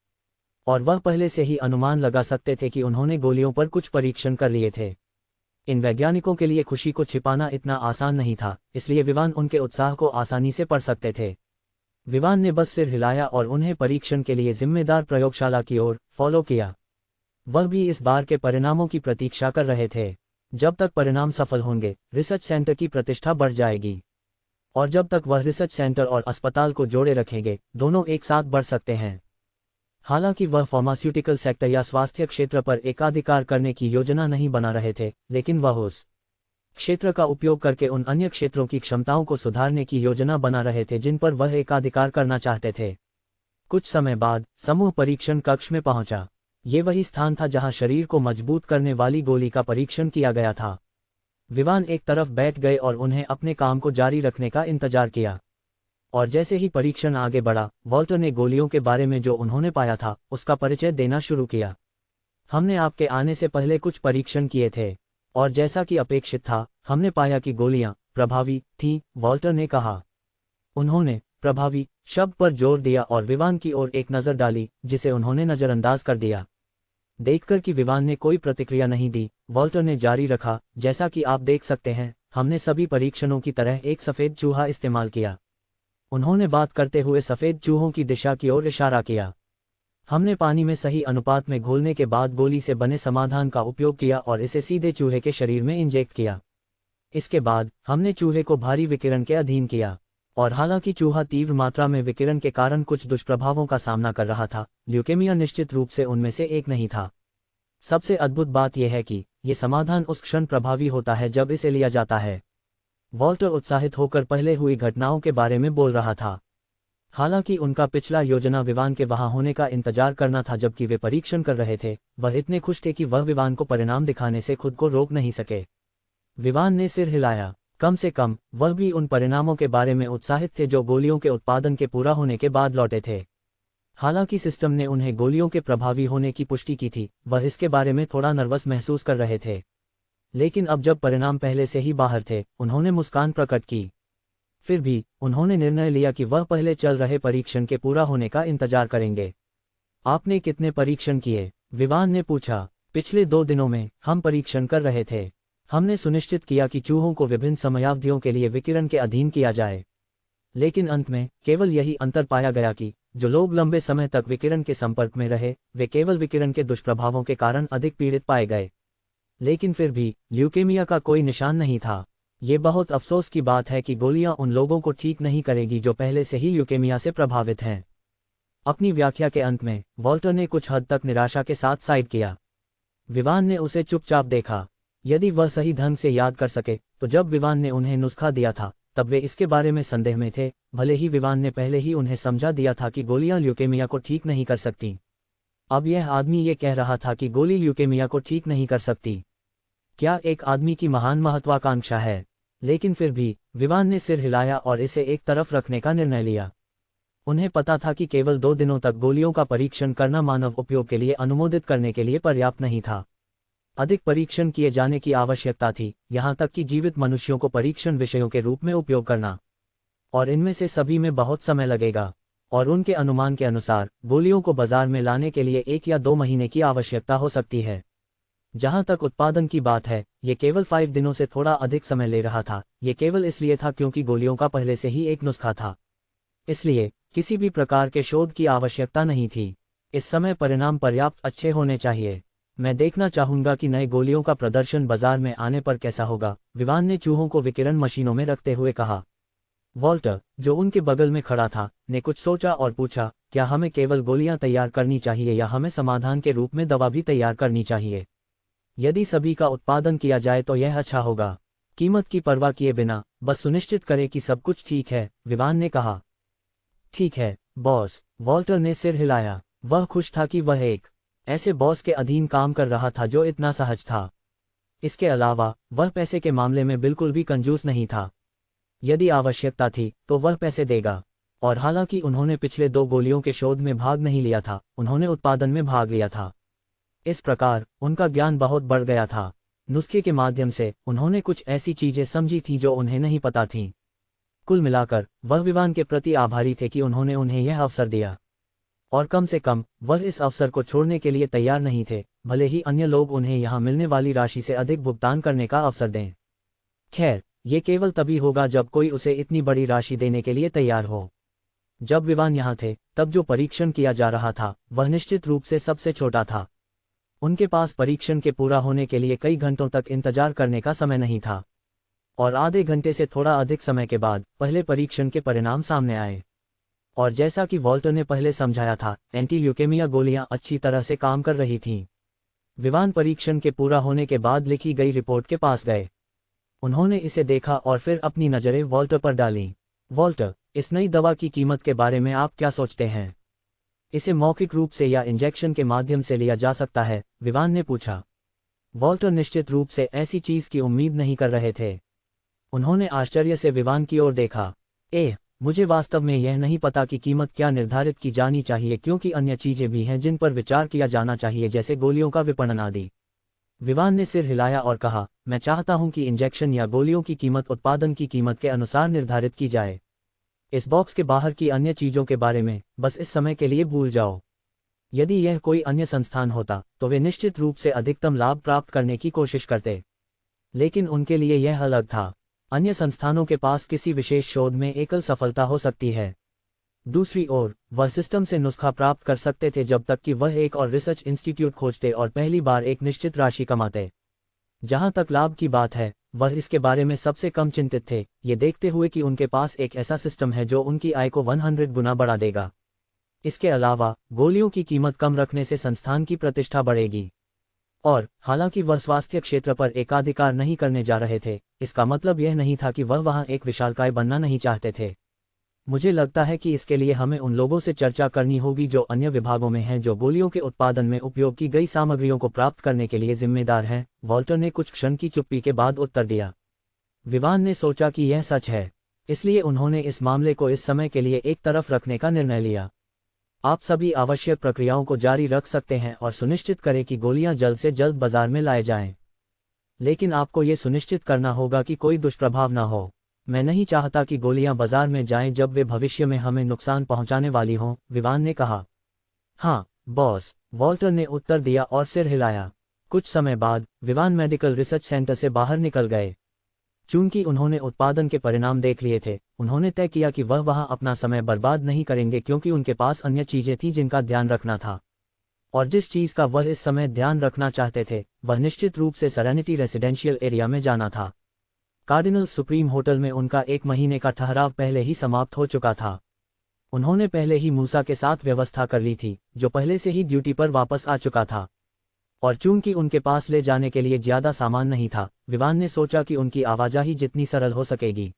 और वह पहले से ही अनुमान लगा सकते थे कि उन्होंने गोलियों पर कुछ परीक्षण कर लिए थे। इन वैज्ञानिकों के लिए खुशी को छिपाना इतना आसान नहीं था, इसलिए विवान उनके उत्साह को आसानी से पढ़ सकते थे। विवान ने बस सिर हिलाया और उन्हें परीक्षण के लिए जिम्मेदार प्रयोगशाला की ओर फॉलो किया। वह भी इस बार के परिणामों की प्रतीक्षा कर रहे थे। जब तक परिणाम सफल होंगे, रिसर्च सेंटर की प्रतिष्ठा बढ़ जाएगी। और जब तक वह रिसर्च सेंटर और अस्पताल को जोड़े रखेंगे, दोनों एक साथ बढ़ सकते हैं। हालांकि वह फार्मास्यूटिकल सेक्टर या स्वास्थ्य क्षेत्र पर एकाधिकार करने की योजना नहीं बना रहे थे, लेकिन वह उस क्षेत्र का उपयोग करके उन अन्य क्षेत्रों की क्षमताओं को सुधारने की योजना बना रहे थे जिन पर वह एकाधिकार करना चाहते थे। कुछ समय बाद समूह परीक्षण कक्ष में पहुंचा। ये वही स्थान था जहां शरीर को मजबूत करने वाली गोली का परीक्षण किया गया था। विवान एक तरफ बैठ गए और उन्हें अपने काम को जारी रखने का इंतजार किया। और जैसे ही परीक्षण आगे बढ़ा, वॉल्टर ने गोलियों के बारे में जो उन्होंने पाया था उसका परिचय देना शुरू किया। हमने आपके आने से पहले कुछ परीक्षण किए थे और जैसा कि अपेक्षित था, हमने पाया कि गोलियां प्रभावी थीं, वॉल्टर ने कहा। उन्होंने प्रभावी शब्द पर जोर दिया और विवान की ओर एक नज़र डाली जिसे उन्होंने नज़रअंदाज कर दिया। देखकर कि विवान ने कोई प्रतिक्रिया नहीं दी, वॉल्टर ने जारी रखा, जैसा कि आप देख सकते हैं, हमने सभी परीक्षणों की तरह एक सफ़ेद चूहा इस्तेमाल किया। उन्होंने बात करते हुए सफ़ेद चूहों की दिशा की ओर इशारा किया। हमने पानी में सही अनुपात में घोलने के बाद गोली से बने समाधान का उपयोग किया और इसे सीधे चूहे के शरीर में इंजेक्ट किया। इसके बाद हमने चूहे को भारी विकिरण के अधीन किया और हालांकि चूहा तीव्र मात्रा में विकिरण के कारण कुछ दुष्प्रभावों का सामना कर रहा था, ल्यूकेमिया निश्चित रूप से उनमें से एक नहीं था। सबसे अद्भुत बात यह है कि ये समाधान उस क्षण प्रभावी होता है जब इसे लिया जाता है। वॉल्टर उत्साहित होकर पहले हुई घटनाओं के बारे में बोल रहा था। हालांकि उनका पिछला योजना विवान के वहां होने का इंतजार करना था जबकि वे परीक्षण कर रहे थे, वह इतने खुश थे कि वह विवान को परिणाम दिखाने से खुद को रोक नहीं सके। विवान ने सिर हिलाया। कम से कम वह भी उन परिणामों के बारे में उत्साहित थे जो गोलियों के उत्पादन के पूरा होने के बाद लौटे थे। हालांकि सिस्टम ने उन्हें गोलियों के प्रभावी होने की पुष्टि की थी, वह इसके बारे में थोड़ा नर्वस महसूस कर रहे थे। लेकिन अब जब परिणाम पहले से ही बाहर थे, उन्होंने मुस्कान प्रकट की। फिर भी उन्होंने निर्णय लिया कि वह पहले चल रहे परीक्षण के पूरा होने का इंतजार करेंगे। आपने कितने परीक्षण किए? विवान ने पूछा। पिछले 2 दिनों में हम परीक्षण कर रहे थे। हमने सुनिश्चित किया कि चूहों को विभिन्न समयावधियों के लिए विकिरण के अधीन किया जाए। लेकिन अंत में केवल यही अंतर पाया गया कि जो लोग लंबे समय तक विकिरण के संपर्क में रहे, वे केवल विकिरण के दुष्प्रभावों के कारण अधिक पीड़ित पाए गए। लेकिन फिर भी ल्यूकेमिया का कोई निशान नहीं था। ये बहुत अफसोस की बात है कि गोलियां उन लोगों को ठीक नहीं करेगी जो पहले से ही ल्यूकेमिया से प्रभावित हैं। अपनी व्याख्या के अंत में वॉल्टर ने कुछ हद तक निराशा के साथ साइड किया। विवान ने उसे चुपचाप देखा। यदि वह सही ढंग से याद कर सके तो जब विवान ने उन्हें नुस्खा दिया था तब वे इसके बारे में संदेह में थे, भले ही विवान ने पहले ही उन्हें समझा दिया था कि गोलियां ल्यूकेमिया को ठीक नहीं कर सकती। अब यह आदमी ये कह रहा था कि गोली ल्यूकेमिया को ठीक नहीं कर सकती। क्या एक आदमी की महान महत्वाकांक्षा है? लेकिन फिर भी विवान ने सिर हिलाया और इसे एक तरफ रखने का निर्णय लिया। उन्हें पता था कि केवल 2 दिनों तक गोलियों का परीक्षण करना मानव उपयोग के लिए अनुमोदित करने के लिए पर्याप्त नहीं था। अधिक परीक्षण किए जाने की आवश्यकता थी, यहाँ तक कि जीवित मनुष्यों को परीक्षण विषयों के रूप में उपयोग करना। और इनमें से सभी में बहुत समय लगेगा। और उनके अनुमान के अनुसार गोलियों को बाजार में लाने के लिए 1 या 2 महीने की आवश्यकता हो सकती है। जहां तक उत्पादन की बात है, ये केवल 5 दिनों से थोड़ा अधिक समय ले रहा था। ये केवल इसलिए था क्योंकि गोलियों का पहले से ही एक नुस्खा था। इसलिए किसी भी प्रकार के शोध की आवश्यकता नहीं थी। इस समय परिणाम पर्याप्त अच्छे होने चाहिए। मैं देखना चाहूंगा कि नए गोलियों का प्रदर्शन बाजार में आने पर कैसा होगा, विवान ने चूहों को विकिरण मशीनों में रखते हुए कहा। वॉल्टर, जो उनके बगल में खड़ा था, ने कुछ सोचा और पूछा, क्या हमें केवल गोलियां तैयार करनी चाहिए या हमें समाधान के रूप में दवा भी तैयार करनी चाहिए? यदि सभी का उत्पादन किया जाए तो यह अच्छा होगा। कीमत की परवाह किए बिना बस सुनिश्चित करें कि सब कुछ ठीक है, विवान ने कहा। ठीक है बॉस, वॉल्टर ने सिर हिलाया। वह खुश था कि वह एक ऐसे बॉस के अधीन काम कर रहा था जो इतना सहज था। इसके अलावा वह पैसे के मामले में बिल्कुल भी कंजूस नहीं था। यदि आवश्यकता थी तो वह पैसे देगा। और हालांकि उन्होंने पिछले 2 गोलियों के शोध में भाग नहीं लिया था, उन्होंने उत्पादन में भाग लिया था। इस प्रकार उनका ज्ञान बहुत बढ़ गया था। नुस्खे के माध्यम से उन्होंने कुछ ऐसी चीजें समझी थीं जो उन्हें नहीं पता थीं। कुल मिलाकर वह विवान के प्रति आभारी थे कि उन्होंने उन्हें यह अवसर दिया। और कम से कम वह इस अवसर को छोड़ने के लिए तैयार नहीं थे, भले ही अन्य लोग उन्हें यहाँ मिलने वाली राशि से अधिक भुगतान करने का अवसर दें। खैर, ये केवल तभी होगा जब कोई उसे इतनी बड़ी राशि देने के लिए तैयार हो। जब विवान यहाँ थे तब जो परीक्षण किया जा रहा था वह निश्चित रूप से सबसे छोटा था। उनके पास परीक्षण के पूरा होने के लिए कई घंटों तक इंतजार करने का समय नहीं था। और आधे घंटे से थोड़ा अधिक समय के बाद पहले परीक्षण के परिणाम सामने आए। और जैसा कि वॉल्टर ने पहले समझाया था, एंटी ल्यूकेमिया गोलियां अच्छी तरह से काम कर रही थीं। विवान परीक्षण के पूरा होने के बाद लिखी गई रिपोर्ट के पास गए। उन्होंने इसे देखा और फिर अपनी नज़रें वॉल्टर पर डालीं। वॉल्टर, इस नई दवा की कीमत के बारे में आप क्या सोचते हैं? इसे मौखिक रूप से या इंजेक्शन के माध्यम से लिया जा सकता है, विवान ने पूछा। वॉल्टर निश्चित रूप से ऐसी चीज की उम्मीद नहीं कर रहे थे। उन्होंने आश्चर्य से विवान की ओर देखा। मुझे वास्तव में यह नहीं पता कि कीमत क्या निर्धारित की जानी चाहिए, क्योंकि अन्य चीजें भी हैं जिन पर विचार किया जाना चाहिए, जैसे गोलियों का विपणन आदि। विवान ने सिर हिलाया और कहा, मैं चाहता हूं कि इंजेक्शन या गोलियों की कीमत उत्पादन की कीमत के अनुसार निर्धारित की जाए। इस बॉक्स के बाहर की अन्य चीजों के बारे में बस इस समय के लिए भूल जाओ। यदि यह कोई अन्य संस्थान होता तो वे निश्चित रूप से अधिकतम लाभ प्राप्त करने की कोशिश करते, लेकिन उनके लिए यह अलग था। अन्य संस्थानों के पास किसी विशेष शोध में एकल सफलता हो सकती है। दूसरी ओर, वह सिस्टम से नुस्खा प्राप्त कर सकते थे जब तक कि वह एक और रिसर्च इंस्टीट्यूट खोजते और पहली बार एक निश्चित राशि कमाते। जहां तक लाभ की बात है, वह इसके बारे में सबसे कम चिंतित थे, ये देखते हुए कि उनके पास एक ऐसा सिस्टम है जो उनकी आय को 100 गुना बढ़ा देगा। इसके अलावा गोलियों की कीमत कम रखने से संस्थान की प्रतिष्ठा बढ़ेगी। और हालांकि वह स्वास्थ्य क्षेत्र पर एकाधिकार नहीं करने जा रहे थे, इसका मतलब यह नहीं था कि वह वहां एक विशालकाय बनना नहीं चाहते थे। मुझे लगता है कि इसके लिए हमें उन लोगों से चर्चा करनी होगी जो अन्य विभागों में हैं, जो गोलियों के उत्पादन में उपयोग की गई सामग्रियों को प्राप्त करने के लिए जिम्मेदार हैं। वॉल्टर ने कुछ क्षण की चुप्पी के बाद उत्तर दिया। विवान ने सोचा कि यह सच है, इसलिए उन्होंने इस मामले को इस समय के लिए एक तरफ रखने का निर्णय लिया। आप सभी आवश्यक प्रक्रियाओं को जारी रख सकते हैं और सुनिश्चित करें कि गोलियां जल्द से जल्द बाजार में लाए जाएं। लेकिन आपको ये सुनिश्चित करना होगा कि कोई दुष्प्रभाव ना हो। मैं नहीं चाहता कि गोलियां बाजार में जाएं जब वे भविष्य में हमें नुकसान पहुंचाने वाली हों, विवान ने कहा। हाँ बॉस, वॉल्टर ने उत्तर दिया और सिर हिलाया। कुछ समय बाद विवान मेडिकल रिसर्च सेंटर से बाहर निकल गए। चूंकि उन्होंने उत्पादन के परिणाम देख लिए थे, उन्होंने तय किया कि वह वहां अपना समय बर्बाद नहीं करेंगे क्योंकि उनके पास अन्य चीजें थीं जिनका ध्यान रखना था। और जिस चीज का वह इस समय ध्यान रखना चाहते थे वह निश्चित रूप से सेरेनिटी रेसिडेंशियल एरिया में जाना था। कार्डिनल सुप्रीम होटल में उनका 1 महीने का ठहराव पहले ही समाप्त हो चुका था। उन्होंने पहले ही मूसा के साथ व्यवस्था कर ली थी, जो पहले से ही ड्यूटी पर वापस आ चुका था। और चूंकि उनके पास ले जाने के लिए ज्यादा सामान नहीं था, विवान ने सोचा कि उनकी आवाजाही जितनी सरल हो सकेगी।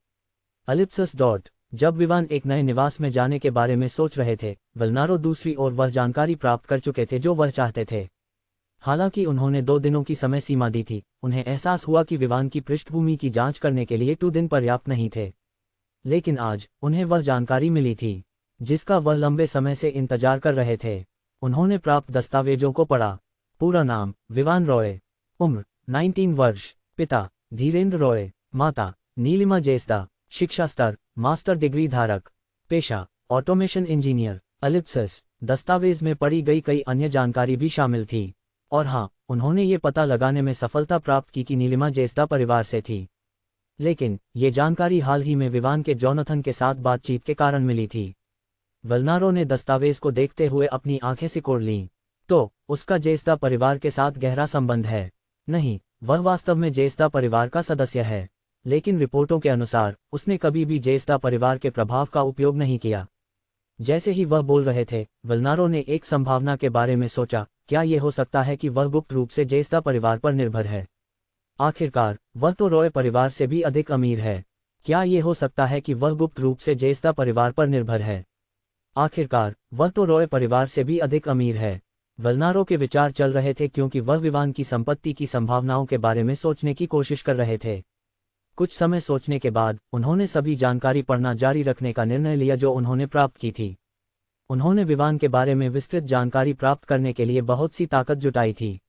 अलिप्सस डॉट। जब विवान एक नए निवास में जाने के बारे में सोच रहे थे, वल्नारो दूसरी ओर वह जानकारी प्राप्त कर चुके थे जो वह चाहते थे। हालांकि उन्होंने 2 दिनों की समय सीमा दी थी, उन्हें एहसास हुआ कि विवान की पृष्ठभूमि की जांच करने के लिए 2 दिन पर्याप्त नहीं थे। लेकिन आज उन्हें वह जानकारी मिली थी जिसका वह लंबे समय से इंतजार कर रहे थे। उन्होंने प्राप्त दस्तावेजों को पढ़ा। पूरा नाम विवान रॉय, उम्र 19 वर्ष, पिता धीरेन्द्र रॉय, माता नीलिमा जेसदा, शिक्षा स्तर मास्टर डिग्री धारक, पेशा ऑटोमेशन इंजीनियर। अलिप्सस। दस्तावेज में पढ़ी गई कई अन्य जानकारी भी शामिल थी। और हाँ, उन्होंने ये पता लगाने में सफलता प्राप्त की कि नीलिमा जेसदा परिवार से थी। लेकिन ये जानकारी हाल ही में विवान के जोनाथन के साथ बातचीत के कारण मिली थी। वल्नारो ने दस्तावेज को देखते हुए अपनी आंखें सिकोड़ लीं। तो उसका जेसदा परिवार के साथ गहरा संबंध है। नहीं, वह वास्तव में जेसदा परिवार का सदस्य है। लेकिन रिपोर्टों के अनुसार उसने कभी भी जेसदा परिवार के प्रभाव का उपयोग नहीं किया। जैसे ही वह बोल रहे थे, वल्नारो ने एक संभावना के बारे में सोचा। क्या ये हो सकता है कि वह गुप्त रूप से जेसदा परिवार पर निर्भर है? आखिरकार वह तो रॉय परिवार से भी अधिक अमीर है। क्या ये हो सकता है कि वह गुप्त रूप से जेसदा परिवार पर निर्भर है? आखिरकार वह तो रॉय परिवार से भी अधिक अमीर है। वल्नारो के विचार चल रहे थे क्योंकि वह विवान की संपत्ति की संभावनाओं के बारे में सोचने की कोशिश कर रहे थे। कुछ समय सोचने के बाद उन्होंने सभी जानकारी पढ़ना जारी रखने का निर्णय लिया जो उन्होंने प्राप्त की थी। उन्होंने विवान के बारे में विस्तृत जानकारी प्राप्त करने के लिए बहुत सी ताकत जुटाई थी।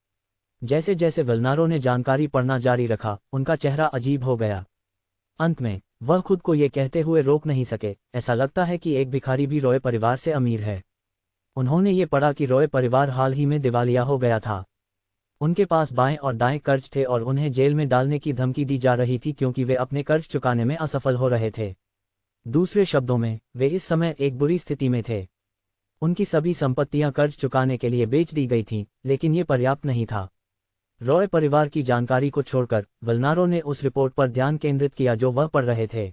जैसे जैसे वल्नारो ने जानकारी पढ़ना जारी रखा, उनका चेहरा अजीब हो गया। अंत में वह खुद को ये कहते हुए रोक नहीं सके, ऐसा लगता है कि एक भिखारी भी रॉय परिवार से अमीर है। उन्होंने ये पढ़ा कि रॉय परिवार हाल ही में दिवालिया हो गया था। उनके पास बाएं और दाएं कर्ज थे और उन्हें जेल में डालने की धमकी दी जा रही थी क्योंकि वे अपने कर्ज चुकाने में असफल हो रहे थे। दूसरे शब्दों में, वे इस समय एक बुरी स्थिति में थे। उनकी सभी संपत्तियां कर्ज चुकाने के लिए बेच दी गई थीं, लेकिन ये पर्याप्त नहीं था। रॉय परिवार की जानकारी को छोड़कर वल्नारो ने उस रिपोर्ट पर ध्यान केंद्रित किया जो वह पढ़ रहे थे,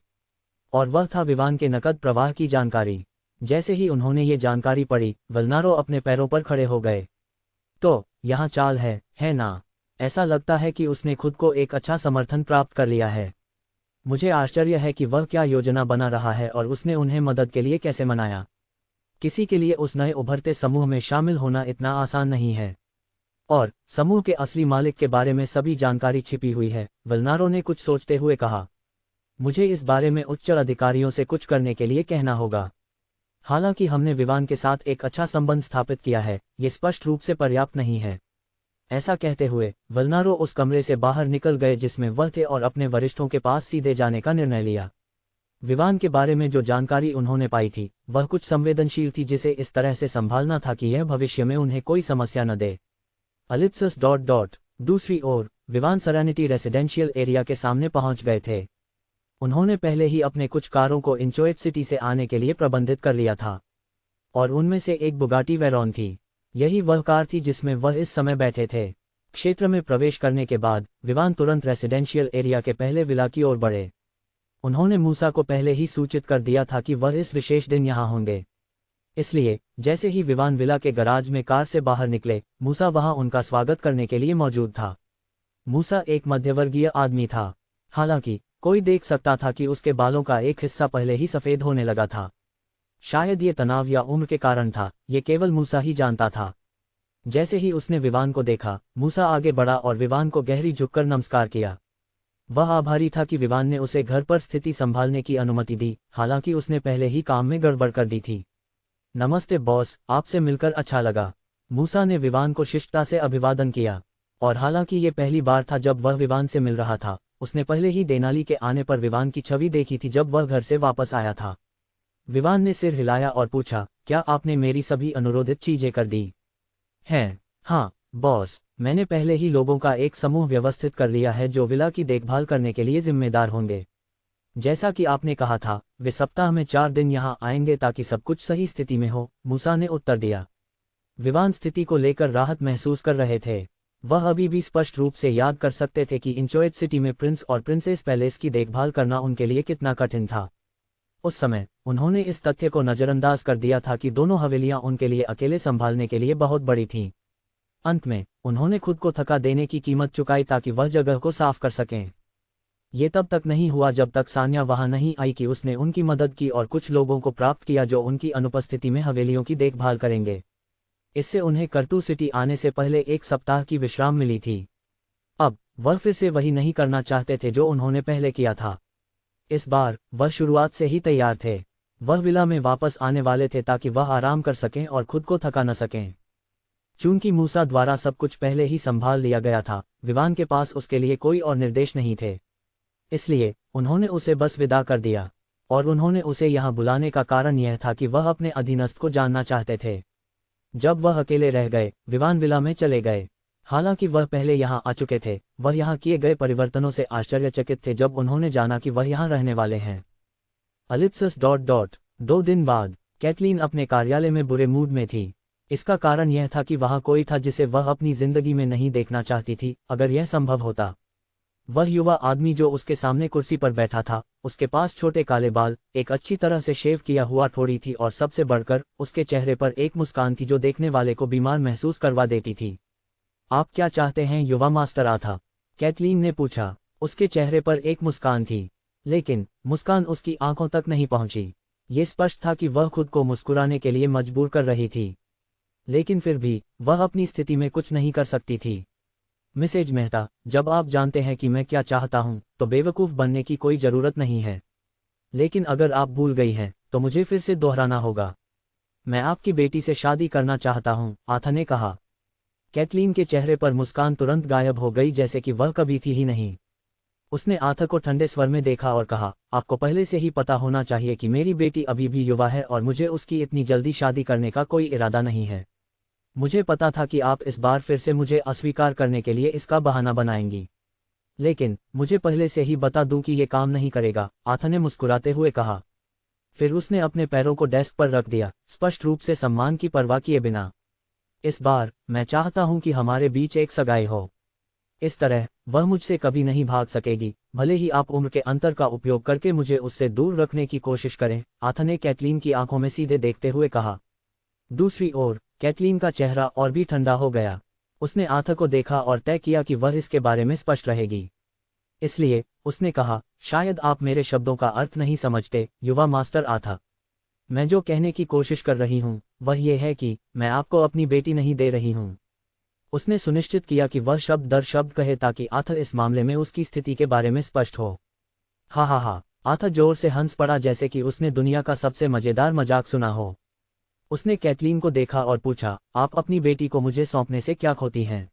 और वह था विवान के नकद प्रवाह की जानकारी। जैसे ही उन्होंने ये जानकारी पढ़ी, वल्नारो अपने पैरों पर खड़े हो गए। तो यहाँ चाल है ना? ऐसा लगता है कि उसने खुद को एक अच्छा समर्थन प्राप्त कर लिया है। मुझे आश्चर्य है कि वह क्या योजना बना रहा है और उसने उन्हें मदद के लिए कैसे मनाया। किसी के लिए उस नए उभरते समूह में शामिल होना इतना आसान नहीं है। और समूह के असली मालिक के बारे में सभी जानकारी छिपी हुई है, वल्नारो ने कुछ सोचते हुए कहा। मुझे इस बारे में उच्च अधिकारियों से कुछ करने के लिए कहना होगा। हालांकि हमने विवान के साथ एक अच्छा संबंध स्थापित किया है, ये स्पष्ट रूप से पर्याप्त नहीं है। ऐसा कहते हुए वल्नारो उस कमरे से बाहर निकल गए जिसमें वह थे और अपने वरिष्ठों के पास सीधे जाने का निर्णय लिया। विवान के बारे में जो जानकारी उन्होंने पाई थी वह कुछ संवेदनशील थी जिसे इस तरह से संभालना था कि यह भविष्य में उन्हें कोई समस्या न दे। अलिप्सस डॉट डॉट। दूसरी ओर विवान सेरेनिटी रेसिडेंशियल एरिया के सामने पहुंच गए थे। उन्होंने पहले ही अपने कुछ कारों को इंचोएट सिटी से आने के लिए प्रबंधित कर लिया था, और उनमें से एक बुगाटी वेरॉन थी। यही वह कार थी जिसमें वह इस समय बैठे थे। क्षेत्र में प्रवेश करने के बाद विवान तुरंत रेसिडेंशियल एरिया के पहले विला की ओर बढ़े। उन्होंने मूसा को पहले ही सूचित कर दिया था कि वह इस विशेष दिन यहाँ होंगे। इसलिए जैसे ही विवान विला के गराज में कार से बाहर निकले, मूसा वहां उनका स्वागत करने के लिए मौजूद था। मूसा एक मध्यवर्गीय आदमी था। हालांकि कोई देख सकता था कि उसके बालों का एक हिस्सा पहले ही सफेद होने लगा था। शायद ये तनाव या उम्र के कारण था, ये केवल मूसा ही जानता था। जैसे ही उसने विवान को देखा, मूसा आगे बढ़ा और विवान को गहरी झुककर नमस्कार किया। वह आभारी था कि विवान ने उसे घर पर स्थिति संभालने की अनुमति दी, हालांकि उसने पहले ही काम में गड़बड़ कर दी थी। नमस्ते बॉस, आपसे मिलकर अच्छा लगा। मूसा ने विवान को शिष्टता से अभिवादन किया। और हालांकि ये पहली बार था जब वह विवान से मिल रहा था, उसने पहले ही देनाली के आने पर विवान की छवि देखी थी जब वह घर से वापस आया था। विवान ने सिर हिलाया और पूछा, क्या आपने मेरी सभी अनुरोधित चीजें कर दी हैं? हाँ बॉस, मैंने पहले ही लोगों का एक समूह व्यवस्थित कर लिया है जो विला की देखभाल करने के लिए जिम्मेदार होंगे। जैसा कि आपने कहा था, वे सप्ताह में 4 दिन यहाँ आएंगे ताकि सब कुछ सही स्थिति में हो, मूसा ने उत्तर दिया। विवान स्थिति को लेकर राहत महसूस कर रहे थे। वह अभी भी स्पष्ट रूप से याद कर सकते थे कि इंचोएट सिटी में प्रिंस और प्रिंसेस पैलेस की देखभाल करना उनके लिए कितना कठिन था। उस समय उन्होंने इस तथ्य को नज़रअंदाज कर दिया था कि दोनों हवेलियां उनके लिए अकेले संभालने के लिए बहुत बड़ी थीं। अंत में उन्होंने खुद को थका देने की कीमत चुकाई ताकि वह जगह को साफ कर सकें। ये तब तक नहीं हुआ जब तक सान्या वहां नहीं आई कि उसने उनकी मदद की और कुछ लोगों को प्राप्त किया जो उनकी अनुपस्थिति में हवेलियों की देखभाल करेंगे। इससे उन्हें करतू सिटी आने से पहले 1 सप्ताह की विश्राम मिली थी। अब वह फिर से वही नहीं करना चाहते थे जो उन्होंने पहले किया था। इस बार वह शुरुआत से ही तैयार थे। वह विला में वापस आने वाले थे ताकि वह आराम कर सकें और खुद को थका न सकें। चूंकि मूसा द्वारा सब कुछ पहले ही संभाल लिया गया था, विवान के पास उसके लिए कोई और निर्देश नहीं थे। इसलिए उन्होंने उसे बस विदा कर दिया, और उन्होंने उसे यहाँ बुलाने का कारण यह था कि वह अपने अधीनस्थ को जानना चाहते थे। जब वह अकेले रह गए, विवान विला में चले गए। हालांकि वह पहले यहाँ आ चुके थे, वह यहाँ किए गए परिवर्तनों से आश्चर्यचकित थे जब उन्होंने जाना कि वह यहाँ रहने वाले हैं। अलिप्सस 2 दिन बाद कैटलीन अपने कार्यालय में बुरे मूड में थी। इसका कारण यह था कि वहाँ कोई था जिसे वह अपनी जिंदगी में नहीं देखना चाहती थी, अगर यह संभव होता। वह युवा आदमी जो उसके सामने कुर्सी पर बैठा था, उसके पास छोटे काले बाल, एक अच्छी तरह से शेव किया हुआ ठोड़ी थी और सबसे बढ़कर उसके चेहरे पर एक मुस्कान थी जो देखने वाले को बीमार महसूस करवा देती थी। आप क्या चाहते हैं युवा मास्टर आथा? कैटलीन ने पूछा। उसके चेहरे पर एक मुस्कान थी, लेकिन मुस्कान उसकी आंखों तक नहीं पहुंची। ये स्पष्ट था कि वह खुद को मुस्कुराने के लिए मजबूर कर रही थी, लेकिन फिर भी वह अपनी स्थिति में कुछ नहीं कर सकती थी। मिसेज मेहता, जब आप जानते हैं कि मैं क्या चाहता हूं, तो बेवकूफ़ बनने की कोई ज़रूरत नहीं है। लेकिन अगर आप भूल गई हैं, तो मुझे फिर से दोहराना होगा। मैं आपकी बेटी से शादी करना चाहता हूं, आथा ने कहा। कैटलीन के चेहरे पर मुस्कान तुरंत गायब हो गई जैसे कि वह कभी थी ही नहीं। उसने आथा को ठंडे स्वर में देखा और कहा, आपको पहले से ही पता होना चाहिए कि मेरी बेटी अभी भी युवा है और मुझे उसकी इतनी जल्दी शादी करने का कोई इरादा नहीं है। मुझे पता था कि आप इस बार फिर से मुझे अस्वीकार करने के लिए इसका बहाना बनाएंगी, लेकिन मुझे पहले से ही बता दूं कि ये काम नहीं करेगा, आथा ने मुस्कुराते हुए कहा। फिर उसने अपने पैरों को डेस्क पर रख दिया, स्पष्ट रूप से सम्मान की परवाह किए बिना। इस बार मैं चाहता हूं कि हमारे बीच एक सगाई हो। इस तरह वह मुझसे कभी नहीं भाग सकेगी, भले ही आप उम्र के अंतर का उपयोग करके मुझे उससे दूर रखने की कोशिश करें, आथा ने कैटलीन की आंखों में सीधे देखते हुए कहा। दूसरी ओर कैटलीन का चेहरा और भी ठंडा हो गया। उसने आथा को देखा और तय किया कि वह इसके बारे में स्पष्ट रहेगी। इसलिए उसने कहा, शायद आप मेरे शब्दों का अर्थ नहीं समझते, युवा मास्टर आथा। मैं जो कहने की कोशिश कर रही हूँ वह ये है कि मैं आपको अपनी बेटी नहीं दे रही हूँ। उसने सुनिश्चित किया कि वह शब्द दर शब्द कहे ताकि आथा इस मामले में उसकी स्थिति के बारे में स्पष्ट हो। हा हा हा, आथा जोर से हंस पड़ा जैसे कि उसने दुनिया का सबसे मजेदार मजाक सुना हो। उसने कैटलीन को देखा और पूछा, आप अपनी बेटी को मुझे सौंपने से क्या खोती हैं?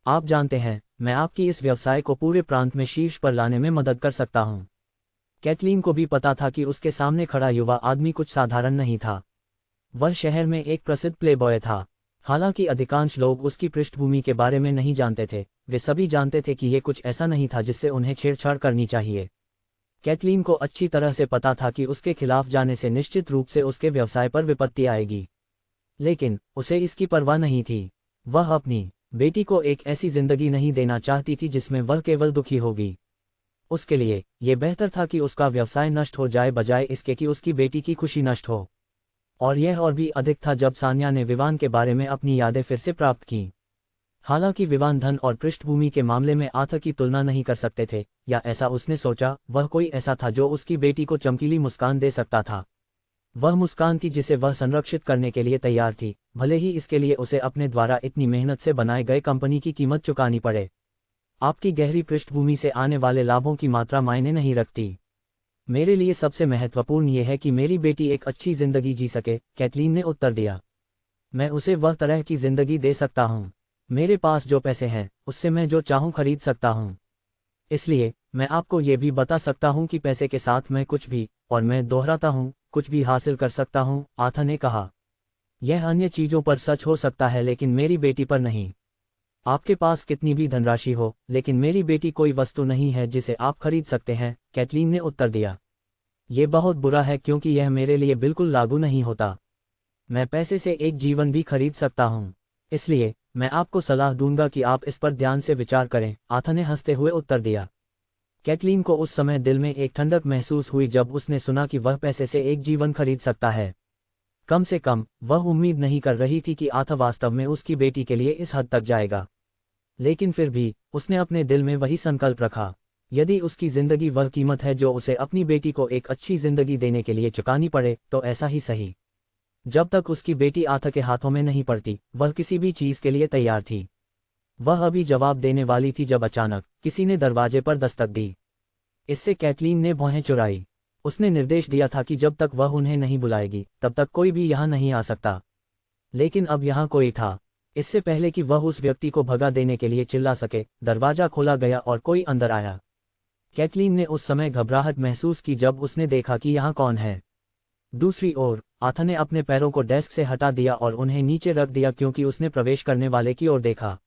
आप जानते हैं, मैं आपकी इस व्यवसाय को पूरे प्रांत में शीर्ष पर लाने में मदद कर सकता हूँ। कैटलीन को भी पता था कि उसके सामने खड़ा युवा आदमी कुछ साधारण नहीं था। वह शहर में एक प्रसिद्ध प्लेबॉय था। हालांकि अधिकांश लोग उसकी पृष्ठभूमि के बारे में नहीं जानते थे, वे सभी जानते थे कि ये कुछ ऐसा नहीं था जिससे उन्हें छेड़छाड़ करनी चाहिए। कैटलीन को अच्छी तरह से पता था कि उसके खिलाफ जाने से निश्चित रूप से उसके व्यवसाय पर विपत्ति आएगी, लेकिन उसे इसकी परवाह नहीं थी। वह अपनी बेटी को एक ऐसी जिंदगी नहीं देना चाहती थी जिसमें वह केवल दुखी होगी। उसके लिए यह बेहतर था कि उसका व्यवसाय नष्ट हो जाए बजाय इसके कि उसकी बेटी की खुशी नष्ट हो। और यह और भी अधिक था जब सान्या ने विवान के बारे में अपनी यादें फिर से प्राप्त की। हालांकि विवान धन और पृष्ठभूमि के मामले में आथा की तुलना नहीं कर सकते थे, या ऐसा उसने सोचा, वह कोई ऐसा था जो उसकी बेटी को चमकीली मुस्कान दे सकता था। वह मुस्कान थी जिसे वह संरक्षित करने के लिए तैयार थी, भले ही इसके लिए उसे अपने द्वारा इतनी मेहनत से बनाए गए कंपनी की कीमत चुकानी पड़े। आपकी गहरी पृष्ठभूमि से आने वाले लाभों की मात्रा मायने नहीं रखती। मेरे लिए सबसे महत्वपूर्ण यह है कि मेरी बेटी एक अच्छी जिंदगी जी सके, कैटलीन ने उत्तर दिया। मैं उसे वह तरह की जिंदगी दे सकता हूँ मेरे पास जो पैसे हैं उससे मैं जो चाहूँ खरीद सकता हूँ। इसलिए मैं आपको ये भी बता सकता हूँ कि पैसे के साथ मैं कुछ भी, और मैं दोहराता हूँ, कुछ भी हासिल कर सकता हूँ, आर्थर ने कहा। यह अन्य चीज़ों पर सच हो सकता है लेकिन मेरी बेटी पर नहीं। आपके पास कितनी भी धनराशि हो, लेकिन मेरी बेटी कोई वस्तु नहीं है जिसे आप खरीद सकते हैं, कैटलीन ने उत्तर दिया। ये बहुत बुरा है क्योंकि यह मेरे लिए बिल्कुल लागू नहीं होता। मैं पैसे से एक जीवन भी खरीद सकता हूँ। इसलिए मैं आपको सलाह दूंगा कि आप इस पर ध्यान से विचार करें, आर्थर ने हंसते हुए उत्तर दिया। कैटलीन को उस समय दिल में एक ठंडक महसूस हुई जब उसने सुना कि वह पैसे से एक जीवन खरीद सकता है। कम से कम वह उम्मीद नहीं कर रही थी कि आर्थर वास्तव में उसकी बेटी के लिए इस हद तक जाएगा। लेकिन फिर भी उसने अपने दिल में वही संकल्प रखा। यदि उसकी जिंदगी वह कीमत है जो उसे अपनी बेटी को एक अच्छी जिंदगी देने के लिए चुकानी पड़े, तो ऐसा ही सही। जब तक उसकी बेटी आर्थर के हाथों में नहीं पड़ती, वह किसी भी चीज के लिए तैयार थी। वह अभी जवाब देने वाली थी जब अचानक किसी ने दरवाजे पर दस्तक दी। इससे कैटलीन ने भौहें चुराई। उसने निर्देश दिया था कि जब तक वह उन्हें नहीं बुलाएगी तब तक कोई भी यहाँ नहीं आ सकता। लेकिन अब यहाँ कोई था। इससे पहले कि वह उस व्यक्ति को भगा देने के लिए चिल्ला सके, दरवाजा खोला गया और कोई अंदर आया। कैटलीन ने उस समय घबराहट महसूस की जब उसने देखा कि यहाँ कौन है। दूसरी ओर आर्थर ने अपने पैरों को डेस्क से हटा दिया और उन्हें नीचे रख दिया क्योंकि उसने प्रवेश करने वाले की ओर देखा।